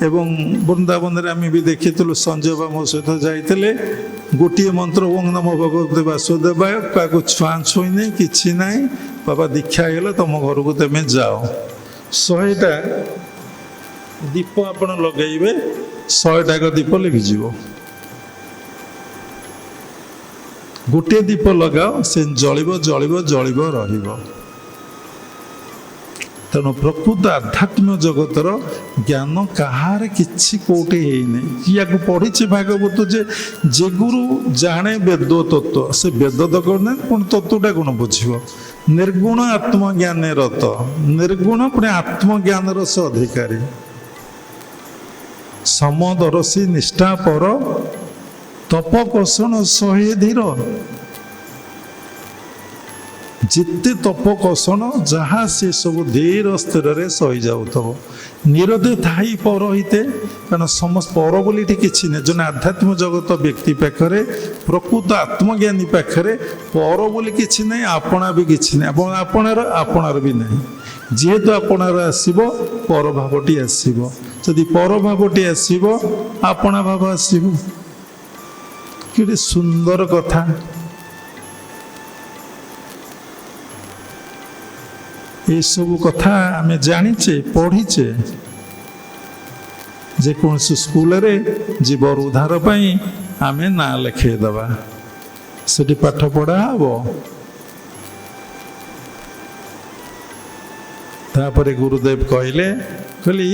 ଏବଂ ବୃନ୍ଦାବନରେ ଆମେ ବି ଦେଖିଥିଲୁ, ସଞ୍ଜୟ ବାବା ମୋ ସହିତ ଯାଇଥିଲେ, ଗୋଟିଏ ମନ୍ତ୍ର ଓಂ ନମୋ ଭଗବତେ ବାସୁଦେବାୟ, କାହାକୁ ଛୁଆଁଛୁଇଁ ନାହିଁ, କିଛି ନାହିଁ। ବାବା ଦୀକ୍ଷା ହେଇଗଲା, ତମ ଘରକୁ ତମେ ଯାଅ। 100ଟା ଦୀପ ଆପଣ ଲଗେଇବେ, 100ଟାକ ଦୀପ ଲିଭିଯିବ। ଗୋଟିଏ ଦୀପ ଲଗାଅ, ସେ ଜଳିବ ଜଳିବ ଜଳିବ ରହିବ। ତେଣୁ ପ୍ରକୃତ ଆଧ୍ୟାତ୍ମ ଜଗତର ଜ୍ଞାନ କାହାର କିଛି କୋଉଠି ହେଇନି। ୟାକୁ ପଢ଼ିଛି ଭାଗବତ, ଯେ ଗୁରୁ ଜାଣେ ବେଦ ତତ୍ତ୍ୱ, ସେ ବେଦ ତ କରୁନାହାନ୍ତି, ପୁଣି ତତ୍ତ୍ୱଟା କ'ଣ ବୁଝିବ? ନିର୍ଗୁଣ ଆତ୍ମଜ୍ଞାନେ ରତ, ନିର୍ଗୁଣ ପୁଣି ଆତ୍ମଜ୍ଞାନର ସେ ଅଧିକାରୀ। ସମଦରସୀ ନିଷ୍ଠା ପର, ତପ କଷଣ ସହେ ଧୀର। ଯେତେ ତପ କଷଣ ଯାହା ସେ ସବୁ ଧୀର ସ୍ଥିରରେ ସହିଯାଉଥିବ। ନିରଦେ ଥାଇ ପରହିତେ, କାରଣ ସମସ୍ତ ପର ବୋଲି ଏଠି କିଛି ନାହିଁ। ଜଣେ ଆଧ୍ୟାତ୍ମିକ ଜଗତ ବ୍ୟକ୍ତି ପାଖରେ, ପ୍ରକୃତ ଆତ୍ମଜ୍ଞାନୀ ପାଖରେ ପର ବୋଲି କିଛି ନାହିଁ, ଆପଣା ବି କିଛି ନାହିଁ। ଆପଣାର ବି ନାହିଁ। ଯେହେତୁ ଆପଣାର ଆସିବ, ପର ଭାବଟି ଆସିବ। ଯଦି ପର ଭାବଟି ଆସିବ, ଆପଣା ଭାବ ଆସିବ। କେତେ ସୁନ୍ଦର କଥା। ଏସବୁ କଥା ଆମେ ଜାଣିଛେ, ପଢ଼ିଛେ। ଯେକୌଣସି ସ୍କୁଲରେ ଜୀବର ଉଦ୍ଧାର ପାଇଁ ଆମେ ନାଁ ଲେଖେଇଦେବା, ସେଠି ପାଠ ପଢ଼ା ହେବ। ତାପରେ ଗୁରୁଦେବ କହିଲେ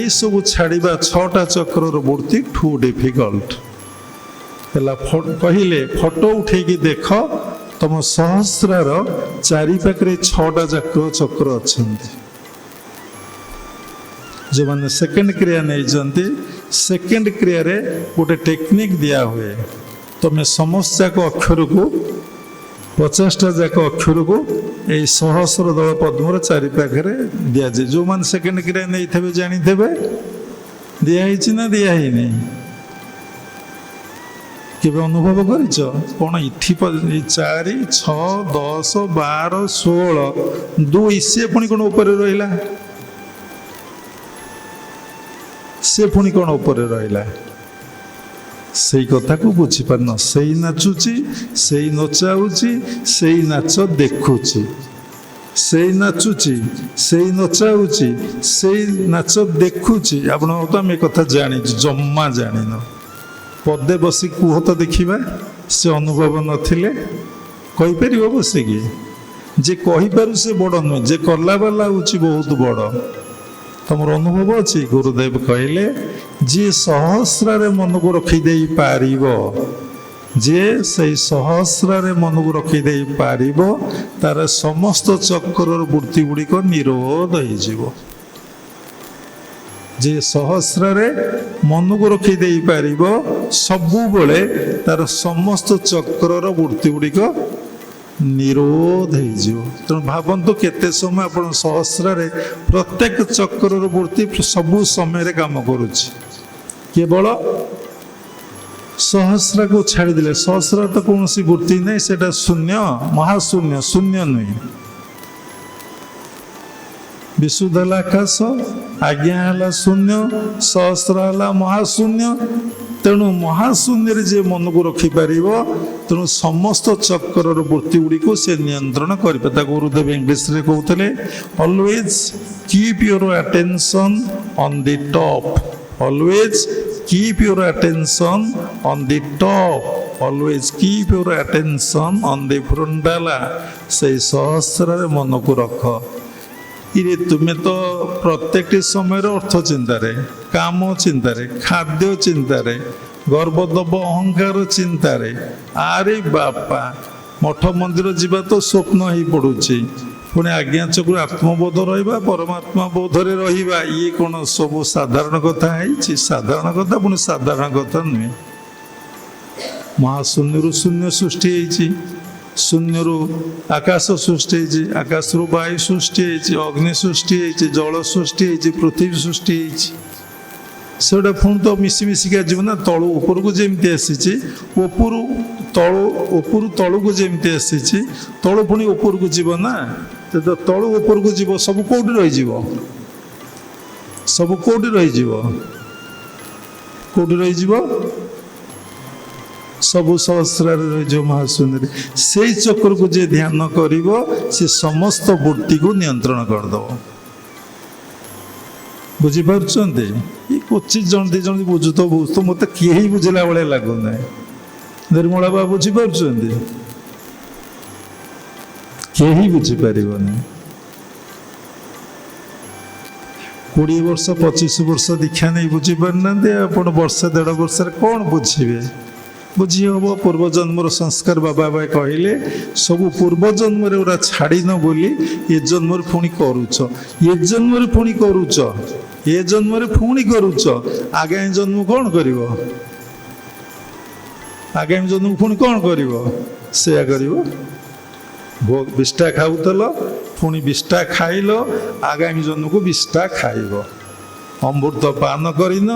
ଏସବୁ ଛାଡ଼ିବା 6ଟା ଚକ୍ରର ବୃତ୍ତି ଠୁ ଡିଫିକଲ୍ଟ ହେଲା। କହିଲେ ଫଟୋ ଉଠେଇକି ଦେଖ, ତମ ସହସ୍ରାର ଚାରିପାଖରେ 6ଟା ଚକ୍ର ଅଛନ୍ତି। ଯେଉଁମାନେ ସେକେଣ୍ଡ କ୍ରିୟା ନେଇଛନ୍ତି, ସେକେଣ୍ଡ କ୍ରିୟାରେ ଗୋଟେ ଟେକ୍ନିକ୍ ଦିଆ ହୁଏ। ତମେ ସମସ୍ତ ଯାକ ଅକ୍ଷରକୁ, 50ଟା ଯାକ ଅକ୍ଷରକୁ ଏଇ ସହସ୍ର ଦଳ ପଦ୍ମର ଚାରିପାଖରେ ଦିଆଯାଏ। ଯେଉଁମାନେ ସେକେଣ୍ଡ କ୍ରିୟା ନେଇଥିବେ ଜାଣିଥିବେ ଦିଆହେଇଛି ନା ଦିଆହେଇନି। କେବେ ଅନୁଭବ କରିଛ? କ'ଣ ଏଠି 4, 6, 10, 12, 16, 2 ସେ ପୁଣି କ'ଣ ଉପରେ ରହିଲା? ସେ ପୁଣି କ'ଣ ଉପରେ ରହିଲା? ସେଇ କଥାକୁ ବୁଝିପାରୁନ। ସେଇ ନାଚୁଛି, ସେଇ ନଚାଉଛି, ସେଇ ନାଚ ଦେଖୁଛି। ସେଇ ନାଚୁଛି, ସେଇ ନଚାଉଛି, ସେଇ ନାଚ ଦେଖୁଛି। ଆପଣ ତ ଆମେ ଏ କଥା ଜାଣିଛୁ, ଜମା ଜାଣିନ। ପଦେ ବସି କୁହ ତ ଦେଖିବା, ସେ ଅନୁଭବ ନଥିଲେ କହିପାରିବ ବସିକି? ଯେ କହିପାରୁ ସେ ବଡ଼ ନୁହେଁ, ଯେ କଲାବାଲା ହେଉଛି ବହୁତ ବଡ଼। ତମର ଅନୁଭବ ଅଛି? ଗୁରୁଦେବ କହିଲେ ଯିଏ ସହସ୍ରାରେ ମନକୁ ରଖିଦେଇ ପାରିବ, ଯିଏ ସେଇ ସହସ୍ରାରେ ମନକୁ ରଖିଦେଇ ପାରିବ, ତାର ସମସ୍ତ ଚକ୍ରର ବୃତ୍ତି ଗୁଡ଼ିକ ନିରୋଧ ହେଇଯିବ। ଯିଏ ସହସ୍ରାରେ ମନକୁ ରଖିଦେଇ ପାରିବ, ସବୁବେଳେ ତାର ସମସ୍ତ ଚକ୍ରର ବୃତ୍ତି ଗୁଡ଼ିକ ନିରୋଧ ହେଇଯିବ। ତେଣୁ ଭାବନ୍ତୁ କେତେ ସମୟ ଆପଣ ସହସ୍ରାରେ ପ୍ରତ୍ୟେକ ଚକ୍ରର ବୃତ୍ତି ସବୁ ସମୟରେ କାମ କରୁଛି। କେବଳ ସହସ୍ରାକୁ ଛାଡ଼ିଦେଲେ, ସହସ୍ର ତ କୌଣସି ବୃତ୍ତି ନାହିଁ, ସେଟା ଶୂନ୍ୟ, ମହାଶୂନ୍ୟ, ଶୂନ୍ୟ ନୁହେଁ। ବିଶୁଦ୍ଧ ହେଲା ଆକାଶ, ଆଜ୍ଞା ହେଲା ଶୂନ୍ୟ, ସହସ୍ର ହେଲା ମହାଶୂନ୍ୟ। ତେଣୁ ମହାଶୂନ୍ୟରେ ଯିଏ ମନକୁ ରଖିପାରିବ, ତେଣୁ ସମସ୍ତ ଚକ୍ରର ବୃତ୍ତି ଗୁଡ଼ିକୁ ସେ ନିୟନ୍ତ୍ରଣ କରିପାରିବ। ତାକୁ ଗୁରୁଦେବ ଇଂଲିଶରେ କହୁଥିଲେ always keep your attention on the top. Always keep your attention on the top. Always keep your attention on the ଫ୍ରଣ୍ଟାଲା। ସେଇ ସହସ୍ରରେ ମନକୁ ରଖ। ଇରେ ତୁମେ ତ ପ୍ରତ୍ୟେକଟି ସମୟରେ ଅର୍ଥ ଚିନ୍ତାରେ, କାମ ଚିନ୍ତାରେ, ଖାଦ୍ୟ ଚିନ୍ତାରେ, ଗର୍ବଦବ ଅହଙ୍କାର ଚିନ୍ତାରେ। ଆରେ ବାପା, ମଠ ମନ୍ଦିର ଯିବା ତ ସ୍ୱପ୍ନ ହେଇ ପଡ଼ୁଛି। ପୁଣି ଆଜ୍ଞା ଚକ୍ର ଆତ୍ମବୋଧ ରହିବା, ପରମାତ୍ମା ବୋଧରେ ରହିବା, ଇଏ କ'ଣ ସବୁ ସାଧାରଣ କଥା ହେଇଛି? ସାଧାରଣ କଥା, ପୁଣି ସାଧାରଣ କଥା ନୁହେଁ। ମହାଶୂନ୍ୟରୁ ଶୂନ୍ୟ ସୃଷ୍ଟି ହେଇଛି, ଶୂନ୍ୟରୁ ଆକାଶ ସୃଷ୍ଟି ହେଇଛି, ଆକାଶରୁ ବାୟୁ ସୃଷ୍ଟି ହେଇଛି, ଅଗ୍ନି ସୃଷ୍ଟି ହେଇଛି, ଜଳ ସୃଷ୍ଟି ହେଇଛି, ପୃଥିବୀ ସୃଷ୍ଟି ହେଇଛି। ସେଗୁଡ଼ା ପୁଣି ତ ମିଶିମିଶିକା ଯିବ ନା। ତଳୁ ଉପରକୁ ଯେମିତି ଆସିଛି, ଉପରୁ ତଳୁକୁ ଯେମିତି ଆସିଛି, ତଳୁ ପୁଣି ଉପରକୁ ଯିବ ନା। ତ ତଳୁ ଉପରକୁ ଯିବ, ସବୁ କୋଉଠି ରହିଯିବ? ସବୁ କୋଉଠି ରହିଯିବ? କୋଉଠି ରହିଯିବ? ସବୁ ସହସ୍ରାରେ ରହିଯିବ, ମହାଶୂନ୍ୟରେ। ସେଇ ଚକ୍ରକୁ ଯିଏ ଧ୍ୟାନ କରିବ, ସେ ସମସ୍ତ ବୃତ୍ତିକୁ ନିୟନ୍ତ୍ରଣ କରିଦେବ। ବୁଝିପାରୁଛନ୍ତି? ଏ କୋଚିତ ଜଣ ଦି ଜଣ ବୁଝୁତ, ମୋତେ କେହି ବୁଝିଲା ଭଳିଆ ଲାଗୁନାହିଁ। ନିର୍ମଳା ବାବୁ ବୁଝିପାରୁଛନ୍ତି? କେହି ବୁଝିପାରିବନି। 20 ବର୍ଷ 25 ବର୍ଷ ଦୀକ୍ଷା ନେଇ ବୁଝିପାରୁନାହାନ୍ତି, ଆପଣ ବର୍ଷେ 1.5 ବର୍ଷରେ କ'ଣ ବୁଝିବେ? ବୁଝି ହେବ ପୂର୍ବଜନ୍ମର ସଂସ୍କାର। ବାବା କହିଲେ ସବୁ ପୂର୍ବଜନ୍ମରେ ଓରା ଛାଡ଼ିନ ବୋଲି ଏ ଜନ୍ମରେ ପୁଣି କରୁଛ, ଏ ଜନ୍ମରେ ପୁଣି କରୁଛ, ଏ ଜନ୍ମରେ ପୁଣି କରୁଛ। ଆଗାମୀ ଜନ୍ମ କ'ଣ କରିବ? ଆଗାମୀ ଜନ୍ମକୁ ପୁଣି କ'ଣ କରିବ? ସେୟା କରିବ। ବିଷ୍ଟା ଖାଉଥିଲ, ପୁଣି ବିଷ୍ଟା ଖାଇଲ, ଆଗାମୀ ଜନ୍ମକୁ ବିଷ୍ଟା ଖାଇବ। ଅମୃତ ପାନ କରିନ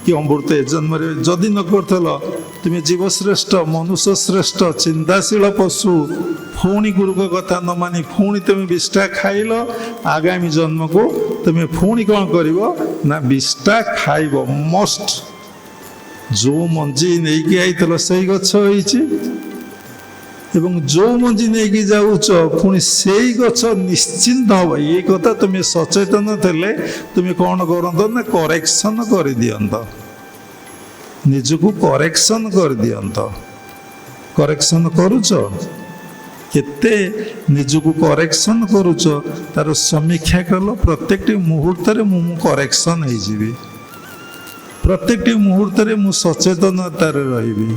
କି ଅମୃତ ଏ ଜନ୍ମରେ ଯଦି ନ କରୁଥିଲ, ତୁମେ ଜୀବଶ୍ରେଷ୍ଠ, ମନୁଷ୍ୟ ଶ୍ରେଷ୍ଠ, ଚିନ୍ତାଶୀଳ ପଶୁ, ପୁଣି ଗୁରୁଙ୍କ କଥା ନ ମାନି ପୁଣି ତୁମେ ବିଷ୍ଟା ଖାଇଲ, ଆଗାମୀ ଜନ୍ମକୁ ତୁମେ ପୁଣି କ'ଣ କରିବ ନା ବିଷ୍ଟା ଖାଇବ ମଷ୍ଟ। ଯେଉଁ ମଞ୍ଜି ନେଇକି ଆଇଥିଲ ସେଇ ଗଛ ହେଇଛି, ଏବଂ ଯେଉଁ ମଞ୍ଜି ନେଇକି ଯାଉଛ ପୁଣି ସେଇ ଗଛ ନିଶ୍ଚିନ୍ତ ହବ। ଏ କଥା ତୁମେ ସଚେତନ ଥିଲେ ତୁମେ କ'ଣ କରନ୍ତ ନା କରେକ୍ସନ କରିଦିଅନ୍ତ, ନିଜକୁ କରେକ୍ସନ କରିଦିଅନ୍ତ। କରେକ୍ସନ କରୁଛ? କେତେ ନିଜକୁ କରେକ୍ସନ କରୁଛ ତାର ସମୀକ୍ଷା କଲ। ପ୍ରତ୍ୟେକଟି ମୁହୂର୍ତ୍ତରେ ମୁଁ କରେକ୍ସନ ହେଇଯିବି, ପ୍ରତ୍ୟେକଟି ମୁହୂର୍ତ୍ତରେ ମୁଁ ସଚେତନତାରେ ରହିବି,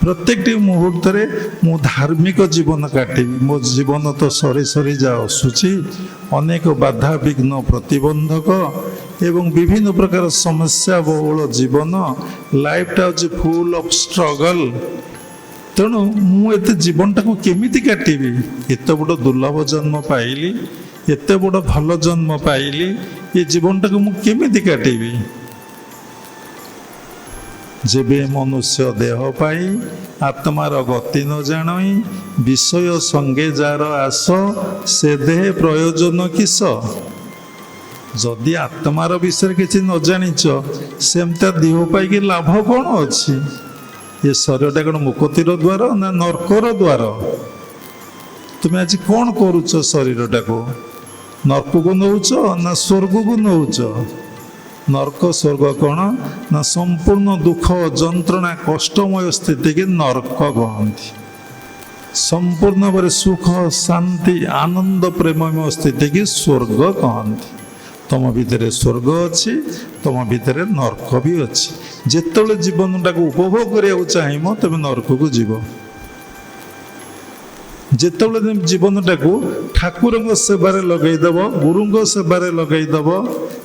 ପ୍ରତ୍ୟେକଟି ମୁହୂର୍ତ୍ତରେ ମୁଁ ଧାର୍ମିକ ଜୀବନ କାଟିବି। ମୋ ଜୀବନ ତ ସରି ସରି ଯା ଆସୁଛି, ଅନେକ ବାଧା ବିଘ୍ନ ପ୍ରତିବନ୍ଧକ ଏବଂ ବିଭିନ୍ନ ପ୍ରକାର ସମସ୍ୟା ବହୁଳ ଜୀବନ। ଲାଇଫଟା ହେଉଛି ଫୁଲ୍ ଅଫ୍ ଷ୍ଟ୍ରଗଲ୍। ତେଣୁ ମୁଁ ଏତେ ଜୀବନଟାକୁ କେମିତି କାଟିବି? ଏତେ ବଡ଼ ଦୁର୍ଲଭ ଜନ୍ମ ପାଇଲି, ଏତେ ବଡ଼ ଭଲ ଜନ୍ମ ପାଇଲି, ଏ ଜୀବନଟାକୁ ମୁଁ କେମିତି କାଟିବି? ଯେବେ ମନୁଷ୍ୟ ଦେହ ପାଇ ଆତ୍ମାର ଗତି ନ ଜାଣଇ, ବିଷୟ ସଙ୍ଗେ ଯାର ଆସ, ସେ ଦେହ ପ୍ରୟୋଜନ କିସ? ଯଦି ଆତ୍ମାର ବିଷୟରେ କିଛି ନ ଜାଣିଛ, ସେମିତିଆ ଦେହ ପାଇକି ଲାଭ କ'ଣ ଅଛି? ଏ ଶରୀରଟା କ'ଣ ମୁକତିର ଦ୍ୱାର ନା ନର୍କର ଦ୍ୱାର? ତୁମେ ଆଜି କ'ଣ କରୁଛ? ଶରୀରଟାକୁ ନର୍କକୁ ନେଉଛ ନା ସ୍ୱର୍ଗକୁ ନେଉଛ? ନର୍କ ସ୍ୱର୍ଗ କ'ଣ ନା ସମ୍ପୂର୍ଣ୍ଣ ଦୁଃଖ, ଯନ୍ତ୍ରଣା, କଷ୍ଟମୟ ସ୍ଥିତିକି ନର୍କ କହନ୍ତି। ସମ୍ପୂର୍ଣ୍ଣ ଭାବରେ ସୁଖ, ଶାନ୍ତି, ଆନନ୍ଦ, ପ୍ରେମମୟ ସ୍ଥିତିକି ସ୍ୱର୍ଗ କହନ୍ତି। ତମ ଭିତରେ ସ୍ୱର୍ଗ ଅଛି, ତମ ଭିତରେ ନର୍କ ବି ଅଛି। ଯେତେବେଳେ ଜୀବନଟାକୁ ଉପଭୋଗ କରିବାକୁ ଚାହିଁବ ତେବେ ନର୍କକୁ ଯିବ। ଯେତେବେଳେ ତୁମେ ଜୀବନଟାକୁ ଠାକୁରଙ୍କ ସେବାରେ ଲଗେଇଦେବ, ଗୁରୁଙ୍କ ସେବାରେ ଲଗେଇଦେବ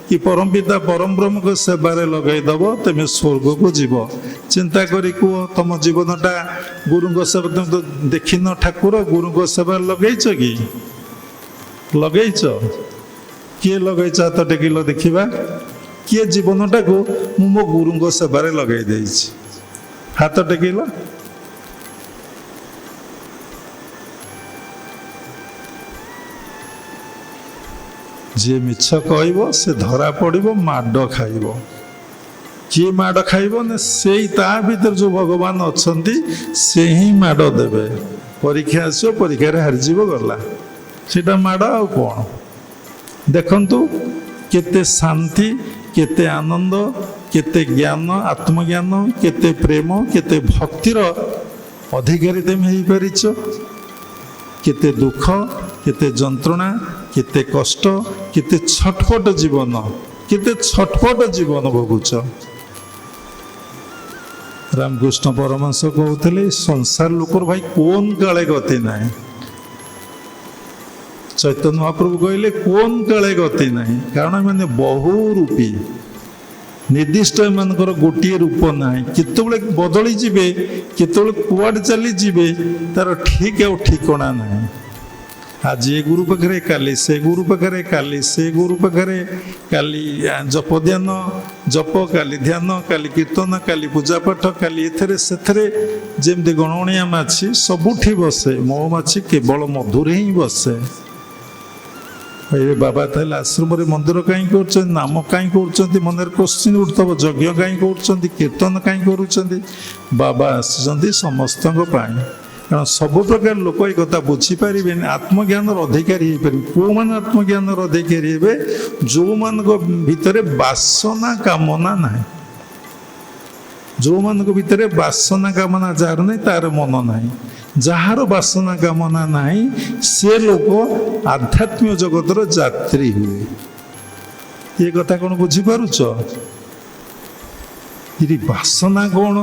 କି ପରମ ପିତା ପରମ ବ୍ରହ୍ମଙ୍କ ସେବାରେ ଲଗେଇଦେବ, ତେମେ ସ୍ୱର୍ଗକୁ ଯିବ। ଚିନ୍ତା କରି କୁହ, ତମ ଜୀବନଟା ଗୁରୁଙ୍କ ସେବା, ତମେ ତ ଦେଖିନ ଠାକୁର, ଗୁରୁଙ୍କ ସେବାରେ ଲଗେଇଛ କି? ଲଗେଇଛ? କିଏ ଲଗେଇଛ? ହାତ ଟେକିଲ ଦେଖିବା। କିଏ ଜୀବନଟାକୁ ମୁଁ ମୋ ଗୁରୁଙ୍କ ସେବାରେ ଲଗେଇ ଦେଇଛି? ହାତ ଟେକିଲ। ଯିଏ ମିଛ କହିବ ସେ ଧରା ପଡ଼ିବ, ମାଡ଼ ଖାଇବ। କିଏ ମାଡ଼ ଖାଇବ ନା ସେଇ ତା ଭିତରେ ଯେଉଁ ଭଗବାନ ଅଛନ୍ତି ସେ ହିଁ ମାଡ଼ ଦେବେ। ପରୀକ୍ଷା ଆସିବ, ପରୀକ୍ଷାରେ ହାରିଯିବ, ଗଲା, ସେଇଟା ମାଡ଼। ଆଉ କ'ଣ? ଦେଖନ୍ତୁ କେତେ ଶାନ୍ତି, କେତେ ଆନନ୍ଦ, କେତେ ଜ୍ଞାନ, ଆତ୍ମଜ୍ଞାନ, କେତେ ପ୍ରେମ, କେତେ ଭକ୍ତିର ଅଧିକାରୀ ତୁମେ ହେଇପାରିଛ। କେତେ ଦୁଃଖ, କେତେ ଯନ୍ତ୍ରଣା, କେତେ କଷ୍ଟ, କେତେ ଛଟପଟ ଜୀବନ, କେତେ ଛଟପଟ ଜୀବନ ଭୋଗୁଛ। ରାମକୃଷ୍ଣ ପରମହଂସ କହୁଥିଲେ, ସଂସାର ଲୋକର ଭାଇ କୋନ କାଳେ ଗତି ନାହିଁ। ଚୈତନ୍ୟ ମହାପ୍ରଭୁ କହିଲେ କୋନ କାଳେ ଗତି ନାହିଁ, କାରଣ ଏମାନେ ବହୁରୂପୀ, ନିର୍ଦ୍ଦିଷ୍ଟ ଏମାନଙ୍କର ଗୋଟିଏ ରୂପ ନାହିଁ। କେତେବେଳେ ବଦଳି ଯିବେ, କେତେବେଳେ କୁଆଡ଼େ ଚାଲିଯିବେ, ତାର ଠିକ୍ ଆଉ ଠିକଣା ନାହିଁ। ଆଜି ଏ ଗୁରୁ ପାଖରେ, କାଲି ସେ ଗୁରୁ ପାଖରେ, କାଲି ସେ ଗୁରୁ ପାଖରେ, କାଲି ଜପ ଧ୍ୟାନ ଜପ, କାଲି ଧ୍ୟାନ, କାଲି କୀର୍ତ୍ତନ, କାଲି ପୂଜାପାଠ, କାଲି ଏଥିରେ ସେଥିରେ। ଯେମିତି ଗଣଗଣିଆ ମାଛି ସବୁଠି ବସେ, ମହୁମାଛି କେବଳ ମଧୁରେ ହିଁ ବସେ। ଏ ବାବା ତାହେଲେ ଆଶ୍ରମରେ ମନ୍ଦିର କାହିଁ କରୁଛନ୍ତି, ନାମ କାହିଁ କରୁଛନ୍ତି? ମନରେ କୋଶ୍ଚିନ୍ ଉଠୁଥିବ। ଯଜ୍ଞ କାହିଁ କରୁଛନ୍ତି, କୀର୍ତ୍ତନ କାହିଁ କରୁଛନ୍ତି? ବାବା ଆସିଛନ୍ତି ସମସ୍ତଙ୍କ ପାଇଁ। କାରଣ ସବୁ ପ୍ରକାର ଲୋକ ଏ କଥା ବୁଝିପାରିବେନି, ଆତ୍ମଜ୍ଞାନର ଅଧିକାରୀ ହେଇପାରିବେ। କେଉଁମାନେ ଆତ୍ମଜ୍ଞାନର ଅଧିକାରୀ ହେବେ? ଯେଉଁମାନଙ୍କ ଭିତରେ ବାସନା କାମନା ନାହିଁ। ଯେଉଁମାନଙ୍କ ଭିତରେ ବାସନା କାମନା ଯାହାର ନାହିଁ, ତାର ମନ ନାହିଁ। ଯାହାର ବାସନା କାମନା ନାହିଁ ସେ ଲୋକ ଆଧ୍ୟାତ୍ମିକ ଜଗତର ଯାତ୍ରୀ ହୁଏ। ଏ କଥା କ'ଣ ବୁଝିପାରୁଛ? ଇରେ ବାସନା କ'ଣ,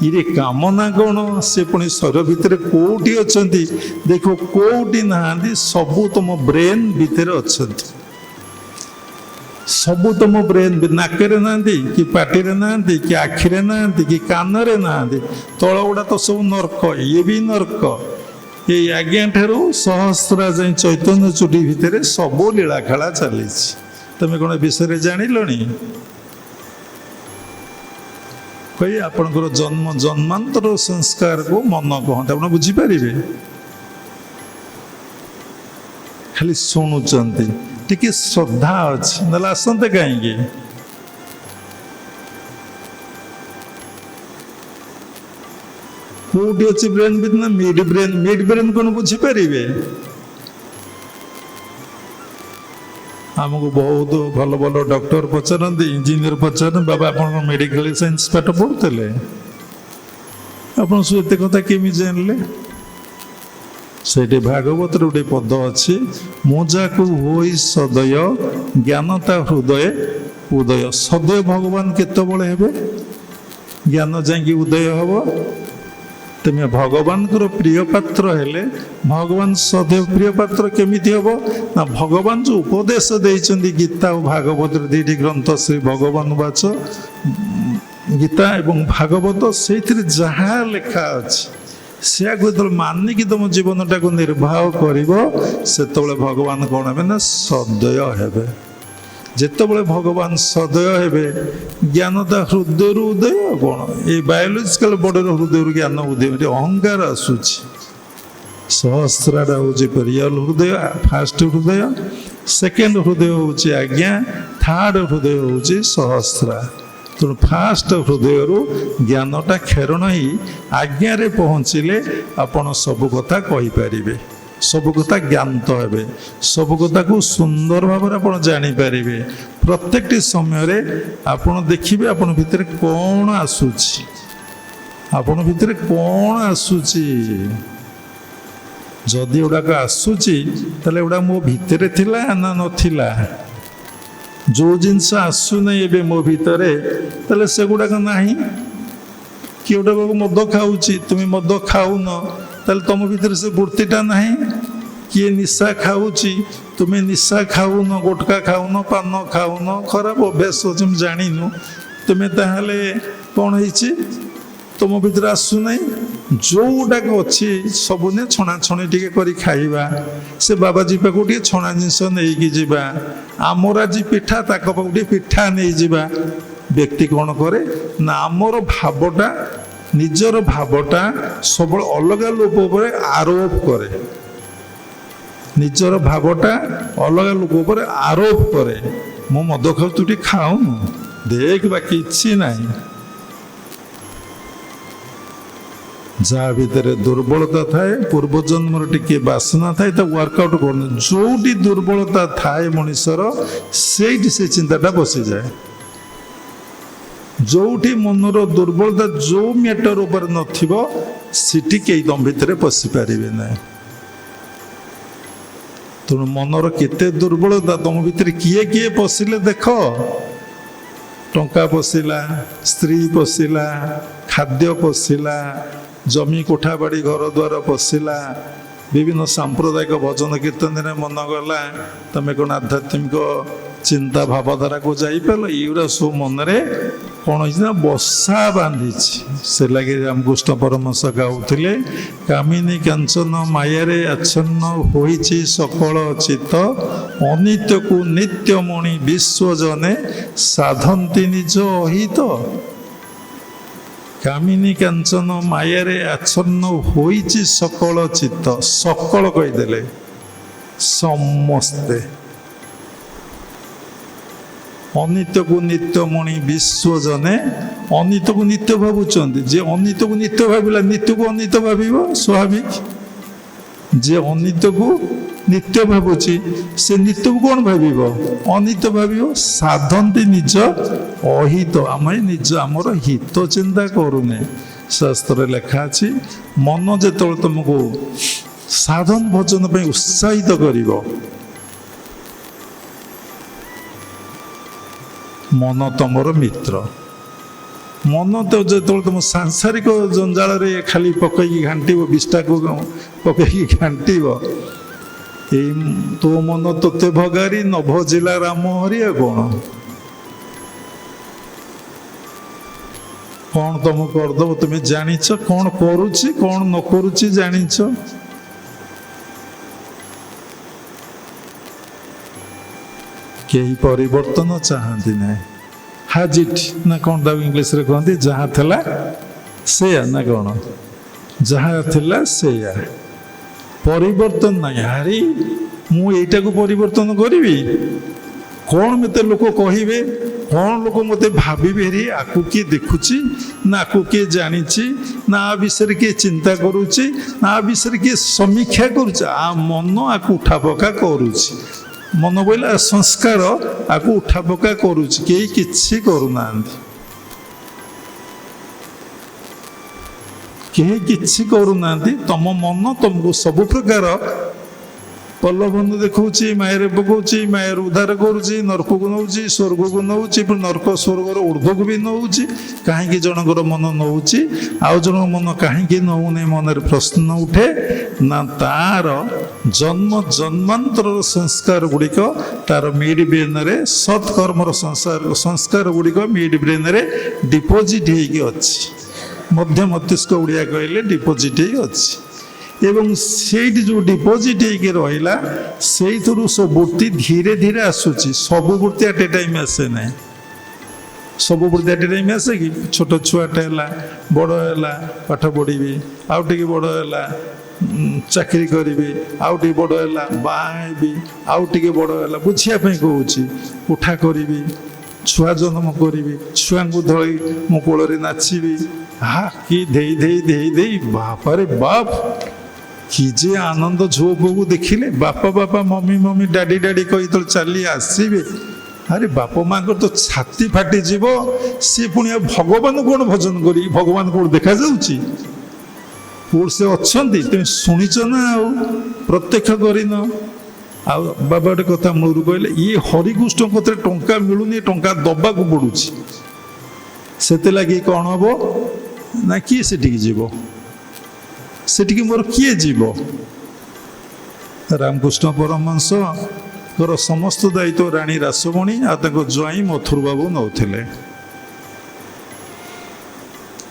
ଇରେ କାମନା କ'ଣ? ସେ ପୁଣି ଶରୀର ଭିତରେ କେଉଁଠି ଅଛନ୍ତି? ଦେଖ, କେଉଁଠି ନାହାନ୍ତି, ସବୁ ତମ ବ୍ରେନ୍ ଭିତରେ ଅଛନ୍ତି। ସବୁ ତମ ବ୍ରେନ୍, ନାକରେ ନାହାନ୍ତି କି ପାଟିରେ ନାହାନ୍ତି କି ଆଖିରେ ନାହାନ୍ତି କି କାନରେ ନାହାନ୍ତି। ତଳ ଗୁଡ଼ା ତ ସବୁ ନର୍କ, ଇଏ ବି ନର୍କ। ଏଇ ଆଜ୍ଞା ଠାରୁ ସହସ୍ରା ଯାଇ ଚୈତନ୍ୟ ଚୁଟି ଭିତରେ ସବୁ ଲୀଳା ଖେଳା ଚାଲିଛି। ତମେ କ'ଣ ଏ ବିଷୟରେ ଜାଣିଲଣି? କହି ଆପଣଙ୍କର ଜନ୍ମ ଜନ୍ମାନ୍ତର ସଂସ୍କାରକୁ ମନ କହନ୍ତି। ଆପଣ ବୁଝିପାରିବେ? ଖାଲି ଶୁଣୁଛନ୍ତି, ଟିକେ ଶ୍ରଦ୍ଧା ଅଛି, ନହେଲେ ଆସନ୍ତେ କାହିଁକି? କୋଉଠି ଅଛି ବ୍ରେନ୍ ନା ମିଡ୍ ବ୍ରେନ୍? ମିଡ୍ ବ୍ରେନ୍ କ'ଣ ବୁଝିପାରିବେ? ଆମକୁ ବହୁତ ଭଲ ଭଲ ଡକ୍ଟର ପଚାରନ୍ତି, ଇଞ୍ଜିନିୟର ପଚାରନ୍ତି, ବାବା ଆପଣଙ୍କ ମେଡିକାଲ ସାଇନ୍ସ ପାଠ ପଢ଼ୁଥିଲେ, ଆପଣ ସବୁ ଏତେ କଥା କେମିତି ଜାଣିଲେ? ସେଇଠି ଭାଗବତର ଗୋଟେ ପଦ ଅଛି, ମୁଁ ଯାକୁ ହୋଇ ସଦୟ ଜ୍ଞାନତା ହୃଦୟ ଉଦୟ। ସଦୟ ଭଗବାନ କେତେବେଳେ ହେବେ? ଜ୍ଞାନ ଯାଇକି ଉଦୟ ହବ। ତୁମେ ଭଗବାନଙ୍କର ପ୍ରିୟ ପାତ୍ର ହେଲେ ଭଗବାନ ସଦୈବ ପ୍ରିୟ ପାତ୍ର କେମିତି ହବ? ନା ଭଗବାନ ଯେଉଁ ଉପଦେଶ ଦେଇଛନ୍ତି ଗୀତା ଓ ଭାଗବତର ଦୁଇଟି ଗ୍ରନ୍ଥ, ଶ୍ରୀ ଭଗବାନ ବାଚ ଗୀତା ଏବଂ ଭାଗବତ, ସେଇଥିରେ ଯାହା ଲେଖା ଅଛି ସେୟାକୁ ଯେତେବେଳେ ମାନିକି ତମ ଜୀବନଟାକୁ ନିର୍ବାହ କରିବ, ସେତେବେଳେ ଭଗବାନ କ'ଣ ହେବେ? ନା ସଦୟ ହେବେ। ଯେତେବେଳେ ଭଗବାନ ସଦୟ ହେବେ, ଜ୍ଞାନତା ହୃଦୟରୁ ଉଦୟ। କ'ଣ ଏଇ ବାୟୋଲୋଜିକାଲ ବଡିର ହୃଦୟରୁ ଜ୍ଞାନ ଉଦୟ? ଏଠି ଅହଙ୍କାର ଆସୁଛି। ସହସ୍ରାଟା ହେଉଛି ରିଅଲ ହୃଦୟ, ଫାଷ୍ଟ ହୃଦୟ। ସେକେଣ୍ଡ ହୃଦୟ ହେଉଛି ଆଜ୍ଞା, ଥାର୍ଡ ହୃଦୟ ହେଉଛି ସହସ୍ରା। ତେଣୁ ଫାଷ୍ଟ ହୃଦୟରୁ ଜ୍ଞାନଟା କ୍ଷରଣ ହେଇ ଆଜ୍ଞାରେ ପହଞ୍ଚିଲେ ଆପଣ ସବୁ କଥା କହିପାରିବେ, ସବୁ କଥା ଜ୍ଞାତ ହେବେ, ସବୁ କଥାକୁ ସୁନ୍ଦର ଭାବରେ ଆପଣ ଜାଣିପାରିବେ। ପ୍ରତ୍ୟେକଟି ସମୟରେ ଆପଣ ଦେଖିବେ ଆପଣ ଭିତରେ କ'ଣ ଆସୁଛି, ଆପଣ ଭିତରେ କ'ଣ ଆସୁଛି। ଯଦି ଏଗୁଡ଼ାକ ଆସୁଛି ତାହେଲେ ଏଗୁଡ଼ା ମୋ ଭିତରେ ଥିଲା ନା ନଥିଲା? ଯେଉଁ ଜିନିଷ ଆସୁନାହିଁ ଏବେ ମୋ ଭିତରେ, ତାହେଲେ ସେଗୁଡ଼ାକ ନାହିଁ। କିଏ ଗୋଟେ ମଦ ଖାଉଛି, ତୁମେ ମଦ ଖାଉନ, ତାହେଲେ ତମ ଭିତରେ ସେ ବୃତ୍ତିଟା ନାହିଁ। କିଏ ନିଶା ଖାଉଛି, ତୁମେ ନିଶା ଖାଉନ, ଗୋଟକା ଖାଉନ, ପାନ ଖାଉନ, ଖରାପ ଅଭ୍ୟାସ ଅଛି ମୁଁ ଜାଣିନୁ, ତୁମେ ତାହେଲେ କ'ଣ ହେଇଛି? ତମ ଭିତରେ ଆସୁନାହିଁ। ଯେଉଁଗୁଡ଼ାକ ଅଛି ସବୁଦିନେ ଛଣାଛଣି ଟିକେ କରି ଖାଇବା, ସେ ବାବାଜୀ ପାଖକୁ ଟିକେ ଛଣା ଜିନିଷ ନେଇକି ଯିବା, ଆମର ଆଜି ପିଠା ତାଙ୍କ ପାଖକୁ ଟିକେ ପିଠା ନେଇଯିବା। ବ୍ୟକ୍ତି କ'ଣ କରେ ନା ଆମର ଭାବଟା, ନିଜର ଭାବଟା ସବୁବେଳେ ଅଲଗା ଲୋକ ଉପରେ ଆରୋପ କରେ। ନିଜର ଭାବଟା ଅଲଗା ଲୋକ ଉପରେ ଆରୋପ କରେ। ମୁଁ ମଦ ଖାଉଛି, ତୁ ଟିକେ ଖାଉନୁ, ଦେଖ ବା କିଛି ନାହିଁ। ଯାହା ଭିତରେ ଦୁର୍ବଳତା ଥାଏ, ପୂର୍ବଜନ୍ମର ଟିକେ ବାସନା ଥାଏ, ତା ୱାର୍କଆଉଟ୍ କରୁନି। ଯେଉଁଠି ଦୁର୍ବଳତା ଥାଏ ମଣିଷର, ସେଇଠି ସେ ଚିନ୍ତାଟା ବସିଯାଏ। ଯେଉଁଠି ମନର ଦୁର୍ବଳତା ଯେଉଁ ମ୍ୟାଟର ଉପରେ ନଥିବ, ସେଠି କେହି ତମ ଭିତରେ ପଶିପାରିବେ ନାହିଁ। ତେଣୁ ମନର କେତେ ଦୁର୍ବଳତା ତମ ଭିତରେ କିଏ କିଏ ପଶିଲେ ଦେଖ। ଟଙ୍କା ପଶିଲା, ସ୍ତ୍ରୀ ପଶିଲା, ଖାଦ୍ୟ ପଶିଲା, ଜମି କୋଠା ବାଡ଼ି ଘର ଦ୍ୱାର ପଶିଲା, ବିଭିନ୍ନ ସାମ୍ପ୍ରଦାୟିକ ଭଜନ କୀର୍ତ୍ତନରେ ମନ ଗଲା, ତମେ କ'ଣ ଆଧ୍ୟାତ୍ମିକ ଚିନ୍ତା ଭାବଧାରାକୁ ଯାଇପାରିଲ? ଏଇଗୁଡ଼ା ସବୁ ମନରେ କ'ଣ ହେଇଛି ନା ବସା ବାନ୍ଧିଛି। ସେ ଲାଗି ରାମକୃଷ୍ଣ ପରମହଂସ ଗାଉଥିଲେ, କାମିନୀ କାଞ୍ଚନ ମାୟାରେ ଆଚ୍ଛନ୍ନ ହୋଇଛି ସକଳ ଚିତ୍ତ, ଅନିତ୍ୟକୁ ନିତ୍ୟମଣି ବିଶ୍ୱଜନେ ସାଧନ୍ତି ନିଜ ଅହିତ। କାମିନୀ କାଞ୍ଚନ ମାୟାରେ ଆଚ୍ଛନ୍ନ ହୋଇଛି ସକଳ ଚିତ୍ତ। ସକଳ କହିଦେଲେ ସମସ୍ତେ। ଅନିତ୍ୟକୁ ନିତ୍ୟମଣି ବିଶ୍ୱଜନେ, ଅନିତ୍ୟକୁ ନିତ୍ୟ ଭାବୁଛନ୍ତି। ଯେ ଅନିତ୍ୟକୁ ନିତ୍ୟ ଭାବିଲା, ନିତ୍ୟକୁ ଅନିତ୍ୟ ଭାବିବ ସ୍ୱାଭାବିକ। ଯେ ଅନିତ୍ୟକୁ ନିତ୍ୟ ଭାବୁଛି, ସେ ନିତ୍ୟକୁ କ'ଣ ଭାବିବ? ଅନିତ୍ୟ ଭାବିବ। ସାଧନ୍ତି ନିଜ ଅହିତ, ଆମେ ନିଜ ଆମର ହିତ ଚିନ୍ତା କରୁନେ। ଶାସ୍ତ୍ରରେ ଲେଖା ଅଛି, ମନ ଯେତେବେଳେ ତୁମକୁ ସାଧନ ଭଜନ ପାଇଁ ଉତ୍ସାହିତ କରିବ, ମନ ତମର ମିତ୍ର। ମନ ତ ଯେତେବେଳେ ତୁମ ସାଂସାରିକ ଜଞ୍ଜାଳରେ ଖାଲି ପକେଇକି ଘାଣ୍ଟିବ, ବିଷ୍ଠାକୁ ପକେଇକି ଘାଣ୍ଟିବ, ଏଇ ତୋ ମନ ତୋତେ ଭଗାରି ନ ଭଜିଲା ରାମ ହରି। କ'ଣ କ'ଣ ତମକୁ କରିଦେବ? ତୁମେ ଜାଣିଛ କ'ଣ କରୁଛି, କ'ଣ ନ କରୁଛି ଜାଣିଛ। କେହି ପରିବର୍ତ୍ତନ ଚାହାନ୍ତି ନାହିଁ। ହାଜିଟ୍ ନା କ'ଣ ତାକୁ ଇଂଲିଶରେ କହନ୍ତି, ଯାହା ଥିଲା ସେଇଆ ନା କ'ଣ, ଯାହା ଥିଲା ସେଇଆ, ପରିବର୍ତ୍ତନ ନାହିଁ। ଆରେ ମୁଁ ଏଇଟାକୁ ପରିବର୍ତ୍ତନ କରିବି, କ'ଣ ମୋତେ ଲୋକ କହିବେ, କ'ଣ ଲୋକ ମୋତେ ଭାବିବେ, ହେରି ଆକୁ କିଏ ଦେଖୁଛି ନା ଆକୁ କିଏ ଜାଣିଛି ନା ଆ ବିଷୟରେ କିଏ ଚିନ୍ତା କରୁଛି ନା ଆ ବିଷୟରେ କିଏ ସମୀକ୍ଷା କରୁଛି, ମନ ଆକୁ ଉଠା ପକା କରୁଛି। ମନ ବୋଇଲା ସଂସ୍କାର ଆକୁ ଉଠା ପକା କରୁଛି, କେହି କିଛି କରୁନାହାନ୍ତି, କେହି କିଛି କରୁନାହାନ୍ତି। ତମ ମନ ତମକୁ ସବୁ ପ୍ରକାର ପ୍ରଲୋଭନ ଦେଖାଉଛି, ମାୟାରେ ପକାଉଛି, ମାୟାରୁ ଉଦ୍ଧାର କରୁଛି, ନରକକୁ ନେଉଛି, ସ୍ୱର୍ଗକୁ ନେଉଛି, ପୁଣି ନରକ ସ୍ୱର୍ଗର ଉର୍ଦ୍ଧ୍ୱକୁ ବି ନେଉଛି। କାହିଁକି ଜଣଙ୍କର ମନ ନେଉଛି ଆଉ ଜଣଙ୍କ ମନ କାହିଁକି ନେଉନି, ମନରେ ପ୍ରଶ୍ନ ଉଠେ ନା ତାର ଜନ୍ମ ଜନ୍ମାନ୍ତରର ସଂସ୍କାର ଗୁଡ଼ିକ ତାର ମିଡ୍ ବ୍ରେନରେ, ସତ୍କର୍ମର ସଂସ୍କାର ଗୁଡ଼ିକ ମିଡ୍ ବ୍ରେନରେ ଡିପୋଜିଟ୍ ହେଇକି ଅଛି। ମଧ୍ୟ ମସ୍ତିଷ୍କ ଓଡ଼ିଆ କହିଲେ ଡିପୋଜିଟ୍ ହେଇକି ଅଛି, ଏବଂ ସେଇଠି ଯେଉଁ ଡିପୋଜିଟ୍ ହେଇକି ରହିଲା ସେଇଥିରୁ ସବୁ ବୃତ୍ତି ଧୀରେ ଧୀରେ ଆସୁଛି। ସବୁ ବୃତ୍ତି ଆଟ୍ ଏ ଟାଇମ୍ ଆସେ ନାହିଁ, ସବୁ ବୃତ୍ତି ଆଟ୍ ଏ ଟାଇମ୍ ଆସେ କି? ଛୋଟ ଛୁଆଟେ ହେଲା, ବଡ଼ ହେଲା, ପାଠ ପଢ଼ିବି, ଆଉ ଟିକେ ବଡ଼ ହେଲା ଚାକିରି କରିବି, ଆଉ ଟିକେ ବଡ଼ ହେଲା ବାହା ହେବି, ଆଉ ଟିକେ ବଡ଼ ହେଲା, ବୁଝିବା ପାଇଁ କହୁଛି, ଉଠା କରିବି, ଛୁଆ ଜନ୍ମ କରିବି, ଛୁଆଙ୍କୁ ଧରି ମୋ କୋଳରେ ନାଚିବି, କି ଦେଇ ଦେଇ ଦେଇ ଦେଇ ବାପାରେ ବାପ, କି ଯେ ଆନନ୍ଦ ଝୁଅ ପୁଅକୁ ଦେଖିଲେ, ବାପା ବାପା ମମି ମମି ଡାଡି ଡାଡି କହି ତ ଚାଲି ଆସିବେ। ଆରେ ବାପା ମାଙ୍କର ତ ଛାତି ଫାଟିଯିବ, ସିଏ ପୁଣି ଆଉ ଭଗବାନ କ'ଣ ଭଜନ କରି, ଭଗବାନ କ'ଣ ଦେଖାଯାଉଛି? କୋଉଠି ସେ ଅଛନ୍ତି? ତୁମେ ଶୁଣିଛ ନା ଆଉ ପ୍ରତ୍ୟକ୍ଷ କରିନ? ଆଉ ବାବା ଗୋଟେ କଥା ମୂଳରୁ କହିଲେ, ଇଏ ହରିକୃଷ୍ଣଙ୍କ କତିରେ ଟଙ୍କା ମିଳୁନି, ଟଙ୍କା ଦବାକୁ ପଡୁଛି। ସେଥିଲାଗି କ'ଣ ହବ ନା, କିଏ ସେଠିକି ଯିବ? ସେଠିକି ମୋର କିଏ ଯିବ? ରାମକୃଷ୍ଣ ପରମହଂସଙ୍କର ସମସ୍ତ ଦାୟିତ୍ୱ ରାଣୀ ରାସମଣୀ ଆଉ ତାଙ୍କ ଜ୍ୱାଇଁ ମଥୁର ବାବୁ ନେଉଥିଲେ।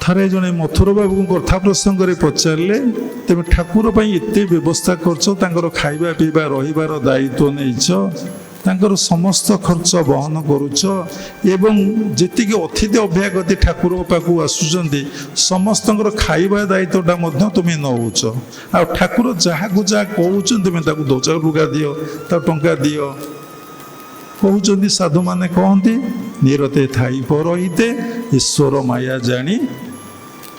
ଥରେ ଜଣେ ମଥୁର ବାବୁଙ୍କ କଥା ପ୍ରସଙ୍ଗରେ ପଚାରିଲେ, ତେବେ ଠାକୁର ପାଇଁ ଏତେ ବ୍ୟବସ୍ଥା କରୁଛ, ତାଙ୍କର ଖାଇବା ପିଇବା ରହିବାର ଦାୟିତ୍ୱ ନେଇଛ, ତାଙ୍କର ସମସ୍ତ ଖର୍ଚ୍ଚ ବହନ କରୁଛ, ଏବଂ ଯେତିକି ଅତିଥି ଅଭ୍ୟାଗତି ଠାକୁରଙ୍କ ପାଖକୁ ଆସୁଛନ୍ତି ସମସ୍ତଙ୍କର ଖାଇବା ଦାୟିତ୍ୱଟା ମଧ୍ୟ ତୁମେ ନେଉଛ, ଆଉ ଠାକୁର ଯାହାକୁ ଯାହା କହୁଛନ୍ତି ତୁମେ ତାକୁ ଦେଉଛ, ଲୁଗା ଦିଅ, ତାକୁ ଟଙ୍କା ଦିଅ। କହୁଛନ୍ତି, ସାଧୁମାନେ କହନ୍ତି, ନିରତେ ଥାଇ ପରହିତେ ଈଶ୍ୱର ମାୟା ଜାଣି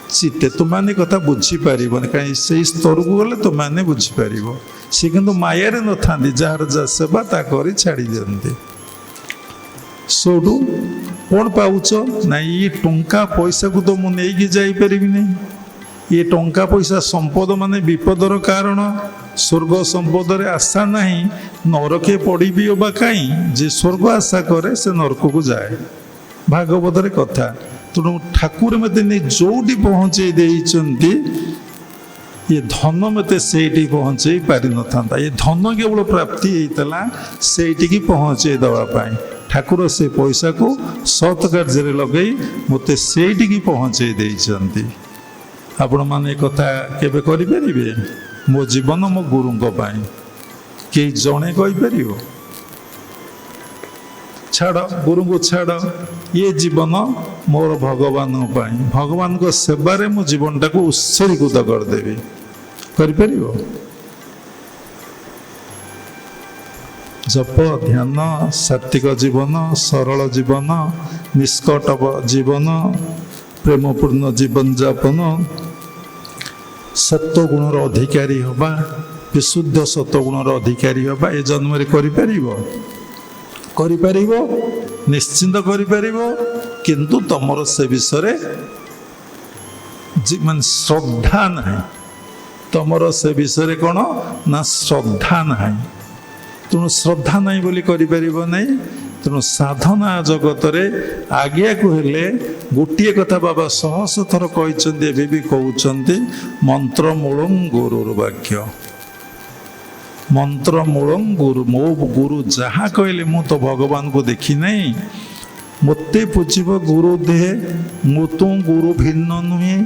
ଚିତେ। ତୁମାନେ କଥା ବୁଝିପାରିବନି, କାହିଁକି ସେଇ ସ୍ତରକୁ ଗଲେ ତୁମାନେ ବୁଝିପାରିବ। ସେ କିନ୍ତୁ ମାୟାରେ ନଥାନ୍ତି, ଯାହାର ଯାହା ସେବା ତା କରି ଛାଡ଼ି ଦିଅନ୍ତି। ସେଠୁ କ'ଣ ପାଉଛ ନା, ଇଏ ଟଙ୍କା ପଇସାକୁ ତ ମୁଁ ନେଇକି ଯାଇପାରିବିନି, ଇଏ ଟଙ୍କା ପଇସା ସମ୍ପଦ ମାନେ ବିପଦର କାରଣ। ସ୍ୱର୍ଗ ସମ୍ପଦରେ ଆଶା ନାହିଁ, ନରକେ ପଡ଼ିବି ଅବା କାହିଁ, ଯେ ସ୍ୱର୍ଗ ଆଶା କରେ ସେ ନରକକୁ ଯାଏ, ଭାଗବତରେ କଥା। ତେଣୁ ଠାକୁର ମୋତେ ନେଇ ଯେଉଁଠି ପହଞ୍ଚେଇ ଦେଇଛନ୍ତି, ଏ ଧନ ମୋତେ ସେଇଠି ପହଞ୍ଚେଇ ପାରିନଥାନ୍ତା। ଏ ଧନ କେବଳ ପ୍ରାପ୍ତି ହେଇଥିଲା ସେଇଠିକି ପହଞ୍ଚେଇ ଦେବା ପାଇଁ। ଠାକୁର ସେ ପଇସାକୁ ସତ୍ କାର୍ଯ୍ୟରେ ଲଗେଇ ମୋତେ ସେଇଠିକି ପହଞ୍ଚେଇ ଦେଇଛନ୍ତି। ଆପଣମାନେ ଏ କଥା କେବେ କରିପାରିବେ? ମୋ ଜୀବନ ମୋ ଗୁରୁଙ୍କ ପାଇଁ କେହି ଜଣେ କହିପାରିବ? ଛାଡ଼, ଗୁରୁଙ୍କୁ ଛାଡ଼, ଇଏ ଜୀବନ ମୋର ଭଗବାନଙ୍କ ପାଇଁ, ଭଗବାନଙ୍କ ସେବାରେ ମୋ ଜୀବନଟାକୁ ଉତ୍ସର୍ଗୀକୃତ କରିଦେବି। କରିପାରିବ? ଜପ, ଧ୍ୟାନ, ସାତ୍ଵିକ ଜୀବନ, ସରଳ ଜୀବନ, ନିଷ୍କଟ ଜୀବନ, ପ୍ରେମପୂର୍ଣ୍ଣ ଜୀବନଯାପନ, ସତ୍ୱଗୁଣର ଅଧିକାରୀ ହେବା, ବିଶୁଦ୍ଧ ସତ୍ୱଗୁଣର ଅଧିକାରୀ ହେବା ଏ ଜନ୍ମରେ କରିପାରିବ? କରିପାରିବ, ନିଶ୍ଚିନ୍ତ କରିପାରିବ। କିନ୍ତୁ ତମର ସେ ବିଷୟରେ ମାନେ ଶ୍ରଦ୍ଧା ନାହିଁ। ତମର ସେ ବିଷୟରେ କ'ଣ ନା ଶ୍ରଦ୍ଧା ନାହିଁ। ତେଣୁ ଶ୍ରଦ୍ଧା ନାହିଁ ବୋଲି କରିପାରିବ ନାହିଁ। ତେଣୁ ସାଧନା ଜଗତରେ ଆଗେଇବାକୁ ହେଲେ ଗୋଟିଏ କଥା ବାବା ଶହ ଥର କହିଛନ୍ତି, ଏବେ ବି କହୁଛନ୍ତି, ମନ୍ତ୍ରମୂଳଂ ଗୁରୁର ବାକ୍ୟ। ମନ୍ତ୍ରମୂଳଂ ଗୁରୁ, ମୋ ଗୁରୁ ଯାହା କହିଲେ, ମୁଁ ତ ଭଗବାନଙ୍କୁ ଦେଖି ନାହିଁ, ମୋତେ ପୂଜିବ ଗୁରୁ ଦେହେ, ମୁଁ ତ ଗୁରୁ ଭିନ୍ନ ନୁହେଁ,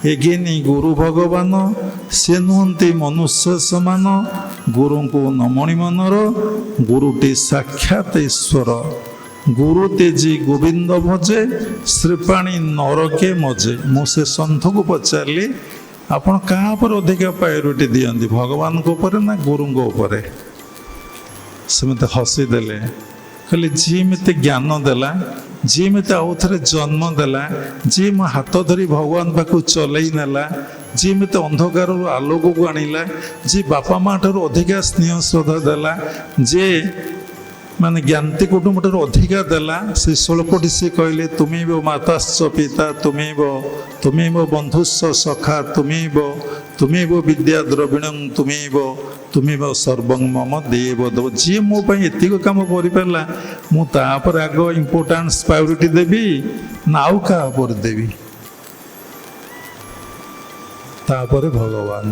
ଏଗେନି ଗୁରୁ ଭଗବାନ, ସେ ନୁହନ୍ତି ମନୁଷ୍ୟ ସମାନ, ଗୁରୁଙ୍କୁ ନମଣି ମନର, ଗୁରୁଟି ସାକ୍ଷାତ ଈଶ୍ୱର। ଗୁରୁ ତେଜି ଗୋବିନ୍ଦ ଭଜେ, ଶ୍ରୀପାଣି ନରକେ ମଜେ। ମୁଁ ସେ ସନ୍ଥକୁ ପଚାରିଲି, ଆପଣ କାହା ଉପରେ ଅଧିକା ପ୍ରାୟୋରିଟି ଦିଅନ୍ତି, ଭଗବାନଙ୍କ ଉପରେ ନା ଗୁରୁଙ୍କ ଉପରେ? ସେ ମୋତେ ହସିଦେଲେ, କହିଲେ ଯିଏ ମୋତେ ଜ୍ଞାନ ଦେଲା, ଯିଏ ମୋତେ ଆଉ ଥରେ ଜନ୍ମ ଦେଲା, ଯିଏ ମୋ ହାତ ଧରି ଭଗବାନ ପାଖକୁ ଚଲେଇ ନେଲା, ଯିଏ ମୋତେ ଅନ୍ଧକାରରୁ ଆଲୋକକୁ ଆଣିଲା, ଯିଏ ବାପା ମାଆ ଠାରୁ ଅଧିକା ସ୍ନେହ ଶ୍ରଦ୍ଧା ଦେଲା, ଯିଏ ମାନେ ଜ୍ଞାତି କୁଟୁମ୍ବଠାରୁ ଅଧିକା ଦେଲା, ସେ ଶ୍ଲୋକଟି ସେ କହିଲେ, ତୁମେବ ମାତାଶ୍ଚ ପିତା, ତୁମେବ ବନ୍ଧୁଶ୍ଚ ସଖା, ତୁମେବ ବିଦ୍ୟା ଦ୍ରବିଣଂ, ତୁମେବ ସର୍ବଂ ମମ ଦେବ ଦେବ। ଯିଏ ମୋ ପାଇଁ ଏତିକି କାମ କରିପାରିଲା, ମୁଁ ତାପରେ ଆଗ ଇମ୍ପୋର୍ଟାନ୍ସ ପ୍ରାୟୋରିଟି ଦେବି ନା ଆଉ କାହା ଉପରେ ଦେବି? ତାପରେ ଭଗବାନ,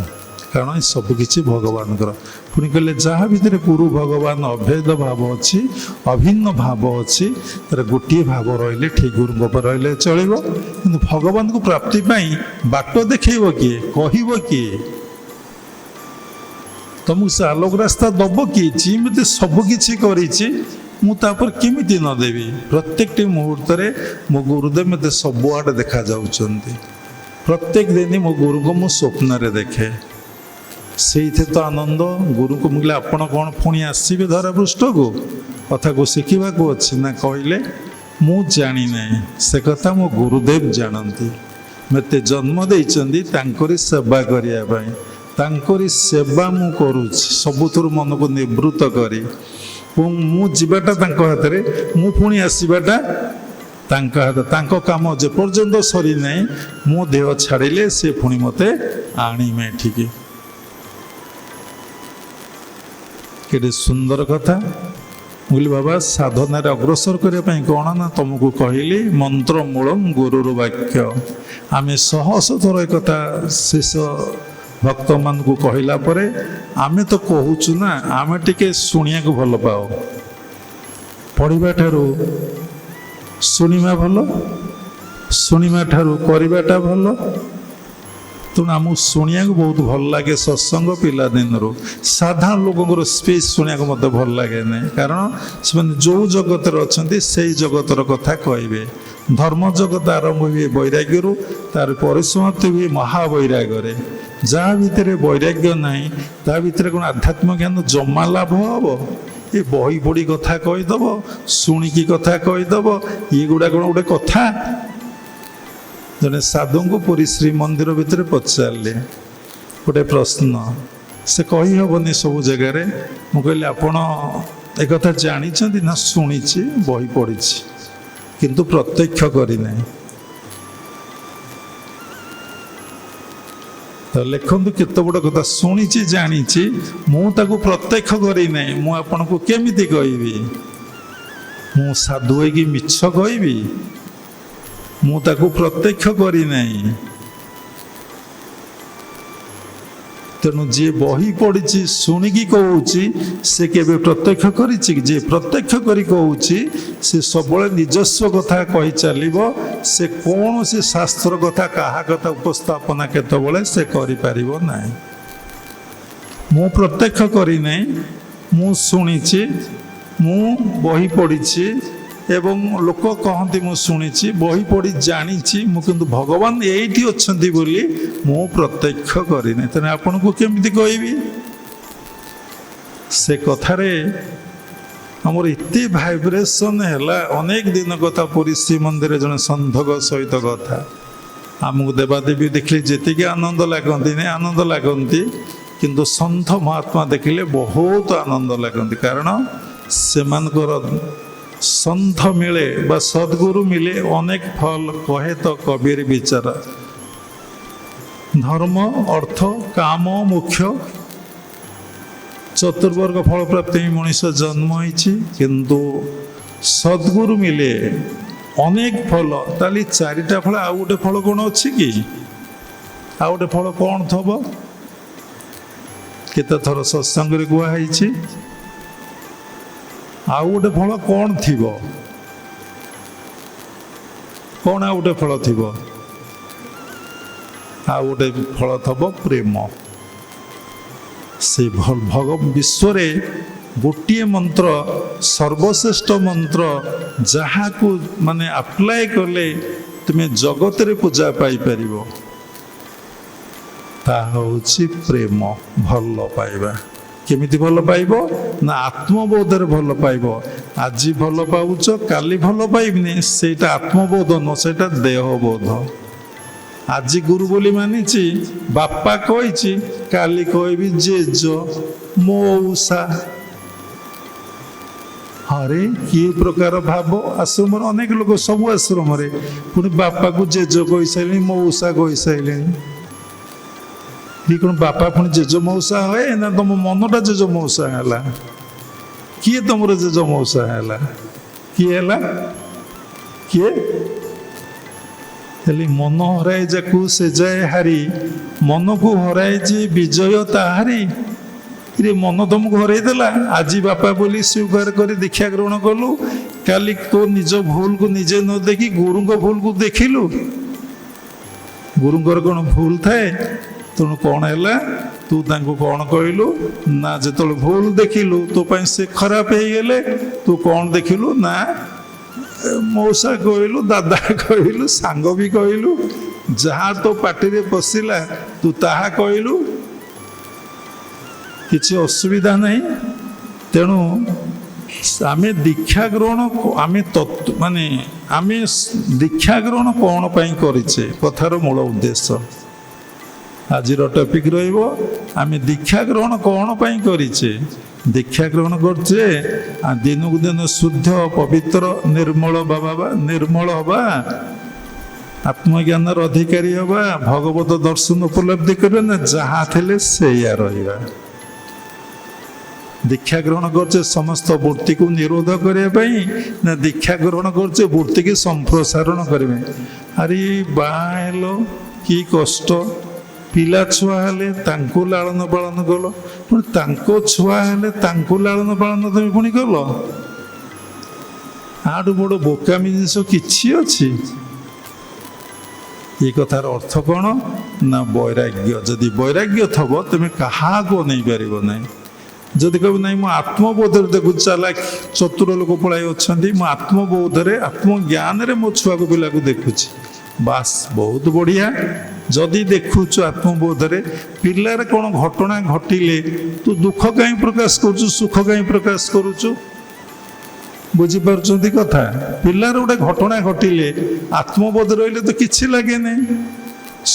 କାରଣ ଏ ସବୁକିଛି ଭଗବାନଙ୍କର। ପୁଣି କହିଲେ ଯାହା ଭିତରେ ଗୁରୁ ଭଗବାନ ଅଭେଦ ଭାବ ଅଛି, ଅଭିନ୍ନ ଭାବ ଅଛି, ତାର ଗୋଟିଏ ଭାବ ରହିଲେ ଠିକ୍, ଗୁରୁଙ୍କ ଉପରେ ରହିଲେ ଚଳିବ। କିନ୍ତୁ ଭଗବାନଙ୍କୁ ପ୍ରାପ୍ତି ପାଇଁ ବାଟ ଦେଖେଇବ କିଏ, କହିବ କିଏ, ତମକୁ ସେ ଆଲୋକ ରାସ୍ତା ଦବ କିଏ? ଯିଏ ମୋତେ ସବୁକିଛି କରିଛି, ମୁଁ ତାପରେ କେମିତି ନ ଦେବି? ପ୍ରତ୍ୟେକଟି ମୁହୂର୍ତ୍ତରେ ମୋ ଗୁରୁଦେବ ମୋତେ ସବୁଆଡ଼େ ଦେଖାଯାଉଛନ୍ତି। ପ୍ରତ୍ୟେକ ଦିନ ମୋ ଗୁରୁଙ୍କୁ ମୁଁ ସ୍ୱପ୍ନରେ ଦେଖେ। ସେଇଥିରେ ତ ଆନନ୍ଦ। ଗୁରୁଙ୍କୁ ମୁଁ କହିଲେ, ଆପଣ କ'ଣ ପୁଣି ଆସିବେ ଧରାପୃଷ୍ଠକୁ, କଥାକୁ ଶିଖିବାକୁ ଅଛି ନା? କହିଲେ, ମୁଁ ଜାଣିନାହିଁ, ସେ କଥା ମୋ ଗୁରୁଦେବ ଜାଣନ୍ତି। ମୋତେ ଜନ୍ମ ଦେଇଛନ୍ତି ତାଙ୍କରି ସେବା କରିବା ପାଇଁ, ତାଙ୍କରି ସେବା ମୁଁ କରୁଛି ସବୁଥିରୁ ମନକୁ ନିବୃତ୍ତ କରି। ମୁଁ ଯିବାଟା ତାଙ୍କ ହାତରେ, ମୁଁ ପୁଣି ଆସିବାଟା ତାଙ୍କ ହାତ। ତାଙ୍କ କାମ ଯେପର୍ଯ୍ୟନ୍ତ ସରିନାହିଁ, ମୋ ଦେହ ଛାଡ଼ିଲେ ସେ ପୁଣି ମୋତେ ଆଣିବେ ଏଠିକି। କେତେ ସୁନ୍ଦର କଥା। ମୁଁ କହିଲି, ବାବା ସାଧନାରେ ଅଗ୍ରସର କରିବା ପାଇଁ କ'ଣ ନା, ତୁମକୁ କହିଲି ମନ୍ତ୍ର ମୂଳଂ ଗୁରୁର ବାକ୍ୟ। ଆମେ ଶହ ଶହ ଥର ଏ କଥା ଶେଷ ଭକ୍ତମାନଙ୍କୁ କହିଲା ପରେ ଆମେ ତ କହୁଛୁ ନା, ଆମେ ଟିକେ ଶୁଣିବାକୁ ଭଲ ପାଉ। ପଢ଼ିବା ଠାରୁ ଶୁଣିବା ଭଲ, ଶୁଣିବା ଠାରୁ କରିବାଟା ଭଲ। ତେଣୁ ଆମକୁ ଶୁଣିବାକୁ ବହୁତ ଭଲ ଲାଗେ ସତ୍ସଙ୍ଗ ପିଲାଦିନରୁ। ସାଧାରଣ ଲୋକଙ୍କର ସ୍ପିଚ୍ ଶୁଣିବାକୁ ମୋତେ ଭଲ ଲାଗେ ନାହିଁ, କାରଣ ସେମାନେ ଯେଉଁ ଜଗତରେ ଅଛନ୍ତି ସେଇ ଜଗତର କଥା କହିବେ। ଧର୍ମ ଜଗତ ଆରମ୍ଭ ହୁଏ ବୈରାଗ୍ୟରୁ, ତାର ପରିସମାପ୍ତି ହୁଏ ମହାବୈରାଗ୍ୟରେ। ଯାହା ଭିତରେ ବୈରାଗ୍ୟ ନାହିଁ, ତା ଭିତରେ କ'ଣ ଆଧ୍ୟାତ୍ମ ଜ୍ଞାନ ଜମା ଲାଭ ହେବ? ଏ ବହି ପଢ଼ି କଥା କହିଦେବ, ଶୁଣିକି କଥା କହିଦେବ, ଏଗୁଡ଼ା କ'ଣ ଗୋଟେ କଥା? ଜଣେ ସାଧୁଙ୍କୁ ପୁରୀ ଶ୍ରୀମନ୍ଦିର ଭିତରେ ପଚାରିଲେ ଗୋଟେ ପ୍ରଶ୍ନ, ସେ କହିହେବନି ସବୁ ଜାଗାରେ। ମୁଁ କହିଲି, ଆପଣ ଏକଥା ଜାଣିଛନ୍ତି ନା? ଶୁଣିଛି, ବହି ପଢ଼ିଛି, କିନ୍ତୁ ପ୍ରତ୍ୟକ୍ଷ କରିନାହିଁ। ତ ଲେଖନ୍ତୁ କେତେ ବଡ଼ କଥା। ଶୁଣିଛି, ଜାଣିଛି, ମୁଁ ତାକୁ ପ୍ରତ୍ୟକ୍ଷ କରିନାହିଁ, ମୁଁ ଆପଣଙ୍କୁ କେମିତି କହିବି? ମୁଁ ସାଧୁ ହେଇକି ମିଛ କହିବି? ମୁଁ ତାକୁ ପ୍ରତ୍ୟକ୍ଷ କରିନାହିଁ। ତେଣୁ ଯିଏ ବହି ପଢ଼ିଛି, ଶୁଣିକି କହୁଛି, ସେ କେବେ ପ୍ରତ୍ୟକ୍ଷ କରିଛି କି? ଯିଏ ପ୍ରତ୍ୟକ୍ଷ କରି କହୁଛି, ସେ ସବୁବେଳେ ନିଜସ୍ୱ କଥା କହି ଚାଲିବ। ସେ କୌଣସି ଶାସ୍ତ୍ର କଥା, କାହା କଥା ଉପସ୍ଥାପନା କେତେବେଳେ ସେ କରିପାରିବ ନାହିଁ। ମୁଁ ପ୍ରତ୍ୟକ୍ଷ କରିନାହିଁ, ମୁଁ ଶୁଣିଛି, ମୁଁ ବହି ପଢ଼ିଛି ଏବଂ ଲୋକ କହନ୍ତି ମୁଁ ଶୁଣିଛି, ବହି ପଢ଼ି ଜାଣିଛି, ମୁଁ କିନ୍ତୁ ଭଗବାନ ଏଇଠି ଅଛନ୍ତି ବୋଲି ମୁଁ ପ୍ରତ୍ୟକ୍ଷ କରିନି। ତେଣୁ ଆପଣଙ୍କୁ କେମିତି କହିବି? ସେ କଥାରେ ଆମର ଏତେ ଭାଇବ୍ରେସନ୍ ହେଲା। ଅନେକ ଦିନ କଥା ପୁରୀ ଶ୍ରୀମନ୍ଦିରରେ ଜଣେ ସନ୍ଥଙ୍କ ସହିତ କଥା। ଆମକୁ ଦେବାଦେବୀ ଦେଖିଲେ ଯେତିକି ଆନନ୍ଦ ଲାଗନ୍ତିନି, ଆନନ୍ଦ ଲାଗନ୍ତି, କିନ୍ତୁ ସନ୍ଥ ମହାତ୍ମା ଦେଖିଲେ ବହୁତ ଆନନ୍ଦ ଲାଗନ୍ତି। କାରଣ ସେମାନଙ୍କର ସନ୍ଥ ମିଳେ ବା ସଦ୍ଗୁରୁ ମିଳେ ଅନେକ ଫଲ, କହେ ତ କବିର ବିଚାର। ଧର୍ମ, ଅର୍ଥ, କାମ ମୁଖ୍ୟ, ଚତୁର୍ବର୍ଗ ଫଳ ପ୍ରାପ୍ତି ମଣିଷ ଜନ୍ମ ହେଇଛି, କିନ୍ତୁ ସଦ୍ଗୁରୁ ମିଳେ ଅନେକ ଫଳ। ତାହେଲେ ଚାରିଟା ଫଳ, ଆଉ ଗୋଟେ ଫଳ କ'ଣ ଅଛି କି? ଆଉ ଗୋଟେ ଫଳ କ'ଣ ଥବ? କେତେଥର ସତ୍ସଙ୍ଗରେ କୁହା ହେଇଛି, ଆଉ ଗୋଟେ ଫଳ କ'ଣ ଥିବ? କ'ଣ ଆଉ ଗୋଟେ ଫଳ ଥିବ? ଆଉ ଗୋଟେ ଫଳ ଥବ ପ୍ରେମ। ସେ ବିଶ୍ୱରେ ଗୋଟିଏ ମନ୍ତ୍ର ସର୍ବଶ୍ରେଷ୍ଠ ମନ୍ତ୍ର ଯାହାକୁ ମାନେ ଆପ୍ଲାଏ କଲେ ତୁମେ ଜଗତରେ ପୂଜା ପାଇପାରିବ, ତାହା ହେଉଛି ପ୍ରେମ, ଭଲ ପାଇବା। କେମିତି ଭଲ ପାଇବ ନା ଆତ୍ମବୋଧରେ ଭଲ ପାଇବ। ଆଜି ଭଲ ପାଉଛ, କାଲି ଭଲ ପାଇବିନି, ସେଇଟା ଆତ୍ମବୋଧ ନୁହଁ, ସେଇଟା ଦେହବୋଧ। ଆଜି ଗୁରୁ ବୋଲି ମାନିଛି, ବାପା କହିଛି, କାଲି କହିବି ଜେଜ, ମଉସା। ହରେ କି ପ୍ରକାର ଭାବ। ଆଶ୍ରମରେ ଅନେକ ଲୋକ, ସବୁ ଆଶ୍ରମରେ ପୁଣି ବାପାକୁ ଜେଜ କହିସାରିଲେଣି, ମଉସା କହିସାରିଲେଣି। କି କ'ଣ ବାପା ପୁଣି ଜେଜ ମଉସା ହୁଏ ନା ତମ ମନଟା ଜେଜ ମଉସା ହେଲା? କିଏ ତମର ଜେଜ ମଉସା ହେଲା? କିଏ ହେଲା? କିଏ ହେଲେ? ମନ ହରାଇ ଯାକୁ ସେ ଯାଏ ହାରି, ମନକୁ ହରାଇଛି ବିଜୟ ତାହାରି। ରେ ମନ ତମକୁ ହରାଇ ଦେଲା। ଆଜି ବାପା ବୋଲି ସ୍ୱୀକାର କରି ଦୀକ୍ଷା ଗ୍ରହଣ କଲୁ, କାଲି ତୋ ନିଜ ଭୁଲକୁ ନିଜେ ନ ଦେଖି ଗୁରୁଙ୍କ ଭୁଲକୁ ଦେଖିଲୁ। ଗୁରୁଙ୍କର କ'ଣ ଭୁଲ ଥାଏ? ତେଣୁ କ'ଣ ହେଲା? ତୁ ତାଙ୍କୁ କ'ଣ କହିଲୁ ନା ଯେତେବେଳେ ଭୁଲ ଦେଖିଲୁ ତୋ ପାଇଁ ସେ ଖରାପ ହେଇଗଲେ, ତୁ କ'ଣ ଦେଖିଲୁ ନା ମଉସା କହିଲୁ, ଦାଦା କହିଲୁ, ସାଙ୍ଗ ବି କହିଲୁ, ଯାହା ତୋ ପାଟିରେ ପଶିଲା ତୁ ତାହା କହିଲୁ। କିଛି ଅସୁବିଧା ନାହିଁ। ତେଣୁ ଆମେ ଦୀକ୍ଷା ଗ୍ରହଣ ଆମେ ଦୀକ୍ଷା ଗ୍ରହଣ କ'ଣ ପାଇଁ କରିଛେ? କଥାର ମୂଳ ଉଦ୍ଦେଶ୍ୟ ଆଜିର ଟପିକ୍ ରହିବ, ଆମେ ଦୀକ୍ଷା ଗ୍ରହଣ କ'ଣ ପାଇଁ କରିଛେ? ଦୀକ୍ଷା ଗ୍ରହଣ କରୁଛେ ଦିନକୁ ଦିନ ଶୁଦ୍ଧ, ପବିତ୍ର, ନିର୍ମଳ ହେବା, ଆତ୍ମଜ୍ଞାନର ଅଧିକାରୀ ହେବା, ଭଗବତ ଦର୍ଶନ ଉପଲବ୍ଧି କରିବା, ନା ଯାହା ଥିଲେ ସେଇଆ ରହିବା। ଦୀକ୍ଷା ଗ୍ରହଣ କରୁଛେ ସମସ୍ତ ବୃତ୍ତିକୁ ନିରୋଧ କରିବା ପାଇଁ, ନା ଦୀକ୍ଷା ଗ୍ରହଣ କରୁଛେ ବୃତ୍ତିକି ସମ୍ପ୍ରସାରଣ କରିବା? ଆରେ ବାହା ହେଲ, କି କଷ୍ଟ। ପିଲା ଛୁଆ ହେଲେ ତାଙ୍କୁ ଲାଳନ ପାଳନ କଲ, ପୁଣି ତାଙ୍କ ଛୁଆ ହେଲେ ତାଙ୍କୁ ଲାଳନ ପାଳନ ତମେ ପୁଣି କଲ। ଆଠୁ ବଡ଼ ବୋକାମି ଜିନିଷ କିଛି ଅଛି? ଏ କଥାର ଅର୍ଥ କ'ଣ ନା ବୈରାଗ୍ୟ। ଯଦି ବୈରାଗ୍ୟ ଥବ ତମେ କାହାକୁ ଅନେଇ ପାରିବ ନାହିଁ। ଯଦି କହିବ ନାହିଁ ମୁଁ ଆତ୍ମବୋଧରେ ଦେଖୁଛି, ଚାଲାକ ଚତୁର ଲୋକ ପଳାଇ ଅଛନ୍ତି, ମୁଁ ଆତ୍ମବୋଧରେ ଆତ୍ମଜ୍ଞାନରେ ମୋ ଛୁଆକୁ ପିଲାକୁ ଦେଖୁଛି, ବାସ୍ ବହୁତ ବଢ଼ିଆ। ଯଦି ଦେଖୁଛୁ ଆତ୍ମବୋଧରେ ପିଲାର କ'ଣ ଘଟଣା ଘଟିଲେ ତୁ ଦୁଃଖ କାହିଁ ପ୍ରକାଶ କରୁଛୁ, ସୁଖ କାହିଁ ପ୍ରକାଶ କରୁଛୁ? ବୁଝିପାରୁଛନ୍ତି କଥା? ପିଲାର ଗୋଟେ ଘଟଣା ଘଟିଲେ ଆତ୍ମବୋଧ ରହିଲେ ତ କିଛି ଲାଗେ ନାହିଁ,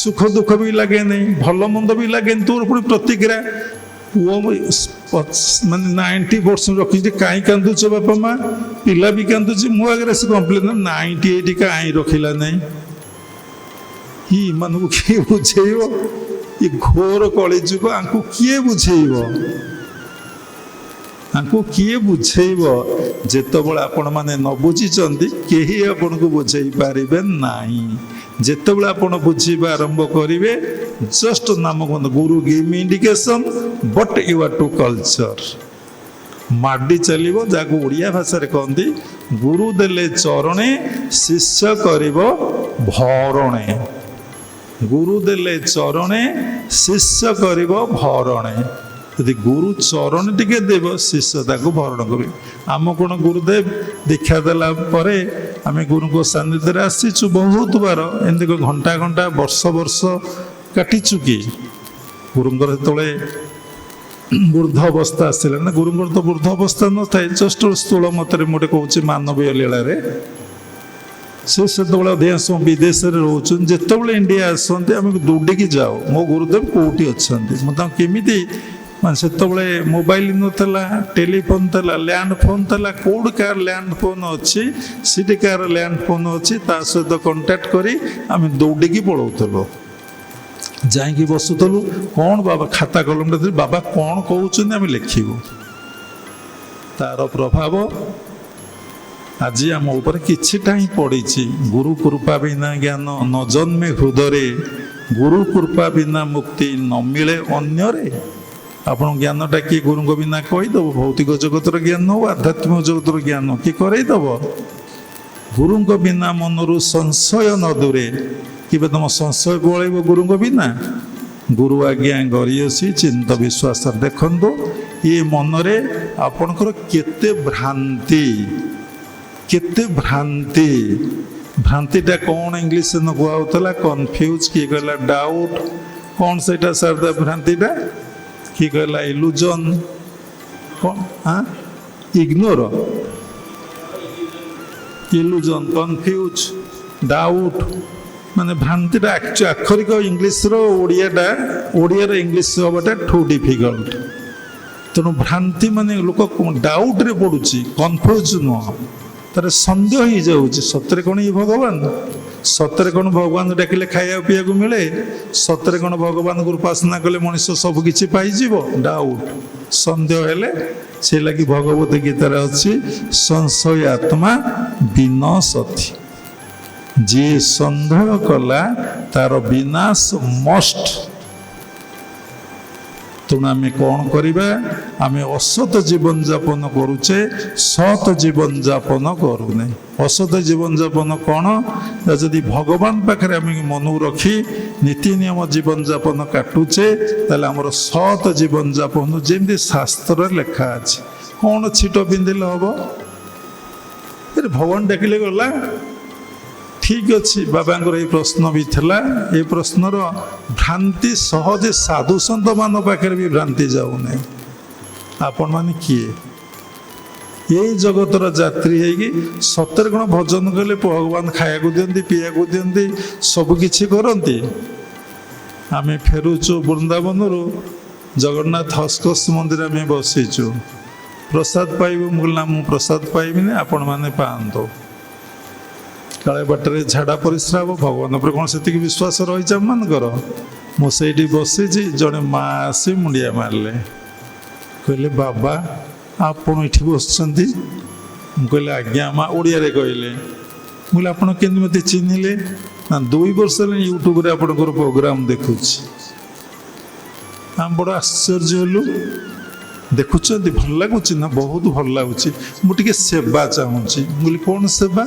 ସୁଖ ଦୁଃଖ ବି ଲାଗେ ନାହିଁ, ଭଲ ମନ୍ଦ ବି ଲାଗେନି। ତୋର ପୁଣି ପ୍ରତିକ୍ରିୟା। ପୁଅ 90% ରଖିଛି, କାହିଁ କାନ୍ଦୁଛ ବାପା ମା? ପିଲା ବି କାନ୍ଦୁଛି, ମୋ ଆଗରେ ସେ କମ୍ପ୍ଲେନ୍, 98 କାହିଁ ରଖିଲା ନାହିଁ? ଏମାନଙ୍କୁ କିଏ ବୁଝେଇବ? ଏ ଘୋର କଳିଯୁଗ, ଆଙ୍କୁ କିଏ ବୁଝେଇବ? ଆଙ୍କୁ କିଏ ବୁଝେଇବ? ଯେତେବେଳେ ଆପଣମାନେ ନ ବୁଝିଛନ୍ତି କେହି ଆପଣଙ୍କୁ ବୁଝେଇ ପାରିବେ ନାହିଁ। ଯେତେବେଳେ ଆପଣ ବୁଝିବା ଆରମ୍ଭ କରିବେ, ଜଷ୍ଟ ନାମ କୁହନ୍ତୁ, ଗୁରୁ give me indication but you are to culture. ମାଡ଼ି ଚାଲିବ, ଯାହାକୁ ଓଡ଼ିଆ ଭାଷାରେ କହନ୍ତି ଗୁରୁ ଦେଲେ ଚରଣେ, ଶିଷ୍ୟ କରିବ ଭରଣେ। ଗୁରୁ ଦେଲେ ଚରଣେ, ଶିଷ୍ୟ କରିବ ଭରଣେ। ଯଦି ଗୁରୁ ଚରଣ ଟିକେ ଦେବ, ଶିଷ୍ୟ ତାକୁ ଭରଣ କରିବ। ଆମ କ'ଣ ଗୁରୁଦେବ ଦୀକ୍ଷା ଦେଲା ପରେ ଆମେ ଗୁରୁଙ୍କ ସାନ୍ନିଧ୍ୟରେ ଆସିଛୁ ବହୁତ ବାର, ଏମିତି ଘଣ୍ଟା ଘଣ୍ଟା ବର୍ଷ ବର୍ଷ କାଟିଛୁ କି? ଗୁରୁଙ୍କର ଯେତେବେଳେ ବୃଦ୍ଧ ଅବସ୍ଥା ଆସିଲା ନା, ଗୁରୁଙ୍କର ତ ବୃଦ୍ଧ ଅବସ୍ଥା ନଥାଏ, ଜଷ୍ଟ ସ୍ଥୂଳ ମତରେ ମୁଁ ଗୋଟେ କହୁଛି ମାନବୀୟ ଲୀଳାରେ, ସେ ସେତେବେଳେ ଅଧିକାଂଶ ବିଦେଶରେ ରହୁଛନ୍ତି। ଯେତେବେଳେ ଇଣ୍ଡିଆ ଆସନ୍ତି ଆମେ ଦୌଡ଼ିକି ଯାଉ, ମୋ ଗୁରୁଦେବ କେଉଁଠି ଅଛନ୍ତି, ମୁଁ ତାଙ୍କୁ କେମିତି ସେତେବେଳେ ମୋବାଇଲ ନଥିଲା, ଟେଲିଫୋନ୍ ଥିଲା, ଲ୍ୟାଣ୍ଡ ଫୋନ୍ ଥିଲା, କେଉଁଠି କାହାର ଲ୍ୟାଣ୍ଡ ଫୋନ୍ ଅଛି, ସେଠି କାହାର ଲ୍ୟାଣ୍ଡ ଫୋନ୍ ଅଛି, ତା ସହିତ କଣ୍ଟାକ୍ଟ କରି ଆମେ ଦୌଡ଼ିକି ପଳାଉଥିଲୁ। ଯାଇକି ବସୁଥିଲୁ, କ'ଣ ବାବା ଖାତା କଲମରେ ଧରି ବାବା କ'ଣ କହୁଛନ୍ତି ଆମେ ଲେଖିବୁ। ତାର ପ୍ରଭାବ ଆଜି ଆମ ଉପରେ କିଛିଟା ହିଁ ପଡ଼ିଛି। ଗୁରୁ କୃପା ବିନା ଜ୍ଞାନ ନ ଜନ୍ମେ ହୃଦୟରେ, ଗୁରୁ କୃପା ବିନା ମୁକ୍ତି ନ ମିଳେ ଅନ୍ୟରେ। ଆପଣ ଜ୍ଞାନଟା କିଏ ଗୁରୁଙ୍କ ବିନା କହିଦେବ? ଭୌତିକ ଜଗତର ଜ୍ଞାନ ହଉ, ଆଧ୍ୟାତ୍ମିକ ଜଗତର ଜ୍ଞାନ କିଏ କରେଇଦେବ? ଗୁରୁଙ୍କ ବିନା ମନରୁ ସଂଶୟ ନ ଦୂରେ। କେବେ ତମ ସଂଶୟ ପଳେଇବ ଗୁରୁଙ୍କ ବିନା? गुरु आज्ञा गरियसी चिंत विश्वास देखंतु ये मनरे आपणकर केते भ्रांति भ्रांतिटा कौन इंग्लिश न कहला कन्फ्यूज किए कहला डाउट कौन सेटा शारदा भ्रांतिटा किए कहला इल्यूजन कौन हाँ इग्नोर इल्यूजन कन्फ्यूज डाउट माने भ्रांतिटा आखरिक इंग्लिश ओडिया इंग्लिश हवाटा ठू डिफिकल्ट तेणु भ्रांति माने लोक डाउट रे पड़ुची कन्फ्यूज नुह तार सन्देह हो जाऊँगी सतरे कौन ये भगवान सतरे कौन भगवान डाकिले खाया पीया को मिले सतरे कौन भगवान को उपासना कले मनुष्य सबकि पाइज डाउट सन्देह हेले से लगी भगवत गीतार अच्छी संशय आत्मा विनाशति जी सन्देह कला तार विनाश मस्ट तेणु आम कौन करवा आम असत जीवन जापन करुचे सत जीवन जापन करूने असत जीवन जापन कौन जदि भगवान पाखे आम मन रखी नीति नियम जीवन जापन काटुचे ताले आमर सत जीवन जापन जमी शास्त्र लेखा अच्छे कौन छिट पिंधिले हम भगवान डाकिले गला ठीक अच्छे बाबांकर ये प्रश्न भी थिला ये प्रश्नर भ्रांति सहजे साधु सन्त मान पाखे भी भ्रांति जाऊना आपण माने किए ये जगतर यात्री है सतर कौन भजन कले भगवान खाया दिखती पीया दिखती सबकि करती आम फेरुचु वृंदावन जगन्नाथ हस्कस मंदिर आम बसीचु प्रसाद पाइबू मुझे मु प्रसाद पाइबी आपण मैंने पातु काले बाटर झाड़ा परिश्रा हम भगवान पर कौन से विश्वास रही आमकर मुझे बसी जड़े माँ आसी मुंडिया मारे कहले बाबा आपण ये बस कहले आज्ञा माँ ओडिया कहले मुझे आप मत चिन्हले ना 2 वर्ष यूट्यूब प्रोग्राम देखुची आम बड़ आश्चर्य हलु देखुं भल लगुच ना बहुत भल लगुच मुझे सेवा चाहूँगी मुझे कौन सेवा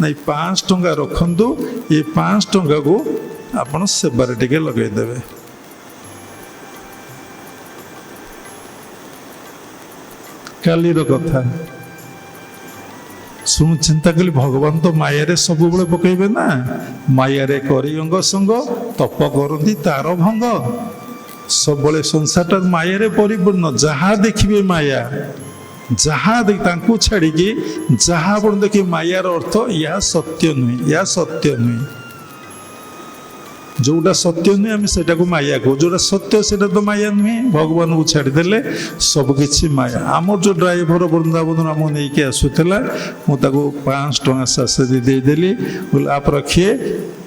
ना 5 टंका रखु ये 5 टंका को आप सेवार टे लगेदेवे कालीर कथा शुण चिंता कली भगवान तो माया सब बड़े पकेबे ना माया करी अंग संग तप करती तार भंग सब संसार माया परिपूर्ण जहाँ देखिए माया जहाँ छाड़ी जहाँ आप देखिए मायार अर्थ या सत्य नुहे या सत्य नुहे जोटा सत्य नुहे आम से माया कह जोटा सत्य से तो माया नुहे भगवान को छाड़देले सबकि माया आमर जो ड्राइवर वृंदावन आमको नहीं आसूला मुझे 5 टंका सासे देदेली बोले आप रखिए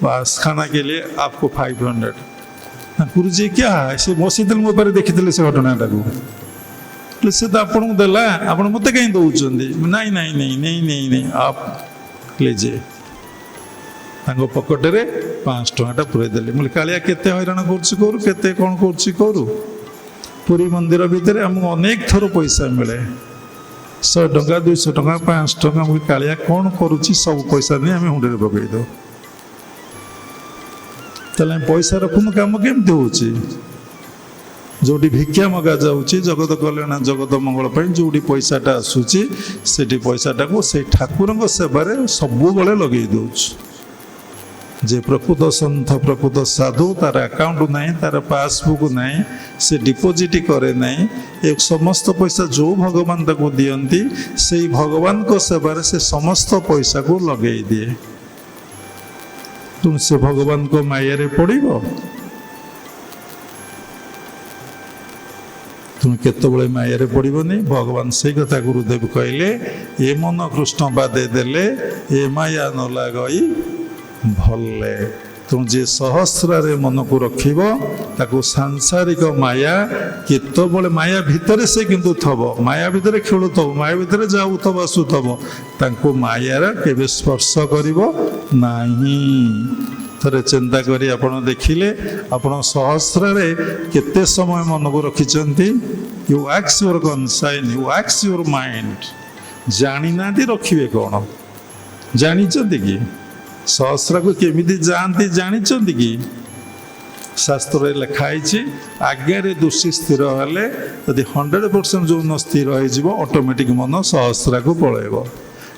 बस खाना के लिए आपको 500 गुरु जी क्या है से बसी मो पारे देखी से घटनाटा को से तो आपको देला आप मत कहीं दौरान नहीं नहीं नहीं नहीं नहीं नहीं आप लीजिए पकेटे 5 टंका पूरे देली मुझे कालिया केते हैरान करू केते कौन करू पुरी मंदिर भितर आमको अनेक थर पैसा मिले 100 टंका 200 टंका 5 टंका मुझे कालिया कौन करुच्ची सब पैसा नहीं आम हुंडे पकई दो ताले पैसा रखुन काम केमती हो जोटी भिक्षा मगा जाऊँगी जगत कल्याण जगत मंगल जो पैसाटा आसूची से पैसाटा को से ठाकुर सेवार सब बड़े लगे दौच जे प्रकृत सन्थ प्रकृत साधु तार अकाउंट नहीं तार पासबुक नहीं से डिपोजिट करे नहीं एक समस्त पैसा जो भगवान ताको दियंती से भगवान को सेवार से समस्त पैसा को लगे दिए तुम से भगवान को माया रे पड़ो तुम केतबले माया रे पड़ोनी भगवान से कथा गुरुदेव कहले ये मन कृष्ण बादे देले ये माया न लगई भले तुम जे सहस्रारे मन को रखिब ताको सांसारिक माया केतबले माया भितर से किंतु थब माया भितर खेलुथब माया भितर जाऊथब आसुथब ताको मायार केबे स्पर्श करिब नाही थरे चिंता करी आपण देखिले आपण सहस्रारे केते समय मन को रखिचंती यू एक्स योर कनसाइन यू एक्स योर माइंड जानी नाती रखिबे कोन जानिचंती कि सहस्रा को केमिति जानती जानिचंती कि शास्त्र लिखाई आज्ञा दोषी स्थिर हेले यदि 100% जो स्थिर हो ऑटोमेटिक मन सहस्रा को पलैब।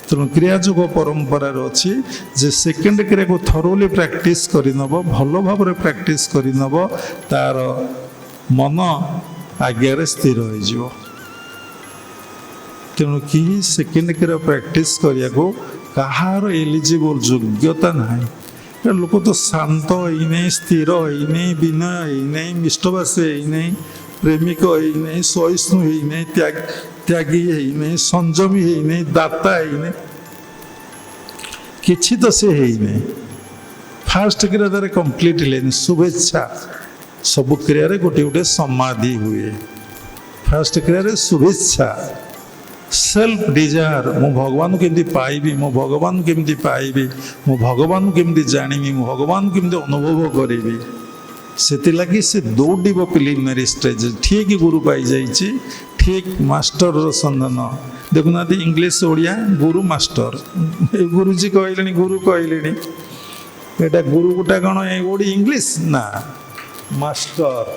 तेणु क्रियायोग परंपरार अच्छी जे सेकेंड क्रिया को थरोली प्रैक्टिस करनब भल भाव प्रैक्टिस करनब तार मन आज्ञा स्थिर हो। तेणु कि सेकेंड क्रिया प्रैक्टिस करने को कहार एलिजिबल योग्यता ना। लोक तो शांत ही स्थिर ही विनय ही मिष्टभाषी ही प्रेमिक ही सहिष्णु ही त्यागी ही संयमी ही दाता ही किछि तो से ही फास्ट क्रिया द्वारा कंप्लीट लेनी शुभेच्छा सब क्रिया गोटे गोटे समाधि हुए। फास्ट क्रिया शुभेच्छा सेल्फ डिजायर मु भगवान केमती पाइबी मु भगवान केमती पाइबी मु भगवान केमती जानिबी मु भगवान केमती अनुभव करिबी से लगी से दौड़ प्रिलिमिनरी स्टेज ठीक गुरु पाई जाइए ठीक मास्टर सन्धान देखुना इंग्लीश ओडिया गुरु मास्टर गुरुजी कहले गुरु कहले एटा गुरु गोटा कौन ओडी इंग्लीश ना मास्टर।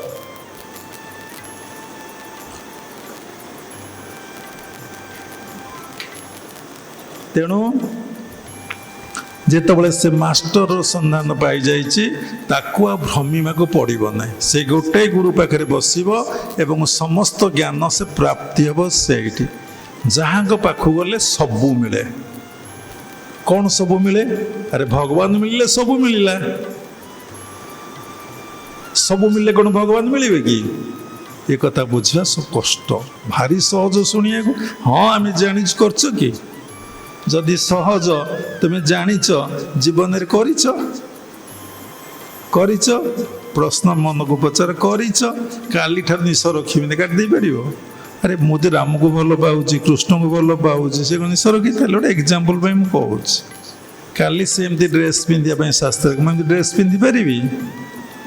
तेणु जितेबाला से मास्टर सन्धान पाई जाइए ताकू आ भ्रमिमा को पड़ो ना से गोटे गुरु पाखे बस एवं समस्त ज्ञान से प्राप्ति हम से जहाँ पाखु गले सबू मिले। कौन सबू मिले? अरे भगवान मिलले सबू मिलला। सबू मिलले कौन भगवान मिले कि ये कथा बुझा सब कष्ट भारी सहज शुणा को। हाँ आम जानी करछ कि जदि सहज तुम्हें जानिच जीवन में करिच प्रश्न मन को पचार करिच काली ठार निश रखी काट दे पार। अरे मुझे राम को भल पाऊँ कृष्ण को भल पाऊँ से निश रखी गोटे एग्जाम्पल कहूँ काली से एमती ड्रेस पिंधा शास्त्र मुझे ड्रेस पिंधि पारि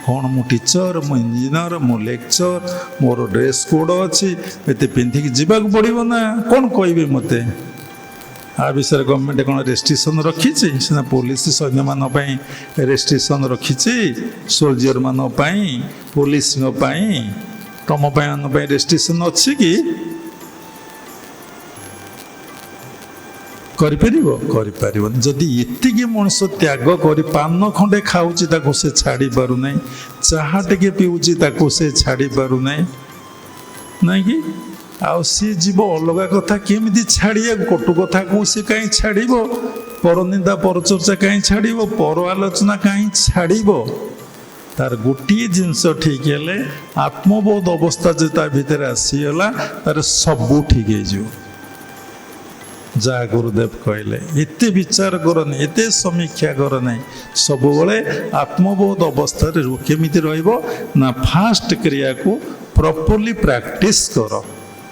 कौन मु टीचर मु इंजीनियर मु लेक्चर मोर ड्रेस कोड अच्छी ये पिंधिक जावाक पड़ो ना कौन कहे मत आ विषय गवर्नमेंट कौन रेस्ट्रिक्शन रखी सीना पुलिस सैन्य मान रेस्ट्रिक्शन रखी सोल्जर मान पुलिस तुम रेस्ट्रिक्शन अच्छी कि कर जदि ये मनुष्य त्याग कर पान खंडे खाऊँ से छाड़ी पार ना चाहा टे पीऊँ से छाड़ी पार ना कि आउ सी जीव अलग कथा केमी छाड़िया कटु कथा को सी कहीं छाड़ पर निंदा पर चर्चा कहीं छाड़ पर आलोचना कहीं छाड़ तार गोटे जिनस ठीक है आत्मबोध अवस्था जो भितर आसीगला तार सबू ठीक है। जहाँ गुरुदेव कहले एते विचार करनी एते समीक्षा कर ना सब आत्मबोध अवस्था केमी रहा फास्ट क्रिया को प्रॉपर्ली प्रैक्टिस कर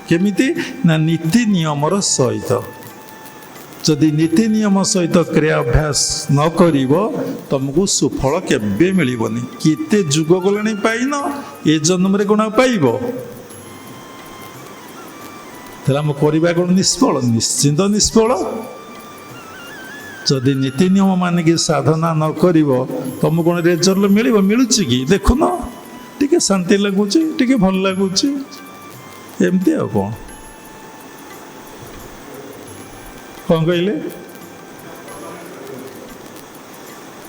केमिति ना नीति नियमर सहित जदि नीति नियम सहित क्रिया अभ्यास न करिवो तुमको सुफल केबे मिलिबनी केते जुग गलानी पाइन ए जन्म रे कोना पाइबो तला म करिबा कोन निष्फल निश्चिंत निष्फल। जदि नीति नियम मान के साधना न करिवो तुमको कोन रिजल्ट मिलिबो मिलुची कि देखुन टिके शांति लागुची टिके भल लागुची एमती आ कौन कौन कहले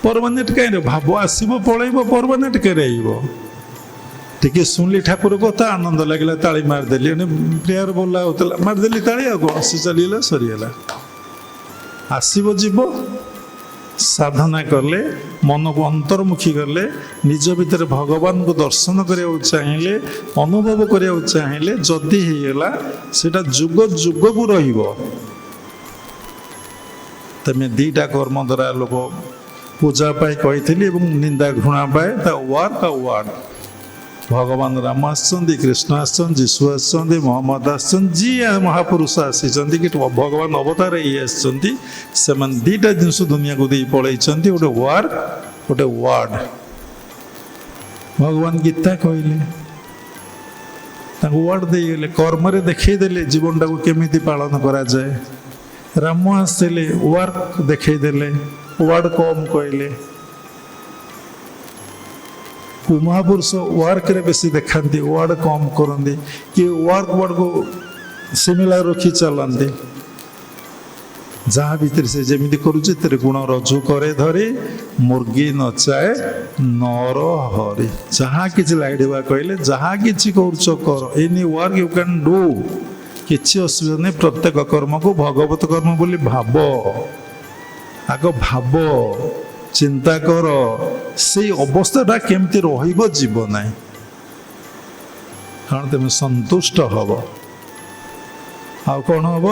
परमानेंट कहीं भाव आसब पलैब परमानेंट कहीं टे शुणिली ठाकुर कथा आनंद लगे ताली मारिदेली प्रेयर बोला होता मारिदेली ताली आ कौन सी चलगला सरीगला आसब जीव साधना कले मन को अंतर्मुखी कले निज भीतर भगवान को दर्शन करने चाहिए अनुभव करने चाहिए जदि होगा सेटा जुग जुग को रमें दीटा कर्म द्वारा लोक पूजा पाई कही निंदा घृणा पाए वर्क वार्ड भगवान राम आसुच्च कृष्ण आसुच्च जीशु आसुच्च मोहम्मद आसुच्च जी महापुरुष आसी कि भगवान अवतार ये आसुच्च से दीटा जिनस दुनिया को दे पलि गोटे वर्क गोटे वार्ड भगवान गीता कहले वार्ड देगले कर्म देखईदे जीवन टाक केमी पालन करा जाए राम आसले वर्क देखईदे वार्ड कम कहले महापुरुष वर्क रे बेसी देखाती वर्ड कम करती कि वर्क वर्ड को सिमिलर रखी चलती जहाँ भीतर से जमी करुचे तेरे गुण रजू करे धरी मुर्गी नचाए नर हरि जहाँ किसी लाइडवा कहले जहाँ किसी कर any work you can do किसी असुविधा नहीं प्रत्येक कर्म को भगवत कर्म बोली भाव आग भाव चिंता कर से अवस्थाटा केमती रहिबो जीवन ना कारण तुम संतुष्ट हब आ कौन हम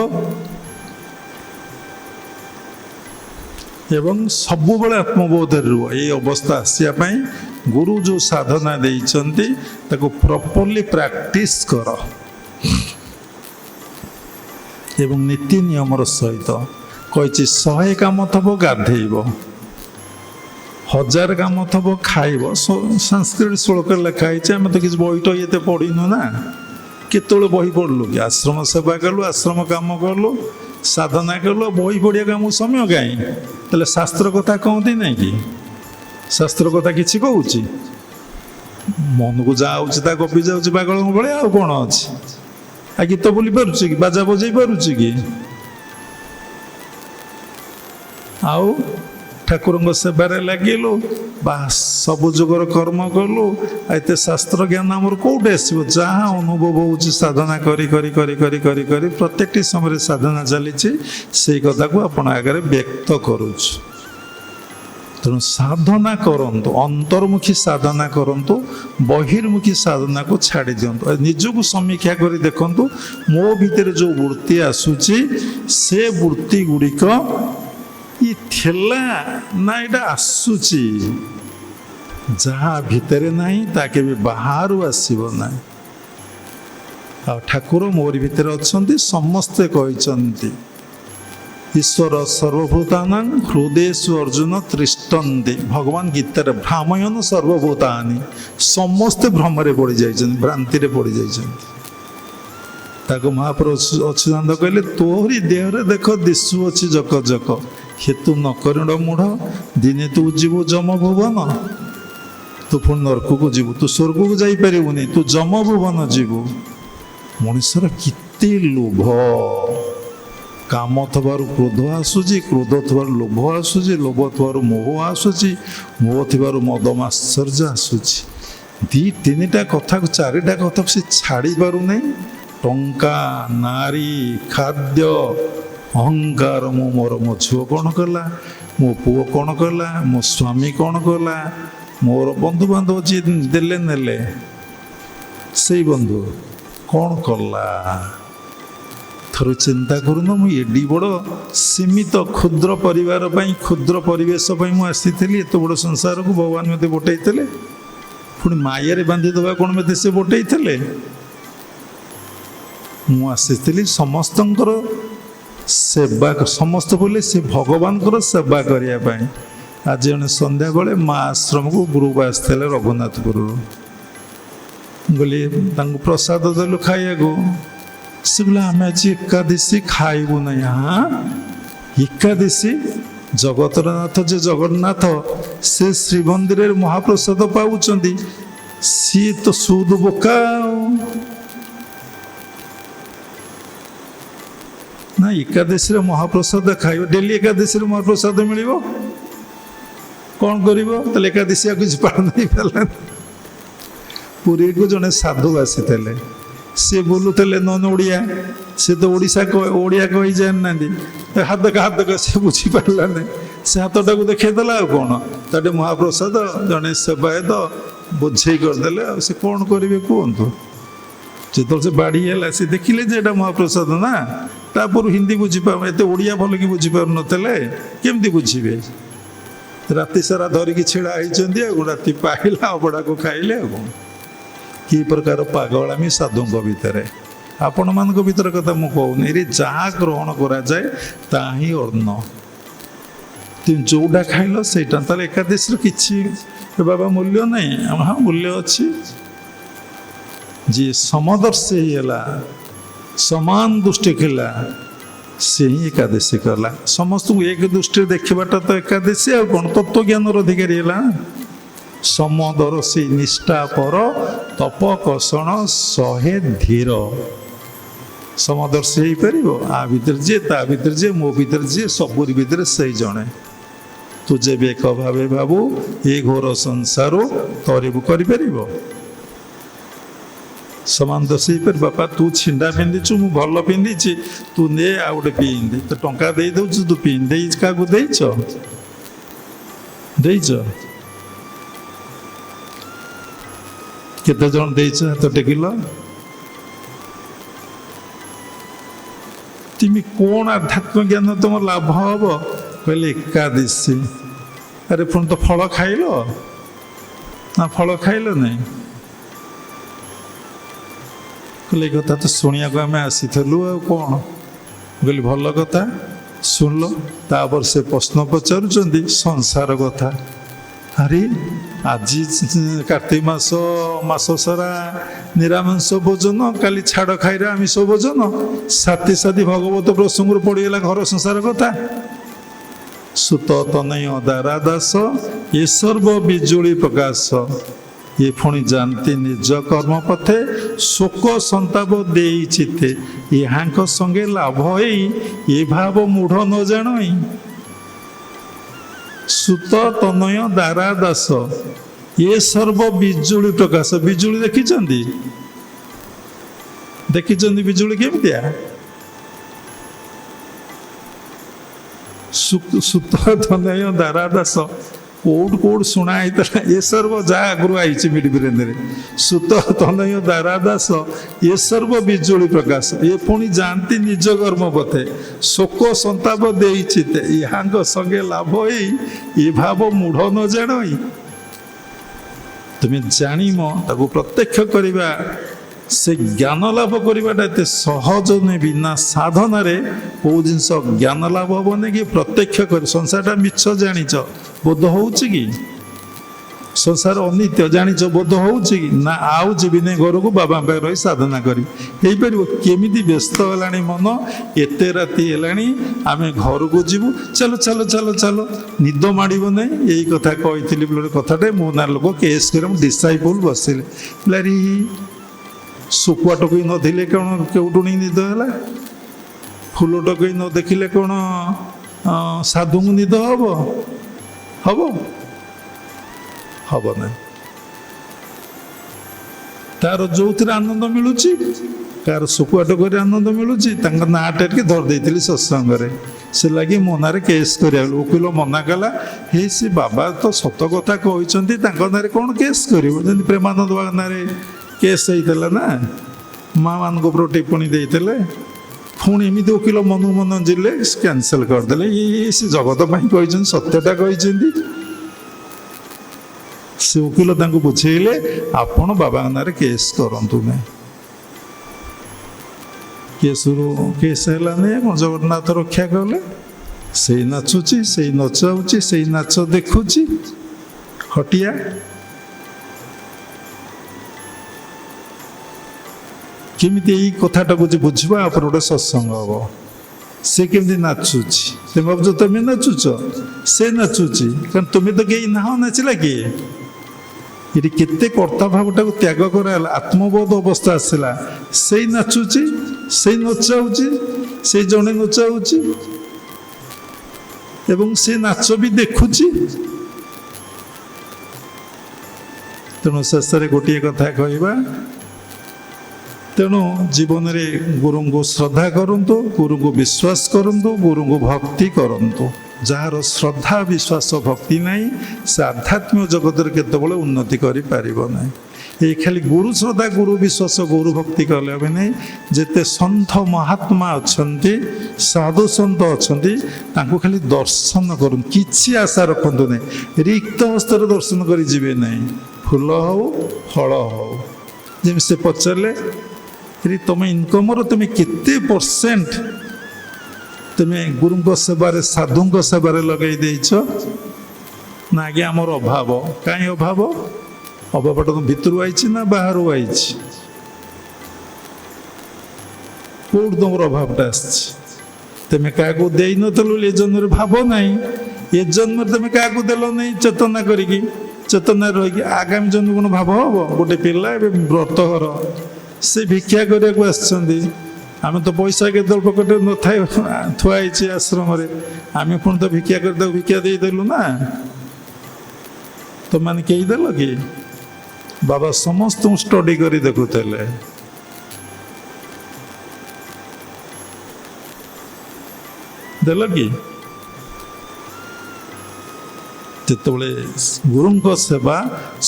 एवं सबुबले आत्मबोध रुह ये अवस्था आसापी गुरु जो साधना देइचंती ताको प्रॉपर्ली प्रैक्टिस कर एवं नीति नियमर सहित कही 100 काम थब गाधेब 1000 काम थब खाइब संस्कृत श्लोक लिखाई आम तो किसी बही तो ये पढ़ीनु ना केतोले बही पढ़लु कि आश्रम सेवा कलु आश्रम काम कलु साधना कलु बही पढ़िया काम समय कहीं तेल शास्त्र कथा कहती नहीं कि शास्त्र कथा किसी कहूँ मन को जहाँ गपी जाऊँच पागल भाई आ कौन अच्छी आ गीत बोली पारुची कि बाजा बजई पारुची कि आउ ठाकुर सेवार लगिलु बास सबु जुगर कर्म कलु एत शास्त्र ज्ञान आमर कौटे आसो जहाँ अनुभव हो साधना करी करी करी करी करी करी प्रत्येक समय साधना चली से कथा को आपण आगे व्यक्त करुच तेणु साधना करंतु अंतर्मुखी साधना करंतु बहिर्मुखी साधना को छाड़ी दिंतु निजको समीक्षा कर देखंतु मो भीतर जो वृत्ति आसूची से वृत्ति गुड़िक ये थिला ना यहाँ आसूची जहाँ भितर नहीं ताके भी बाहर आसब ना ठाकुर मोर भीतर अच्छा समस्ते कहते ईश्वर सर्वभूतानां हृदयेषु अर्जुन तिष्ठन्ति भगवान गीतार भ्रामयन सर्वभूतानि समस्ते भ्रमरे पड़ जाइछन्ति भ्रांति रे पड़ जाइछन्ति ताको महापुरुष अच्युतानंद कहले तोहरी देहरे देख दिशु अछि जक जक हेतु न करुण मूढ़ दिने तू जीव जम भुवन तू पुणी नरक को जीव तू स्वर्ग को जापरिबुनि तू जम भुवन जीव मनुष्यर केते लोभ काम थबार क्रोध आसूची क्रोध थबार लोभ आसूची लोभ थबार मोह आसूची मोह थबार मद माश्चर्य आसूची दी तीनटा कथा चारिटा कथा से छाड़ी पारु नहीं टंका नारी खाद्य अहंकार मो मोर मो झुओ कौन कला मो पुओ कौन कला मो स्वामी कौन कला मोर बंधु बांधव जी देले नेले से बंधु कौन कला थर चिंता करूँ मुझे एडी बड़ सीमित क्षुद्र परिवार क्षुद्र परिवेश मुझे एत बड़ संसार को भगवान मत बटई पुणी माया बांधी दबा कौन मत से बटई मुझे समस्त सेवा समस्त बोले से भगवान सेवा करने आज जन संध्या बेले माँ आश्रम को ग्रुप आसते रघुनाथपुर बोली प्रसाद देलु खाइया से बोला आम आज एकादशी खाइबू ना हाँ एकादशी जगतर नाथ जे जगन्नाथ से श्रीमंदिर महाप्रसाद पाउछंती सी तो सुद बोका ना एकादशी महाप्रसाद खाइब डेली एकादशी महाप्रसाद मिल कौन कर एकादशी कुछ पार नहीं पाला पुरी को जड़े साधु आसी सी बोलुले नन ओडिया सी तो ओडिशा ओडिया कही जाना हाथ हाथ सी बुझी पारा नहीं से हाथटा को देखला कौन ताटे महाप्रसाद जड़े सेवायत बोझे करदे से कौन करेंगे कहतु जो से बाड़ी है सी देखिले जेटा महाप्रसाद ना तापर हिंदी बुझीपार एत ओडिया भल कि बुझीपार नथिले केमती बुझे राति सारा धरिकी छिड़ा होती राति पाइला अबड़ा को खाइले कि प्रकार पागलामी साधु भितर आपण मान भीतर कथा मुझे कहूनी रे जहाँ ग्रहण करा जाए ता ही अन्न तुम जोटा खाइल से एकादशी किसी बाबा मूल्य नहीं हाँ मूल्य अच्छी जी समदर्शी है समान दृष्टि खिला से ही एकादशी कला समस्त एक दृष्टि देखाटा तो एकादशी आ कौन तत्व ज्ञान अधिकारी है ସମଦର୍ଶୀ ନିଷ୍ଠାପର ତପ କଷଣ ଶହେ ଧୀର। ସମଦର୍ଶୀ ହେଇପାରିବ? ଆ ଭିତରେ ଯିଏ, ତା ଭିତରେ ଯିଏ, ମୋ ଭିତରେ ଯିଏ, ସବୁରି ଭିତରେ ସେଇ ଜଣେ। ତୁ ଯେବେ ଏକ ଭାବେ ଭାବୁ ଏ ଘୋର ସଂସାର ତରିବୁ କରିପାରିବ? ସମଦର୍ଶୀ ହେଇପାରିବ? ବାପା ତୁ ଛିଣ୍ଡା ପିନ୍ଧିଛୁ, ମୁଁ ଭଲ ପିନ୍ଧିଛି, ତୁ ନେ ଆଉ ଗୋଟେ ପିନ୍ଧି। ତ ଟଙ୍କା ଦେଇ ଦେଉଛୁ, ତୁ ପିନ୍ଧେଇ କାହାକୁ ଦେଇଛ? ଦେଇଛ? କେତେ ଜଣ ଦେଇଛ? ହାତ ଟେକିଲ। তুমি কোন আধ্যাত্ম জ্ঞান তোমার লাভ হব? କହିଲେ ଏକାଦଶୀ। ଆରେ ପୁଣି ତ ଫଳ ଖାଇଲ ନା? ଫଳ ଖାଇଲ ନାହିଁ? କହିଲେ ଏ କଥା ତ ଶୁଣିବାକୁ ଆମେ ଆସିଥିଲୁ, ଆଉ କ'ଣ? ମୁଁ କହିଲି ଭଲ କଥା, ଶୁଣିଲ। ତାପରେ ସେ ପ୍ରଶ୍ନ ପଚାରୁଛନ୍ତି ସଂସାର କଥା। ଆରେ ଆଜି କାର୍ତ୍ତିକ ମାସ ସାରା ନିରାମିଷ ଭୋଜନ, କାଲି ଛାଡ଼ ଖାଇରେ ଆମିଷ ଭୋଜନ, ସାଥି ସାଥି ଭଗବତ ପ୍ରସଙ୍ଗରୁ ପଡ଼ିଗଲା ଘର ସଂସାର କଥା। ସୁତ ତନୟ ଦାରା ଦାସ ଏ ସର୍ବ ବିଜୁଳି ପ୍ରକାଶ, ଏ ପୁଣି ଯାଆନ୍ତି ନିଜ କର୍ମ ପଥେ, ଶୋକ ସନ୍ତାପ ଦେଇ ଚିତେ, ଏହାଙ୍କ ସଙ୍ଗେ ଲାଭ ହେଇ ଏ ଭାବ ମୂଢ଼ ନ ଜାଣଇ। ସୁତ ତନୟ ଦାରା ଦାସ ଏ ସର୍ବ ବିଜୁଳି ପ୍ରକାଶ। ବିଜୁଳି ଦେଖିଛନ୍ତି? ଦେଖିଛନ୍ତି ବିଜୁଳି କେମିତିଆ? ସୁତ ତନୟ ଦାରା ଦାସ କୋଉଠୁ କୋଉଠୁ ଶୁଣା ହେଇଥିଲା? ଏ ସର୍ବ ଯାହା ଆଗରୁ ଆଇଛି ମିଡି ବିରେନ୍ଦ୍ରରେ। ସୁତ ତନୟ ଦାରା ଦାସ ଏ ସର୍ବ ବିଜୁଳି ପ୍ରକାଶ, ଏ ପୁଣି ଯାଆନ୍ତି ନିଜ କର୍ମ ପଥେ, ଶୋକ ସନ୍ତାପ ଦେଇଛି, ଏହାଙ୍କ ସଙ୍ଗେ ଲାଭ ହେଇ ଏ ଭାବ ମୂଢ଼ ନ ଜାଣଇ। ତୁମେ ଜାଣିମ, ତାକୁ ପ୍ରତ୍ୟକ୍ଷ କରିବା, ସେ ଜ୍ଞାନ ଲାଭ କରିବାଟା ଏତେ ସହଜ ନୁହେଁ। ବିନା ସାଧନାରେ କେଉଁ ଜିନିଷ ଜ୍ଞାନ ଲାଭ ହବନି କି ପ୍ରତ୍ୟକ୍ଷ କରି। ସଂସାରଟା ମିଛ ଜାଣିଛ, ବୋଧ ହେଉଛି କି? ସଂସାର ଅନିତ୍ୟ ଜାଣିଛ, ବୋଧ ହେଉଛି କି? ନା ଆଉ ଯିବିନି ଘରକୁ, ବାବାଙ୍କ ପାଖରେ ରହି ସାଧନା କରି ହେଇପାରିବ? କେମିତି ବ୍ୟସ୍ତ ହେଲାଣି ମନ, ଏତେ ରାତି ହେଲାଣି, ଆମେ ଘରକୁ ଯିବୁ, ଚାଲ ଚାଲ ଚାଲ ଚାଲ, ନିଦ ମାଡ଼ିବ ନାହିଁ। ଏଇ କଥା କହିଥିଲି ବୋଲି କଥାଟେ ମୋ ନା ଲୋକ କେସ୍ କରି ମୁଁ ଡିସାଇପଲ୍ ବସିଲେ। ଆରେ ଶୁଖୁଆ ଟୋକେଇ ନଥିଲେ କ'ଣ କେଉଁଠୁ ନିଦ ହେଲା? ଫୁଲ ଟୋକେଇ ନ ଦେଖିଲେ କ'ଣ ସାଧୁଙ୍କୁ ନିଦ ହବ? ହବ? ହବ ନାହିଁ। ତାର ଯୋଉଥିରେ ଆନନ୍ଦ ମିଳୁଛି, କାହାର ଶୁଖୁଆ ଟୋକରେ ଆନନ୍ଦ ମିଳୁଛି, ତାଙ୍କ ନାଁଟା ଟିକେ ଧରି ଦେଇଥିଲି ସତ୍ସଙ୍ଗରେ। ସେ ଲାଗି ମୋ ନାଁରେ କେସ୍ କରିବାକୁ ଓକିଲ ମନା କଲା। ହେ ସେ ବାବା ତ ସତ କଥା କହିଛନ୍ତି, ତାଙ୍କ ନାଁରେ କ'ଣ କେସ୍ କରିବ? ଯେମିତି ପ୍ରେମାନନ୍ଦ ବାବା ନାଁରେ କେସ୍ ହେଇଥିଲା ନା, ମାଆମାନଙ୍କ ଉପରେ ଟିପ୍ପଣୀ ଦେଇଥିଲେ। ପୁଣି ଏମିତି ଓକିଲ ମନକୁ ମନ ଜିଲେ କ୍ୟାନସେଲ୍ କରିଦେଲେ। ସେ ଜଗତ ପାଇଁ କହିଛନ୍ତି, ସତ୍ୟଟା କହିଛନ୍ତି। ସେ ଓକିଲ ତାଙ୍କୁ ବୁଝେଇଲେ, ଆପଣ ବାବାଙ୍କ ନାଁରେ କେସ୍ କରନ୍ତୁ ନାହିଁ। କେସ୍ ହେଲାନି, କ'ଣ ଜଗନ୍ନାଥ ରକ୍ଷା କଲେ। ସେଇ ନାଚୁଛି, ସେଇ ନଚାଉଛି, ସେଇ ନାଚ ଦେଖୁଛି, ହଟିଆ। କେମିତି ଏଇ କଥାଟାକୁ ଯେ ବୁଝିବା, ଉପରେ ଗୋଟେ ସତ୍ସଙ୍ଗ ହବ। ସେ କେମିତି ନାଚୁଛି, ତମେ ଭାବୁଛ ତମେ ନାଚୁଛ? ସେ ନାଚୁଛି, କାରଣ ତୁମେ ତ କେହି ନାହ, ନାଚିଲା କିଏ? ଏଠି କେତେ କର୍ତ୍ତା ଭାବଟାକୁ ତ୍ୟାଗ କରାଗଲା, ଆତ୍ମବୋଧ ଅବସ୍ଥା ଆସିଲା। ସେଇ ନାଚୁଛି, ସେଇ ନଚାଉଛି, ସେଇ ଜଣେ ନଚାଉଛି ଏବଂ ସେ ନାଚ ବି ଦେଖୁଛି। ତେଣୁ ଶେଷରେ ଗୋଟିଏ କଥା କହିବା, ତେଣୁ ଜୀବନରେ ଗୁରୁଙ୍କୁ ଶ୍ରଦ୍ଧା କରନ୍ତୁ, ଗୁରୁଙ୍କୁ ବିଶ୍ୱାସ କରନ୍ତୁ, ଗୁରୁଙ୍କୁ ଭକ୍ତି କରନ୍ତୁ। ଯାହାର ଶ୍ରଦ୍ଧା ବିଶ୍ୱାସ ଭକ୍ତି ନାହିଁ, ସେ ଆଧ୍ୟାତ୍ମିକ ଜଗତରେ କେତେବେଳେ ଉନ୍ନତି କରିପାରିବ ନାହିଁ। এই ଖାଲି ଗୁରୁ ଶ୍ରଦ୍ଧା, ଗୁରୁ ବିଶ୍ୱାସ, ଗୁରୁ ଭକ୍ତି କଲେ হবে ନାହିଁ। ଯେତେ ସନ୍ଥ ମହାତ୍ମା ଅଛନ୍ତି, ସାଧୁ ସନ୍ଥ ଅଛନ୍ତି, ତାଙ୍କୁ ଖାଲି ଦର୍ଶନ କରନ୍ତୁ, କିଛି ଆଶା ରଖନ୍ତୁ ନାହିଁ। ରିକ୍ତ ହସ୍ତରେ ଦର୍ଶନ କରି ଯିବେ ନାହିଁ। ଫୁଲ ହଉ ଫଳ ହଉ। ଯେମିତି ସେ ପଚାରିଲେ, ତମ ଇନକମର ତମେ କେତେ ପରସେଣ୍ଟ ତୁମେ ଗୁରୁଙ୍କ ସେବାରେ, ସାଧୁଙ୍କ ସେବାରେ ଲଗାଇ ଦେଇଛ? ନା ଆଜ୍ଞା ଆମର ଅଭାବ। କାହିଁ ଅଭାବ? ଅଭାବଟା ତ ଭିତରୁ ଆଇଛି ନା ବାହାରୁ ଆଇଛି? କୋଉଠୁ ତମର ଅଭାବଟା ଆସିଛି? ତମେ କାହାକୁ ଦେଇନଥିଲ, ଏ ଜନ୍ମରେ ଭାବ ନାହିଁ। ଏ ଜନ୍ମରେ ତମେ କାହାକୁ ଦେଲ ନାହିଁ ଚେତନା କରିକି। ଚେତନାରେ ରହିକି ଆଗାମୀ ଜନ୍ମ କ'ଣ ଭାବ ହବ? ଗୋଟେ ପିଲା ଏବେ ବ୍ରତ ଘର, ସେ ଭିକ୍ଷା କରିବାକୁ ଆସିଛନ୍ତି। ଆମେ ତ ପଇସା କେତେବେଳେ ପକେଟରେ ନଥାଏ, ଥୁଆ ହେଇଛି ଆଶ୍ରମରେ, ଆମେ ପୁଣି ତ ଭିକ୍ଷା କରି ତାକୁ ଭିକ୍ଷା ଦେଇଦେଲୁ ନା। ତମାନେ କେହି ଦେଲ କି? ବାବା ସମସ୍ତଙ୍କୁ ଷ୍ଟଡି କରି ଦେଖୁଥିଲେ। ଦେଲ କି? ଯେତେବେଳେ ଗୁରୁଙ୍କ ସେବା,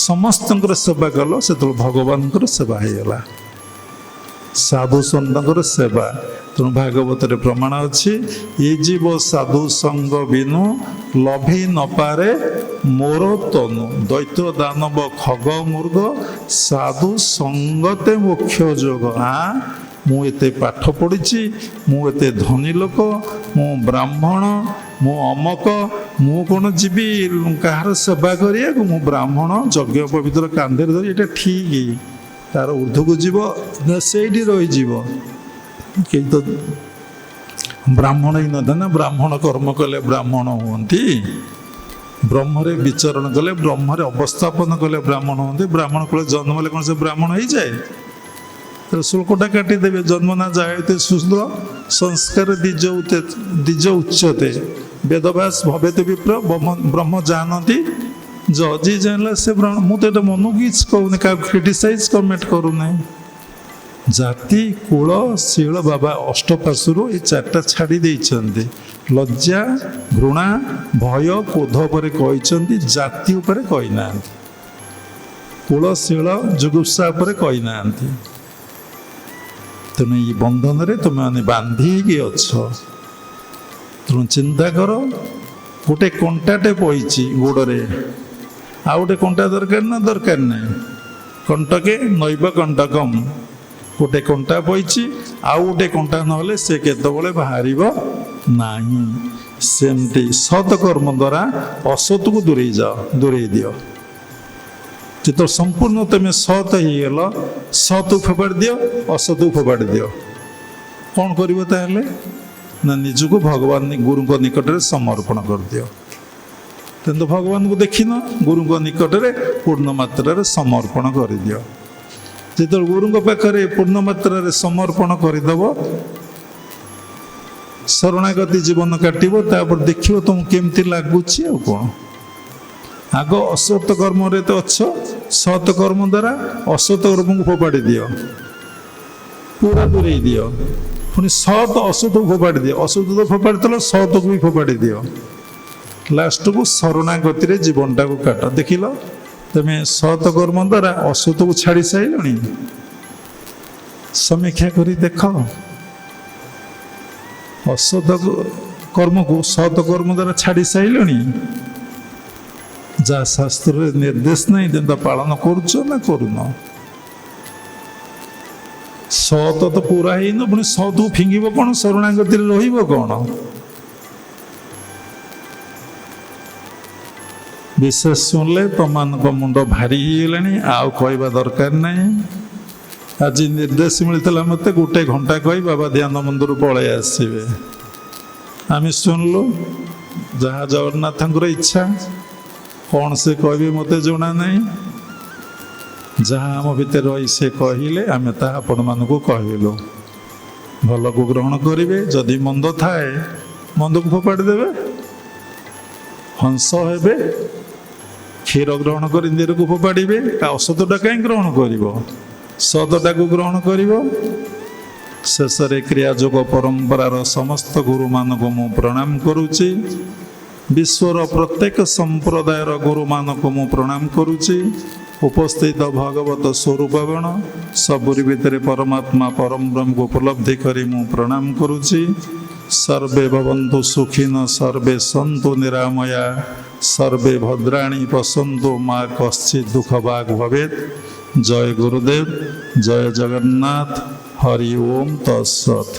ସମସ୍ତଙ୍କର ସେବା କଲ, ସେତେବେଳେ ଭଗବାନଙ୍କର ସେବା ହେଇଗଲା, ସାଧୁ ସନ୍ତଙ୍କର ସେବା। ତେଣୁ ଭାଗବତରେ ପ୍ରମାଣ ଅଛି, ଏ ଜୀବ ସାଧୁ ସଙ୍ଗ ବିନୁ ଲଭି ନପାରେ ମୋର ତନୁ, ଦୈତ୍ୟ ଦାନବ ଖଗ ମୃଗ ସାଧୁ ସଙ୍ଗତେ ମୁଖ୍ୟ ଯୋଗ। ମୁଁ ଏତେ ପାଠ ପଢ଼ିଛି, ମୁଁ ଏତେ ଧନୀ ଲୋକ, ମୁଁ ବ୍ରାହ୍ମଣ, ମୁଁ ଅମକ, ମୁଁ କ'ଣ ଯିବି କାହାର ସେବା କରିବାକୁ? ମୁଁ ବ୍ରାହ୍ମଣ, ଯଜ୍ଞ ପବିତ୍ର କାନ୍ଧରେ ଧରି, ଏଇଟା ଠିକ୍? ତାର ଉର୍ଦ୍ଧ୍ୱକୁ ଯିବ ନା ସେଇଠି ରହିଯିବ? କେହି ତ ବ୍ରାହ୍ମଣ ହିଁ ନଥାଏ ନା। ବ୍ରାହ୍ମଣ କର୍ମ କଲେ ବ୍ରାହ୍ମଣ ହୁଅନ୍ତି, ବ୍ରହ୍ମରେ ବିଚରଣ କଲେ, ବ୍ରହ୍ମରେ ଅବସ୍ଥାପନ କଲେ ବ୍ରାହ୍ମଣ ହୁଅନ୍ତି। ବ୍ରାହ୍ମଣ କୂଳେ ଜନ୍ମ ହେଲେ କ'ଣ ସେ ବ୍ରାହ୍ମଣ ହେଇଯାଏ? ଶୁଳ୍କଟା କାଟିଦେବେ। ଜନ୍ମ ନା ଜାୟତେ ଶୂଦ୍ର ସଂସ୍କାର ଦ୍ୱିଜ ଉଚ୍ଚତେ ବେଦଭାସ ଭବେତ ବିପ୍ର ବ୍ରହ୍ମ ଜାଣନ୍ତି ଯିଏ ଜାଣିଲା ସେ ବ୍ରାହ୍ମଣ। ମୁଁ ତ ଏଇଟା ମନକୁ କିଛି କହୁନି, କାହାକୁ କ୍ରିଟିସାଇଜ କମେଣ୍ଟ କରୁନାହିଁ। ଜାତି କୁଳ ଶୀଳ ବାବା ଅଷ୍ଟପାଶୁରୁ ଏ ଚାରିଟା ଛାଡ଼ି ଦେଇଛନ୍ତି। ଲଜ୍ଜା ଘୃଣା ଭୟ କ୍ରୋଧ ଉପରେ କହିଛନ୍ତି, ଜାତି ଉପରେ କହିନାହାନ୍ତି, କୁଳ ଶୀଳ ଜୁଗୁପ୍ସା ଉପରେ କହିନାହାନ୍ତି। ତେଣୁ ଏଇ ବନ୍ଧନରେ ତୁମେମାନେ ବାନ୍ଧି ହେଇକି ଅଛ। ତେଣୁ ଚିନ୍ତା କର, ଗୋଟେ କଣ୍ଟାଟେ ପଇଛି ଗୋଡ଼ରେ, ଆଉ ଗୋଟେ କଣ୍ଟା ଦରକାର ନା ଦରକାର ନାହିଁ? କଣ୍ଟକେ ନୈବ କଣ୍ଟକମ୍, ଗୋଟେ କଣ୍ଟା ପଇଛି, ଆଉ ଗୋଟେ କଣ୍ଟା ନହେଲେ ସେ କେତେବେଳେ ବାହାରିବ ନାହିଁ। ସେମିତି ସତ୍ କର୍ମ ଦ୍ୱାରା ଅସତକୁ ଦୂରେଇ ଦିଅ। ଯେତେବେଳେ ସମ୍ପୂର୍ଣ୍ଣ ତୁମେ ସତ୍ ହେଇଗଲ, ସତ୍କୁ ଫୋପାଡ଼ି ଦିଅ, ଅସତକୁ ଫୋପାଡ଼ି ଦିଅ। କ'ଣ କରିବ ତାହେଲେ? ନା ନିଜକୁ ଭଗବାନ ଗୁରୁଙ୍କ ନିକଟରେ ସମର୍ପଣ କରିଦିଅ। କିନ୍ତୁ ଭଗବାନଙ୍କୁ ଦେଖିନ, ଗୁରୁଙ୍କ ନିକଟରେ ପୂର୍ଣ୍ଣ ମାତ୍ରାରେ ସମର୍ପଣ କରିଦିଅ। ଯେତେବେଳେ ଗୁରୁଙ୍କ ପାଖରେ ପୂର୍ଣ୍ଣ ମାତ୍ରାରେ ସମର୍ପଣ କରିଦେବ, ଶରଣାଗତି ଜୀବନ କାଟିବ, ତାପରେ ଦେଖିବ ତୁମକୁ କେମିତି ଲାଗୁଛି। ଆଉ କ'ଣ? ଆଗ ଅସତ କର୍ମରେ ତ ଅଛ, ସତ କର୍ମ ଦ୍ୱାରା ଅସତ କର୍ମକୁ ଫୋପାଡ଼ି ଦିଅ, ପୁରା ଦୂରେଇ ଦିଅ। ପୁଣି ସତ ଅସତକୁ ଫୋପାଡ଼ି ଦିଅ, ଅସତ ତ ଫୋପାଡ଼ି ଦେଲ, ସତକୁ ବି ଫୋପାଡ଼ି ଦିଅ। ଲାଷ୍ଟକୁ ଶରଣାଗତିରେ ଜୀବନଟାକୁ କାଟ। ଦେଖିଲ ତମେ ସତ କର୍ମ ଦ୍ୱାରା ଅସତକୁ ଛାଡ଼ି ସାରିଲଣି? ସମୀକ୍ଷା କରି ଦେଖ। ଅସତ କର୍ମକୁ ସତ କର୍ମ ଦ୍ୱାରା ଛାଡ଼ି ସାରିଲଣି? ଯାହା ଶାସ୍ତ୍ରରେ ନିର୍ଦ୍ଦେଶ ନାହିଁ ଯେମିତି ପାଳନ କରୁଛ ନା କରୁନ? ସତ ତ ପୁରା ହେଇନ, ପୁଣି ସତକୁ ଫିଙ୍ଗିବ କ'ଣ? ଶରଣାଗତିରେ ରହିବ କ'ଣ? ବିଶେଷ ଶୁଣିଲେ ତମମାନଙ୍କ ମୁଣ୍ଡ ଭାରି ହେଇଗଲାଣି, ଆଉ କହିବା ଦରକାର ନାହିଁ। ଆଜି ନିର୍ଦ୍ଦେଶ ମିଳିଥିଲା ମୋତେ, 1 ଘଣ୍ଟା କହି ବାବା ଧ୍ୟାନ ମନ୍ଦିରରୁ ପଳେଇ ଆସିବେ। ଆମେ ଶୁଣିଲୁ, ଯାହା ଜଗନ୍ନାଥଙ୍କର ଇଚ୍ଛା। କ'ଣ ସେ କହିବେ ମୋତେ ଜଣା ନାହିଁ। ଯାହା ଆମ ଭିତରେ ରହି ସେ କହିଲେ, ଆମେ ତାହା ଆପଣମାନଙ୍କୁ କହିଲୁ। ଭଲକୁ ଗ୍ରହଣ କରିବେ, ଯଦି ମନ୍ଦ ଥାଏ ମନ୍ଦକୁ ଫୋପାଡ଼ି ଦେବେ। ହଂସ ହେବେ, କ୍ଷୀର ଗ୍ରହଣ କରି ନିରକୁ ଫୋପାଡ଼ିବେ। ଅସତଟା କାହିଁ ଗ୍ରହଣ କରିବ? ସତଟାକୁ ଗ୍ରହଣ କରିବ। ଶେଷରେ କ୍ରିୟାଯୋଗ ପରମ୍ପରାର ସମସ୍ତ ଗୁରୁମାନଙ୍କୁ ମୁଁ ପ୍ରଣାମ କରୁଛି। ବିଶ୍ୱର ପ୍ରତ୍ୟେକ ସମ୍ପ୍ରଦାୟର ଗୁରୁମାନଙ୍କୁ ମୁଁ ପ୍ରଣାମ କରୁଛି। ଉପସ୍ଥିତ ଭଗବତ ସ୍ୱରୂପଗଣ, ସବୁରି ଭିତରେ ପରମାତ୍ମା ପରମ ବ୍ରହ୍ମକୁ ଉପଲବ୍ଧି କରି ମୁଁ ପ୍ରଣାମ କରୁଛି। ସର୍ବେ ଭବନ୍ତୁ ସୁଖିନ, ସର୍ବେ ସନ୍ତୁ ନିରାମୟା, ସର୍ବେ ଭଦ୍ରାଣୀ ପଶନ୍ତୁ, ମା କଶ୍ଚିତ୍ ଦୁଃଖ ଭାଗ ଭବେତ୍। ଜୟ ଗୁରୁଦେବ, ଜୟ ଜଗନ୍ନାଥ, ହରି ଓମ୍ ତତ୍ସତ୍।